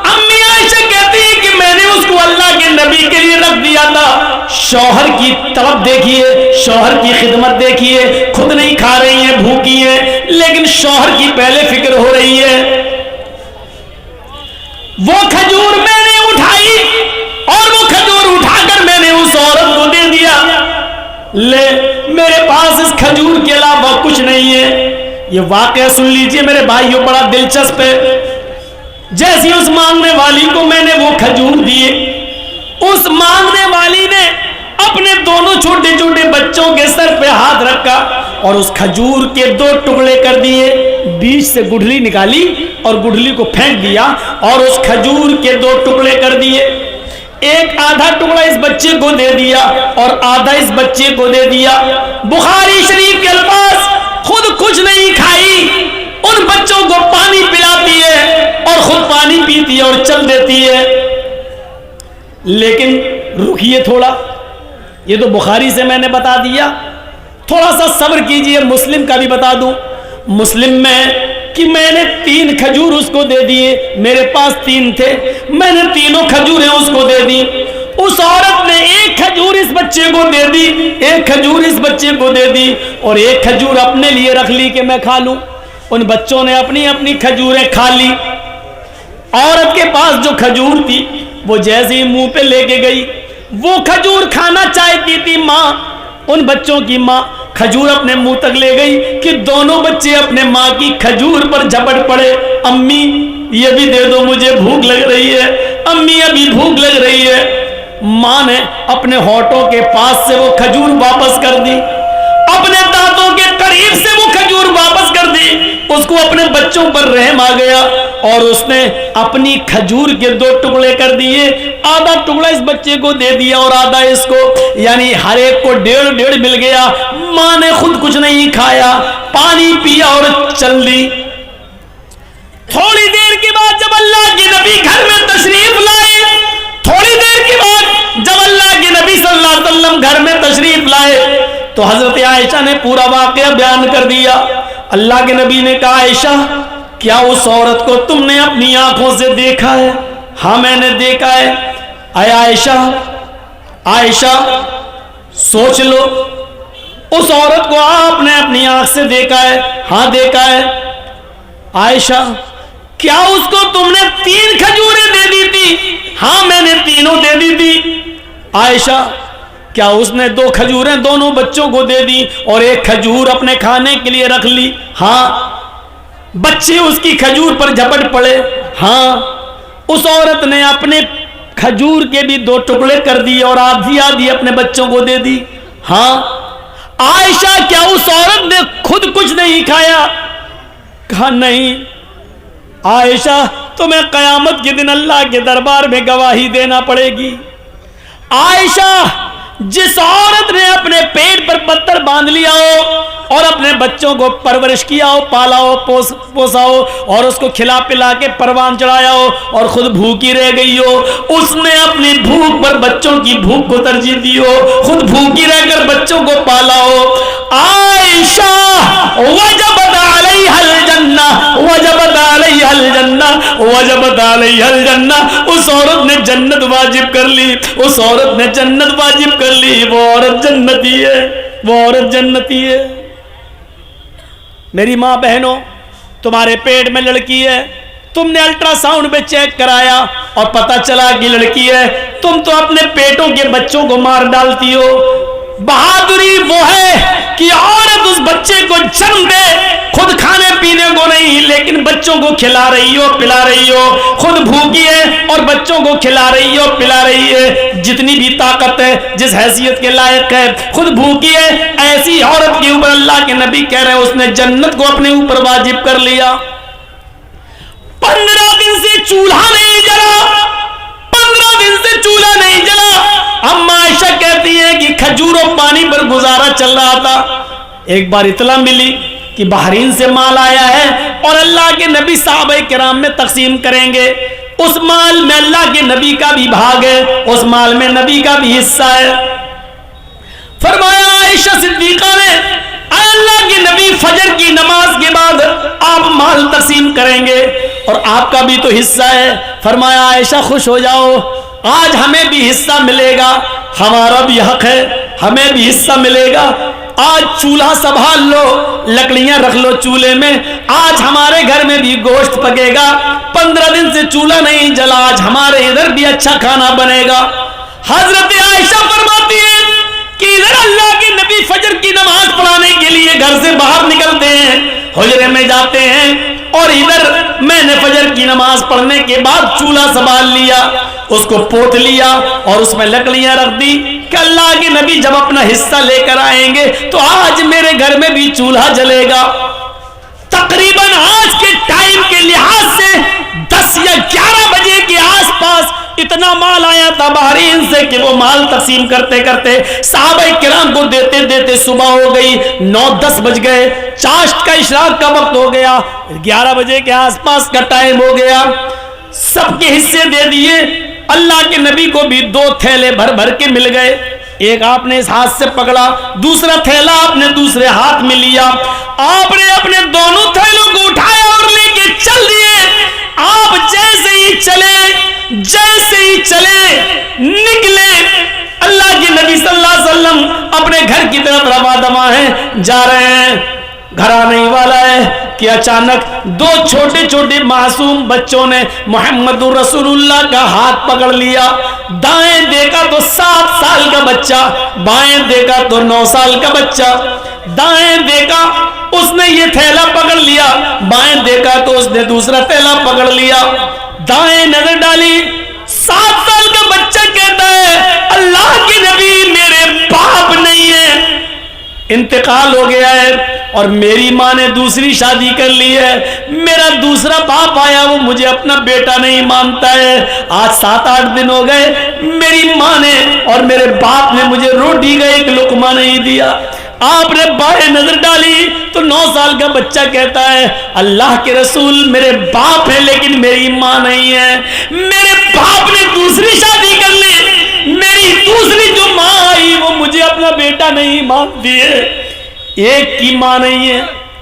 S1: अम्मी आयशा कहती है कि मैंने उसको अल्लाह के नबी के लिए रख दिया था। शौहर की तरफ देखिए, शौहर की खिदमत देखिए, खुद नहीं खा रही है, भूखी है, लेकिन शौहर की पहले फिक्र हो रही है। वो खजूर मैंने उठाई और वो खजूर उठाकर मैंने उस औरत को दे दिया। ले, मेरे पास इस खजूर के अलावा कुछ नहीं है। ये वाकया सुन लीजिए मेरे भाइयों, बड़ा दिलचस्प है। जैसी उस मांगने वाली को मैंने वो खजूर दिए, उस मांगने वाली ने अपने दोनों छोटे छोटे बच्चों के सर पे हाथ रखा और उस खजूर के 2 टुकड़े कर दिए, बीच से गुठली निकाली और गुठली को फेंक दिया और उस खजूर के 2 टुकड़े कर दिए। एक आधा टुकड़ा इस बच्चे को दे दिया और आधा इस बच्चे को दे दिया। बुखारी शरीफ के अल्फाज, खुद कुछ नहीं खाई, उन बच्चों को पानी पिलाती है और खुद पानी पीती है और चल देती है। लेकिन रुकिए थोड़ा, ये तो बुखारी से मैंने बता दिया, थोड़ा सा सब्र कीजिए, मुस्लिम का भी बता दूं। मुस्लिम में कि मैंने 3 खजूर उसको दे दिए, मेरे पास 3 थे, मैंने तीनों खजूरें उसको दे दी। उस औरत ने 1 खजूर इस बच्चे को दे दी, 1 खजूर इस बच्चे को दे दी और 1 खजूर अपने लिए रख ली कि मैं खा लूं। उन बच्चों ने अपनी अपनी खजूरें खा ली। औरत के पास जो खजूर थी वो जैसे ही मुंह पे लेके गई, वो खजूर खाना चाहती थी माँ, उन बच्चों की माँ खजूर अपने मुंह तक ले गई कि दोनों बच्चे अपने माँ की खजूर पर झपट पड़े। अम्मी ये भी दे दो, मुझे भूख लग रही है, अम्मी अभी भूख लग रही है। माँ ने अपने होठों के पास से वो खजूर वापस कर दी, अपने दांतों के करीब से वो खजूर वापस कर दी। उसको अपने बच्चों पर रहम आ गया और उसने अपनी खजूर के 2 टुकड़े कर दिए, आधा टुकड़ा इस बच्चे को दे दिया और आधा इसको, यानी हर एक को 1.5 मिल गया। माँ ने खुद कुछ नहीं खाया, पानी पिया और चल दी। थोड़ी देर के बाद जब अल्लाह के नबी घर में तशरीफ लाए, थोड़ी देर के बाद जब अल्लाह के नबी सल्लल्लाहु अलैहि वसल्लम घर में तशरीफ लाए तो हजरत आयशा ने पूरा वाकया बयान कर दिया। अल्लाह के नबी ने कहा, आयशा क्या उस औरत को तुमने अपनी आंखों से देखा है? हाँ मैंने देखा है। आया आयशा, आयशा सोच लो, उस औरत को आपने अपनी आंख से देखा है? हाँ देखा है। आयशा क्या उसको तुमने 3 खजूरें दे दी थी? हाँ मैंने तीनों दे दी थी। आयशा क्या उसने 2 खजूरें दोनों बच्चों को दे दी और 1 खजूर अपने खाने के लिए रख ली? हाँ। बच्चे उसकी खजूर पर झपट पड़े? हाँ। उस औरत ने अपने खजूर के भी 2 टुकड़े कर दिए और आधी आधी अपने बच्चों को दे दी। हाँ आयशा, क्या उस औरत ने खुद कुछ नहीं खाया? कहा नहीं आयशा, तुम्हें कयामत के दिन अल्लाह के दरबार में गवाही देना पड़ेगी। आयशा, जिस औरत ने अपने पेट पर पत्थर बांध लिया हो और अपने बच्चों को परवरिश किया हो, पाला हो, पोसा हो और उसको खिला पिला के परवान चढ़ाया हो और खुद भूखी रह गई हो, उसने अपनी भूख पर बच्चों की भूख को तरजीह दी हो, खुद भूखी रहकर बच्चों को पाला हो। आयशा, वजबत अलैहल जन्ना, वजबत अलैहल जन्ना, वजबत अलैहल जन्ना। उस औरत ने जन्नत वाजिब कर ली, उस औरत ने जन्नत वाजिब कर ली। वो औरत जन्नती है, वो औरत जन्नती है। मेरी मां बहनों, तुम्हारे पेट में लड़की है, तुमने अल्ट्रासाउंड में चेक कराया और पता चला कि लड़की है, तुम तो अपने पेटों के बच्चों को मार डालती हो। बहादुरी वो है कि औरत उस बच्चे को जन्म दे, खुद खाने पीने को नहीं लेकिन बच्चों को खिला रही हो, पिला रही हो, खुद भूखी है और बच्चों को खिला रही हो, पिला रही है। जितनी भी ताकत है, जिस हैसियत के लायक है, खुद भूखी है, ऐसी औरत के ऊपर अल्लाह के नबी कह रहे हैं उसने जन्नत को अपने ऊपर वाजिब कर लिया। 15 दिन से चूल्हा नहीं जला, 15 दिन से चूल्हा नहीं जला। अम्मा आयशा कहती हैं कि खजूर और पानी पर गुजारा चल रहा था। एक बार इतला मिली कि बहरीन से माल आया है और अल्लाह के नबी साहबे किराम में तकसीम करेंगे। उस माल में अल्लाह के नबी का भी भाग है, उस माल में नबी का भी हिस्सा है। फरमाया आयशा सिद्दीका ने, अल्लाह के नबी फजर की नमाज के बाद आप माल तकसीम करेंगे और आपका भी तो हिस्सा है। फरमाया आयशा खुश हो जाओ, आज हमें भी हिस्सा मिलेगा, हमारा भी हक है, हमें भी हिस्सा मिलेगा। आज चूल्हा संभाल लो, लकड़ियां रख लो चूल्हे में, आज हमारे घर में भी गोश्त पकेगा। 15 दिन से चूल्हा नहीं जला, आज हमारे इधर भी अच्छा खाना बनेगा। हजरत आयशा फरमाती है कि इधर अल्लाह के नबी फजर की नमाज पढ़ाने के लिए घर से बाहर निकलते हैं, हुजरे में जाते हैं और इधर मैंने फजर की नमाज पढ़ने के बाद चूल्हा संभाल लिया, उसको पोत लिया और उसमें लकड़ियां रख दी कि अल्लाह के नबी जब अपना हिस्सा लेकर आएंगे तो आज मेरे घर में भी चूल्हा जलेगा। तकरीबन आज के टाइम के लिहाज से 10 या 11 बजे के आसपास इतना माल आया था बहरीन से कि वो माल तकसीम करते करते सहाबा किराम को देते देते सुबह हो गई, 9-10 बज गए, चाश्त का इशराक का वक्त हो गया, 11 बजे के आसपास का टाइम हो गया। सबके हिस्से दे दिए। अल्लाह के नबी को भी 2 थैले भर भर के मिल गए। एक आपने इस हाथ से पकड़ा, दूसरा थैला आपने दूसरे हाथ में लिया। आपने अपने दोनों थैलों को उठाया और लेके चल दिए। आप जैसे ही चले, जैसे ही चले निकले, अल्लाह के नबी सल्लल्लाहु अलैहि वसल्लम अपने घर की तरफ रवा दवा हैं, जा रहे हैं। घर आने वाला है कि अचानक 2 छोटे छोटे मासूम बच्चों ने मोहम्मदुर रसूलुल्लाह का हाथ पकड़ लिया। दाएं देखा तो 7 साल का बच्चा, बाएं देखा तो 9 साल का बच्चा। दाएं देखा उसने ये थैला पकड़ लिया, बाएं देखा तो उसने दूसरा थैला पकड़ लिया। दाएं नजर डाली, 7 साल का बच्चा कहता है अल्लाह के नबी मेरे बाप नहीं है, इंतकाल हो गया है और मेरी माँ ने दूसरी शादी कर ली है। मेरा दूसरा बाप आया, वो मुझे अपना बेटा नहीं मानता है। आज 7-8 दिन हो गए, मेरी माँ ने और मेरे बाप ने मुझे रोटी का एक लुकमा नहीं दिया। आपने बाएं नजर डाली तो 9 साल का बच्चा कहता है अल्लाह के रसूल मेरे बाप है लेकिन मेरी माँ नहीं है। मेरे बाप ने दूसरी शादी कर ली, मेरी दूसरी जो माँ आई वो मुझे अपना बेटा नहीं मानती है। एक की माँ नहीं है,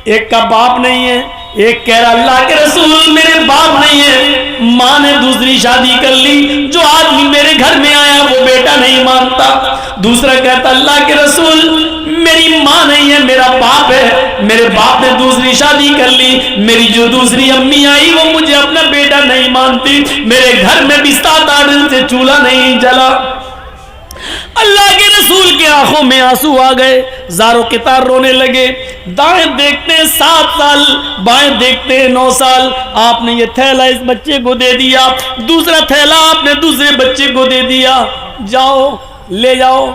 S1: एक का बाप नहीं है। एक कह रहा अल्लाह के रसूल मेरे बाप नहीं है, माँ ने दूसरी शादी कर ली, जो आदमी मेरे घर में आया वो बेटा नहीं मानता। दूसरा कहता अल्लाह के रसूल मेरी माँ नहीं है, मेरा बाप है, मेरे बाप ने दूसरी शादी कर ली, मेरी जो दूसरी अम्मी आई वो मुझे अपना बेटा नहीं मानती, मेरे घर में भी 7-8 दिन से चूल्हा नहीं जला। अल्लाह के रसूल की आंखों में आंसू आ गए, ज़ारो कितार रोने लगे। दाएं देखते 7 साल, बाएं देखते 9 साल। आपने ये थैला इस बच्चे को दे दिया, दूसरा थैला आपने दूसरे बच्चे को दे दिया, जाओ ले जाओ।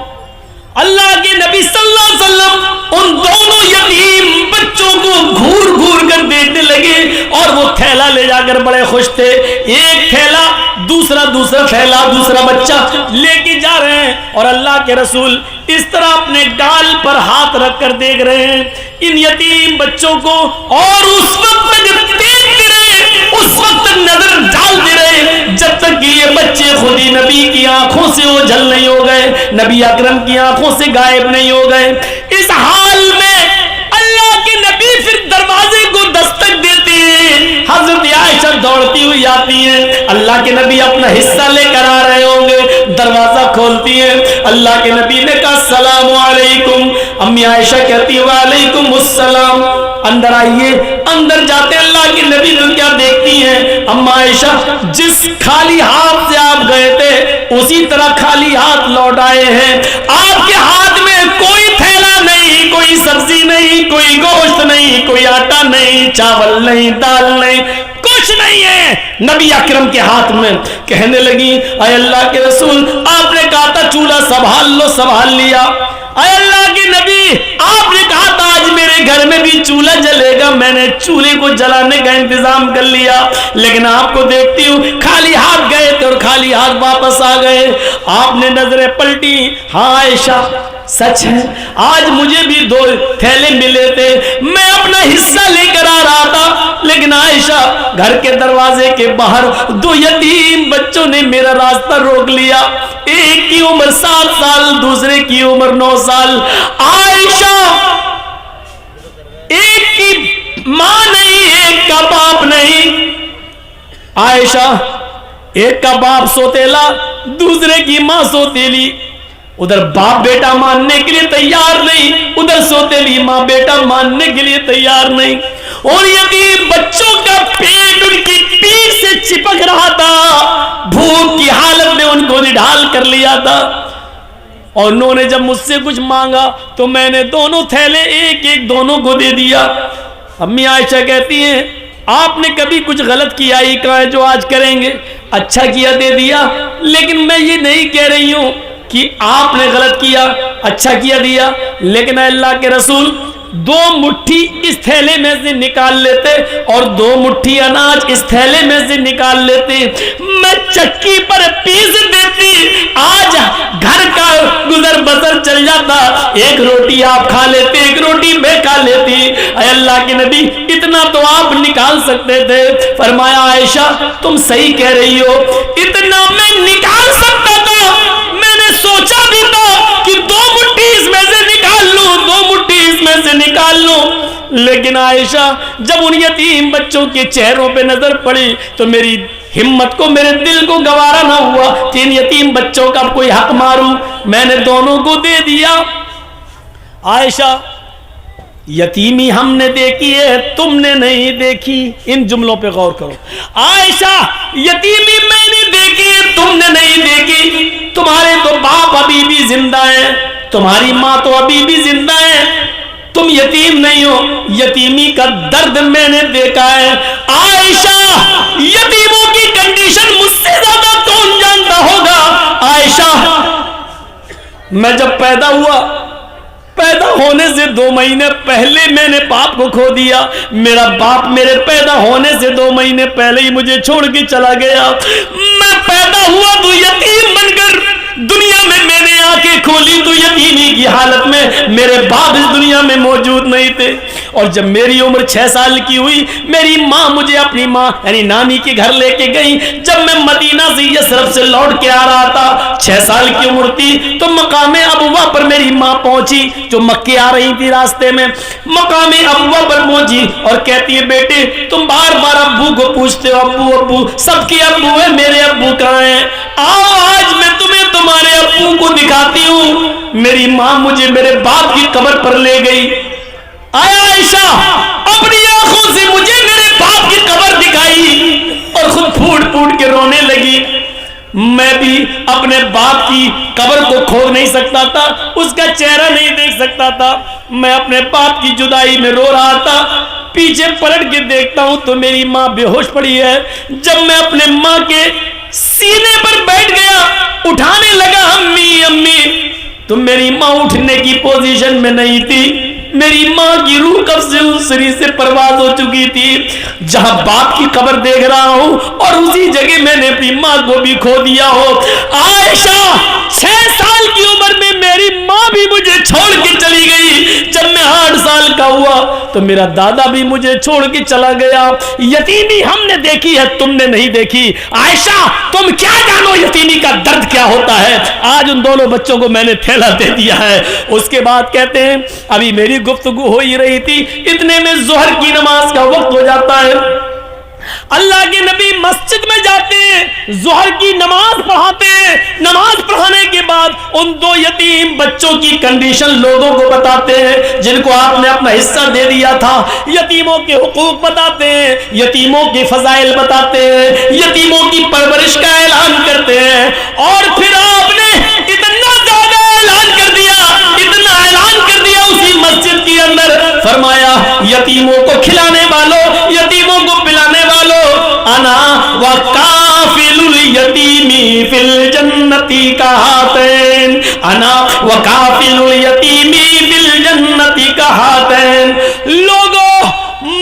S1: अल्लाह के नबी सल्लल्लाहु अलैहि वसल्लम उन दोनों यतीम बच्चों को घूर घूर कर देखने लगे और वो थैला ले जाकर बड़े खुश थे। एक थैला, दूसरा थैला, दूसरा बच्चा लेके जा रहे हैं और अल्लाह के रसूल इस तरह अपने गाल पर हाथ रखकर देख रहे हैं इन यतीम बच्चों को, और उस वक्त जब देखते रहे, उस वक्त नजर डालते रहे जब तक कि ये बच्चे खुद ही नबी की आंखों से ओझल नहीं हो गए, नबी अकरम की आंखों से गायब नहीं हो गए। इस हाल में अल्लाह के नबी फिर दरवाजे को दस्तक देते हैं। हजरत आयशा दौड़ती हुई आती हैं, अल्लाह के नबी अपना हिस्सा लेकर आ रहे होंगे, दरवाजा खोलती हैं। अल्लाह के नबी ने कहा अस्सलाम वालेकुम। अम्मी आयशा कहती है वालेकुम अस्सलाम। अंदर आइए। अंदर जाते अल्लाह के नबी तो क्या देखती हैं, अम्मा आयशा जिस खाली हाथ से आप गए थे उसी तरह खाली हाथ लौट आए हैं। आपके हाथ में कोई थैला नहीं, कोई सब्जी नहीं, कोई गोश्त नहीं, कोई आटा नहीं, चावल नहीं, दाल नहीं, कुछ नहीं है नबी अकरम के हाथ में। कहने लगी अय अल्लाह के रसूल, आपने कहा था चूल्हा संभाल लो, संभाल लिया। अय अल्लाह के नबी, आपने कहा था आज मेरे घर में भी चूल्हा जलेगा, मैंने चूल्हे को जलाने का इंतजाम कर लिया, लेकिन आपको देखती हूँ खाली हाथ गए थे और खाली हाथ वापस आ गए। आपने नजरें पलटी, हाँ आयशा सच है, आज मुझे भी 2 थैले मिले थे, मैं अपना हिस्सा लेकर आ रहा था, लेकिन आयशा घर के दरवाजे के बाहर 2 यतीम बच्चों ने मेरा रास्ता रोक लिया। एक की उम्र 7 साल, दूसरे की उम्र 9 साल। आयशा एक की मां नहीं, एक का बाप नहीं। आयशा एक का बाप सोतेला, दूसरे की मां सोतेली। उधर बाप बेटा मानने के लिए तैयार नहीं, उधर सोतेली मां बेटा मानने के लिए तैयार नहीं। और यतीम बच्चों का पेट उनकी पीठ से चिपक रहा था, भूख की हालत में उनको निढाल कर लिया था। और उन्होंने जब मुझसे कुछ मांगा तो मैंने दोनों थैले एक एक दोनों को दे दिया। अम्मी आयशा कहती हैं आपने कभी कुछ गलत किया ही कहा है जो आज करेंगे, अच्छा किया दे दिया, लेकिन मैं ये नहीं कह रही हूं कि आपने गलत किया, अच्छा किया दिया, लेकिन अल्लाह के रसूल 2 मुट्ठी इस थैले में से निकाल लेते और 2 मुट्ठी अनाज इस थैले में से निकाल लेते, मैं चक्की पर पीस देती, आज घर का गुजर बसर चल जाता। एक रोटी आप खा लेते, एक रोटी मैं खा लेती। अल्लाह के नबी इतना तो आप निकाल सकते थे। फरमाया आयशा तुम सही कह रही हो, इतना मैं निकाल सकता था, मैंने सोचा भी था कि 2 मुट्ठी इसमें से निकाल लूं, 2 मुट्ठी इसमें से निकाल लूं, लेकिन आयशा जब उन यतीम बच्चों के चेहरों पे नजर पड़ी तो मेरी हिम्मत को, मेरे दिल को गवारा ना हुआ कि इन यतीम बच्चों का कोई हक मारूं, मैंने दोनों को दे दिया। आयशा यतीमी हमने देखी है, तुमने नहीं देखी। इन जुमलों पे गौर करो। आयशा यतीमी मैंने देखी है, तुमने नहीं देखी। तुम्हारे तो बाप अभी भी जिंदा है, तुम्हारी माँ तो अभी भी जिंदा है, तुम यतीम नहीं हो। यतीमी का दर्द मैंने देखा है। आयशा यतीमों की कंडीशन मुझसे ज्यादा कौन जानता होगा। आयशा मैं जब पैदा हुआ, पैदा होने से 2 महीने पहले मैंने बाप को खो दिया। मेरा बाप मेरे पैदा होने से 2 महीने पहले ही मुझे छोड़ के चला गया। मैं पैदा हुआ तो यतीम बनकर दुनिया में मैंने आंखें खोली तो यतीमी की हालत में मेरे बाप इस दुनिया में मौजूद नहीं थे। और जब मेरी उम्र 6 साल की हुई, मेरी माँ मुझे अपनी माँ यानी नानी के घर लेके गई। जब मैं मदीना से यसरफ से लौट के आ रहा था, 6 साल की उम्र थी, तो मकामे अबुआ पर मेरी माँ पहुंची जो मक्के आ रही थी। रास्ते में मकामे अबुआ पर पहुंची और कहती है बेटे तुम बार बार अब्बू को पूछते हो, अब्बू अब्बू, सबके अब्बू है, मेरे अब्बू कहाँ हैं? आओ आज मैं तुम्हें तुम्हारे अब्बू को दिखाती हूँ। मेरी माँ मुझे मेरे बाप की कब्र पर ले गई। आयशा अपनी आंखों से मुझे मेरे बाप की कब्र दिखाई और खुद फूट फूट के रोने लगी। मैं भी अपने बाप की कब्र को खोद नहीं सकता था, उसका चेहरा नहीं देख सकता था। मैं अपने बाप की जुदाई में रो रहा था। पीछे पलट के देखता हूं तो मेरी माँ बेहोश पड़ी है। जब मैं अपने माँ के सीने पर बैठ गया, उठाने लगा अम्मी अम्मी, तो मेरी माँ उठने की पोजीशन में नहीं थी। मेरी माँ की रूह कब से उस शरीर से परवाज हो चुकी थी। जहां बाप की कब्र देख रहा हूं और उसी जगह मैंने अपनी माँ को भी खो दिया हो। आयशा 6 साल की उम्र में मेरी माँ भी मुझे छोड़ के चली गई। जब मैं 8 साल का हुआ तो मेरा दादा भी मुझे छोड़ के चला गया। यतीमी हमने देखी है, तुमने नहीं देखी। आयशा तुम क्या जानो यतीमी का दर्द क्या होता है। आज उन दोनों बच्चों को मैंने थैला दे दिया है। उसके बाद कहते हैं अभी मेरी गुफ्तगू हो ही रही थी, इतने में ज़ोहर की नमाज का वक्त हो जाता है। अल्लाह के नबी मस्जिद में जाते हैं, ज़ोहर की नमाज पढ़ाते हैं। नमाज पढ़ाने के बाद उन 2 यतीम बच्चों की कंडीशन लोगों को बताते हैं जिनको आपने अपना हिस्सा दे दिया था। यतीमों के हुकूक बताते हैं, यतीमों के फजाइल बताते हैं, यतीमों की परवरिश का ऐलान करते हैं। और फिर आपने इतना ज्यादा ऐलान कर दिया, इतना ऐलान कर दिया उसी मस्जिद के अंदर, फरमाया यतीमों को खिलाने वालों, यतीमों को पिलाने वालों, अना व काफिलुल यतीमी फिल जन्नती कहातैन, अना व काफिलुल यतीमी फिल जन्नती कहातैन। लोगों,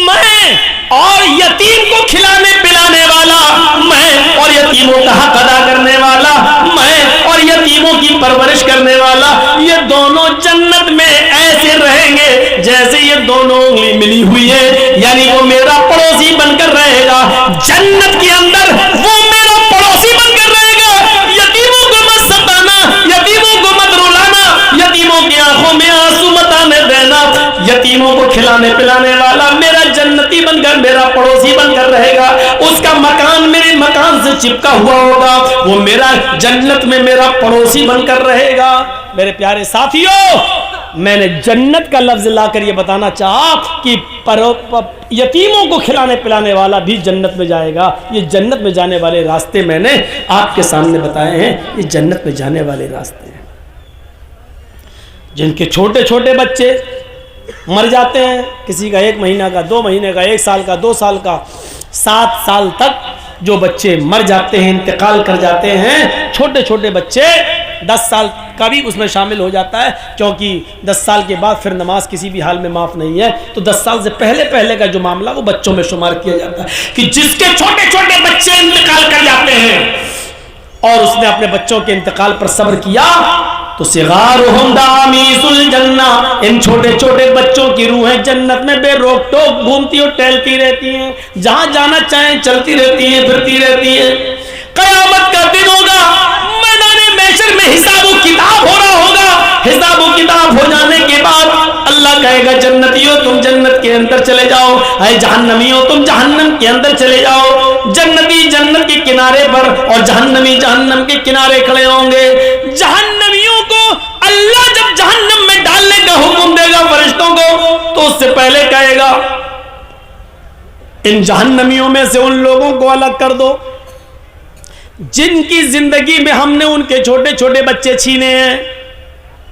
S1: मैं और यतीम को खिलाने पिलाने वाला मैं, और यतीमों का हक अदा करने वाला मैं, और यतीमों की परवरिश करने वाला, ये दोनों जन्नत में ऐसे रहेंगे जैसे ये दोनों उंगली मिली हुई है। यानी वो मेरा पड़ोसी बनकर रहेगा जन्नत के अंदर, वो मेरा पड़ोसी बनकर रहेगा। यतीमों को मत सताना, यतीमों को मत रुलाना, यतीमों की आंखों में आंसू मत आने देना। यतीमों को खिलाने पिलाने वाला मेरा जन्नती बनकर, मेरा पड़ोसी बनकर रहेगा। उसका मकान मेरे मकान से चिपका हुआ होगा, वो मेरा जन्नत में मेरा पड़ोसी बनकर रहेगा। मेरे प्यारे साथियों, मैंने जन्नत का लफ्ज लाकर ये बताना चाहा कि यतीमों को खिलाने पिलाने वाला भी जन्नत में जाएगा। ये जन्नत में जाने वाले रास्ते मैंने आपके सामने बताए हैं। ये जन्नत में जाने वाले रास्ते हैं। जिनके छोटे छोटे बच्चे मर जाते हैं, किसी का 1 महीना का, 2 महीने का, 1 साल का, 2 साल का, 7 साल तक जो बच्चे मर जाते हैं, इंतकाल कर जाते हैं, छोटे छोटे बच्चे, 10 साल का भी उसमें शामिल हो जाता है, क्योंकि 10 साल के बाद फिर नमाज किसी भी हाल में माफ़ नहीं है। तो 10 साल से पहले पहले का जो मामला वो बच्चों में शुमार किया जाता है कि जिसके छोटे छोटे बच्चे इंतकाल कर जाते हैं और उसने अपने बच्चों के इंतकाल पर सब्र किया, तो सिगारुहुम दामीसुल जन्ना, इन छोटे छोटे बच्चों की रूहें जन्नत में बेरोक टोक घूमती और टहलती रहती हैं, जहां जाना चाहें चलती रहती हैं, फिरती रहती हैं। कयामत का दिन होगा, मैदाने महशर में हिसाब किताब हो रहा होगा। हिसाब किताब हो जाने के बाद अल्लाह कहेगा जन्नतियों तुम जन्नत के अंदर चले जाओ, है जहन्नमियों तुम जहन्नम के अंदर चले जाओ। जन्नती जन्नत के किनारे पर और जहन्नमी जहन्नम के किनारे खड़े होंगे। जहन्नमियों को अल्लाह जब जहन्नम में डालने का हुक्म देगा फरिश्तों को, तो उससे पहले कहेगा इन जहन्नमियों में से उन लोगों को अलग कर दो जिनकी जिंदगी में हमने उनके छोटे छोटे बच्चे छीने हैं,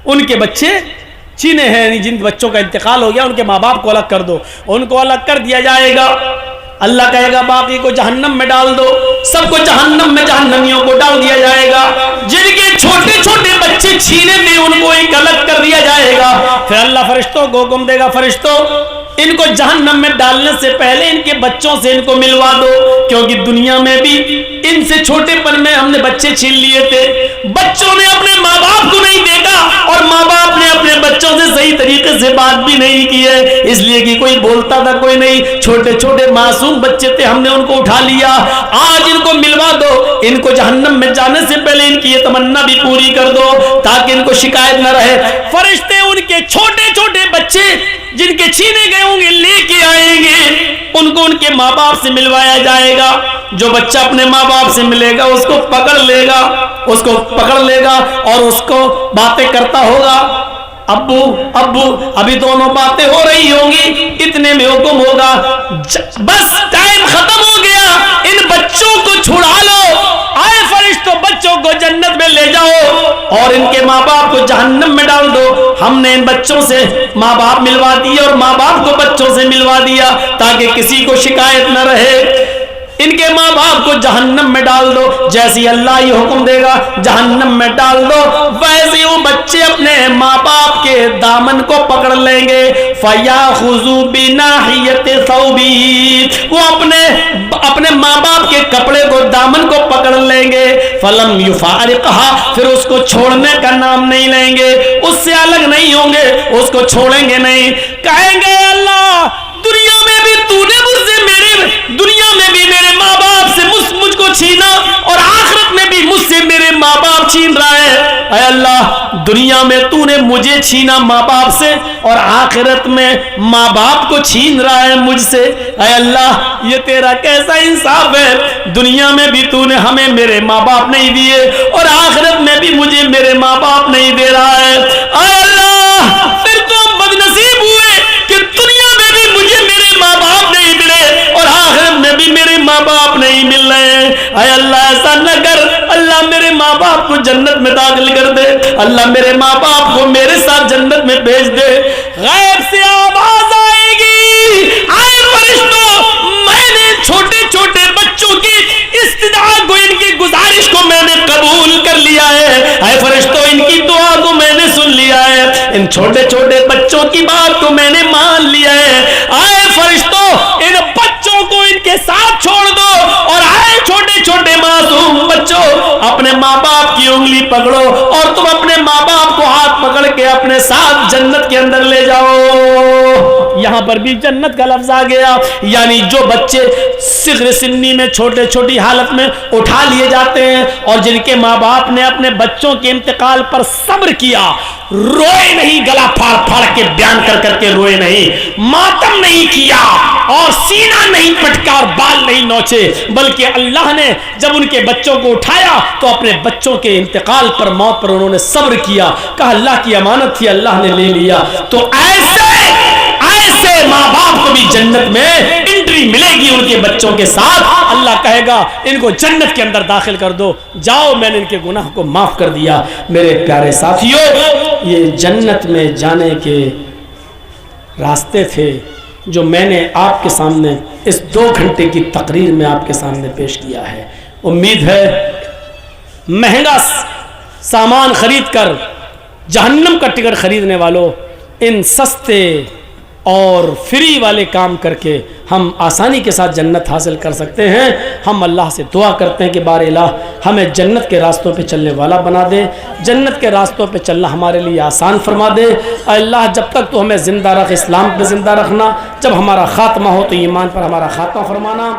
S1: उनके बच्चे छीने हैं, जिन बच्चों का इंतकाल हो गया उनके माँ बाप को अलग कर दो। उनको अलग कर दिया जाएगा। अल्लाह कहेगा बाकी को जहन्नम में डाल दो, सबको जहन्नम में जहन्नमियों को डाल दिया जाएगा। जिनके छोटे छोटे बच्चे छीने थे उनको एक अलग कर दिया जाएगा। फिर अल्लाह फरिश्तों को हुक्म देगा, फरिश्तों इनको जहन्नम में डालने से पहले इनके बच्चों से इनको मिलवा दो, क्योंकि दुनिया में भी इनसे छोटेपन में हमने बच्चे छीन लिए थे। बच्चों ने अपने माँ बाप को नहीं देखा और माँ बाप ने अपने बच्चों से सही तरीके से बात भी नहीं की है, इसलिए कि कोई बोलता था कोई नहीं। छोटे छोटे मासूम बच्चे थे, हमने उनको उठा लिया। आज इनको मिलवा दो, इनको जहन्नम में जाने से पहले इनकी ये तमन्ना भी पूरी कर दो ताकि इनको शिकायत न रहे। फरिश्ते उनके छोटे छोटे बच्चे जिनके छीने गए होंगे लेके आएंगे, उनको उनके माँ बाप से मिलवाया जाएगा। जो बच्चा अपने माँ बाप से मिलेगा उसको पकड़ लेगा, उसको पकड़ लेगा और उसको बातें करता होगा, अब्बू अब्बू। अभी दोनों बातें हो रही होंगी, इतने में हुक्म होगा बस टाइम खत्म हो गया, इन बच्चों को छुड़ा लो। आए फरिश्तों, और इनके माँ बाप को जहन्नम में डाल दो। हमने इन बच्चों से माँ बाप मिलवा दिए और माँ बाप को बच्चों से मिलवा दिया ताकि किसी को शिकायत न रहे। इनके माँ बाप को जहन्नम में डाल दो, जैसे अल्लाह ये हुक्म देगा जहन्नम में डाल दो, वैसे वो बच्चे अपने माँ बाप के दामन को पकड़ लेंगे। फयाखुज़ू बिनाहियति सौबी, वो अपने माँ बाप के कपड़े को दामन को पकड़ लेंगे। फलम युफारिकहा, फिर उसको छोड़ने का नाम नहीं लेंगे, उससे अलग नहीं होंगे, उसको छोड़ेंगे नहीं। कहेंगे अल्लाह दुनिया में भी तूने मुझसे दुनिया में भी मेरे माँ बाप से मुझको छीना और आखिरत में भी मुझसे मेरे माँ बाप छीन रहा है। ऐ अल्लाह दुनिया में तूने मुझे छीना माँ बाप से और आखिरत में माँ बाप को छीन रहा है मुझसे। ऐ अल्लाह ये तेरा कैसा इंसाफ है, दुनिया में भी तूने हमें मेरे माँ बाप नहीं दिए और आखिरत में भी मुझे मेरे माँ बाप नहीं दे रहा है। ऐ अल्लाह फिर तो बदनसीब हुए कि दुनिया में भी मुझे मेरे माँ बाप नहीं मिले और आखिरत में भी मेरे माँ बाप नहीं मिल रहे हैं। ऐ अल्लाह ऐसा न कर, अल्लाह मेरे माँ बाप को जन्नत में दाखिल कर दे, अल्लाह मेरे माँ बाप को मेरे साथ जन्नत में भेज दे। गैब से आवाज आएगी, आए फरिश्तों मैंने छोटे छोटे बच्चों की इस्तिदा को, इनकी गुजारिश को मैंने कबूल कर लिया है। आए फरिश्तों इनकी दुआ को मैंने सुन लिया है, इन छोटे छोटे बच्चों की बात को मैंने मान लिया है। आए फरिश्तों इन बच्चों को इनके साथ छोड़ दो और आए छोटे छोटे मासूम बच्चों अपने माँ बाप की उंगली पकड़ो और तुम अपने माँ बाप को हाथ पकड़ के अपने साथ जन्नत के अंदर ले जाओ। यहां पर भी जन्नत का लफ्ज आ गया, यानी जो बच्चे सिग़्र सिन्नी में छोटे छोटी हालत में उठा लिए जाते हैं और जिनके माँ बाप ने अपने बच्चों के इंतकाल पर सब्र किया, रोए नहीं, गला फाड़ फाड़ के बयान कर करके रोए नहीं, मातम नहीं किया और सीना नहीं पटका और बाल नहीं नोचे, बल्कि अल्लाह ने जब उनके बच्चों को उठाया तो अपने बच्चों के इंतकाल पर, मौत पर उन्होंने सब्र किया। कहा अल्लाह की अमानत थी, अल्लाह ने ले लिया। तो ऐसे माँ बाप को भी जन्नत में एंट्री मिलेगी उनके बच्चों के साथ। अल्लाह कहेगा इनको जन्नत के अंदर दाखिल कर दो, जाओ मैंने इनके गुनाह को माफ कर दिया। मेरे प्यारे साथियों, ये जन्नत में जाने के रास्ते थे जो मैंने आपके सामने इस 2 घंटे की तकरीर में आपके सामने पेश किया है। उम्मीद है महंगा सामान खरीद कर जहन्नम का टिकट खरीदने वालों, इन सस्ते और फ्री वाले काम करके हम आसानी के साथ जन्नत हासिल कर सकते हैं। हम अल्लाह से दुआ करते हैं कि बार इलाह हमें जन्नत के रास्तों पे चलने वाला बना दे, जन्नत के रास्तों पे चलना हमारे लिए आसान फरमा दे। अल्लाह जब तक तो हमें ज़िंदा रख, इस्लाम पे ज़िंदा रखना, जब हमारा ख़ात्मा हो तो ईमान पर हमारा ख़ात्मा फरमाना।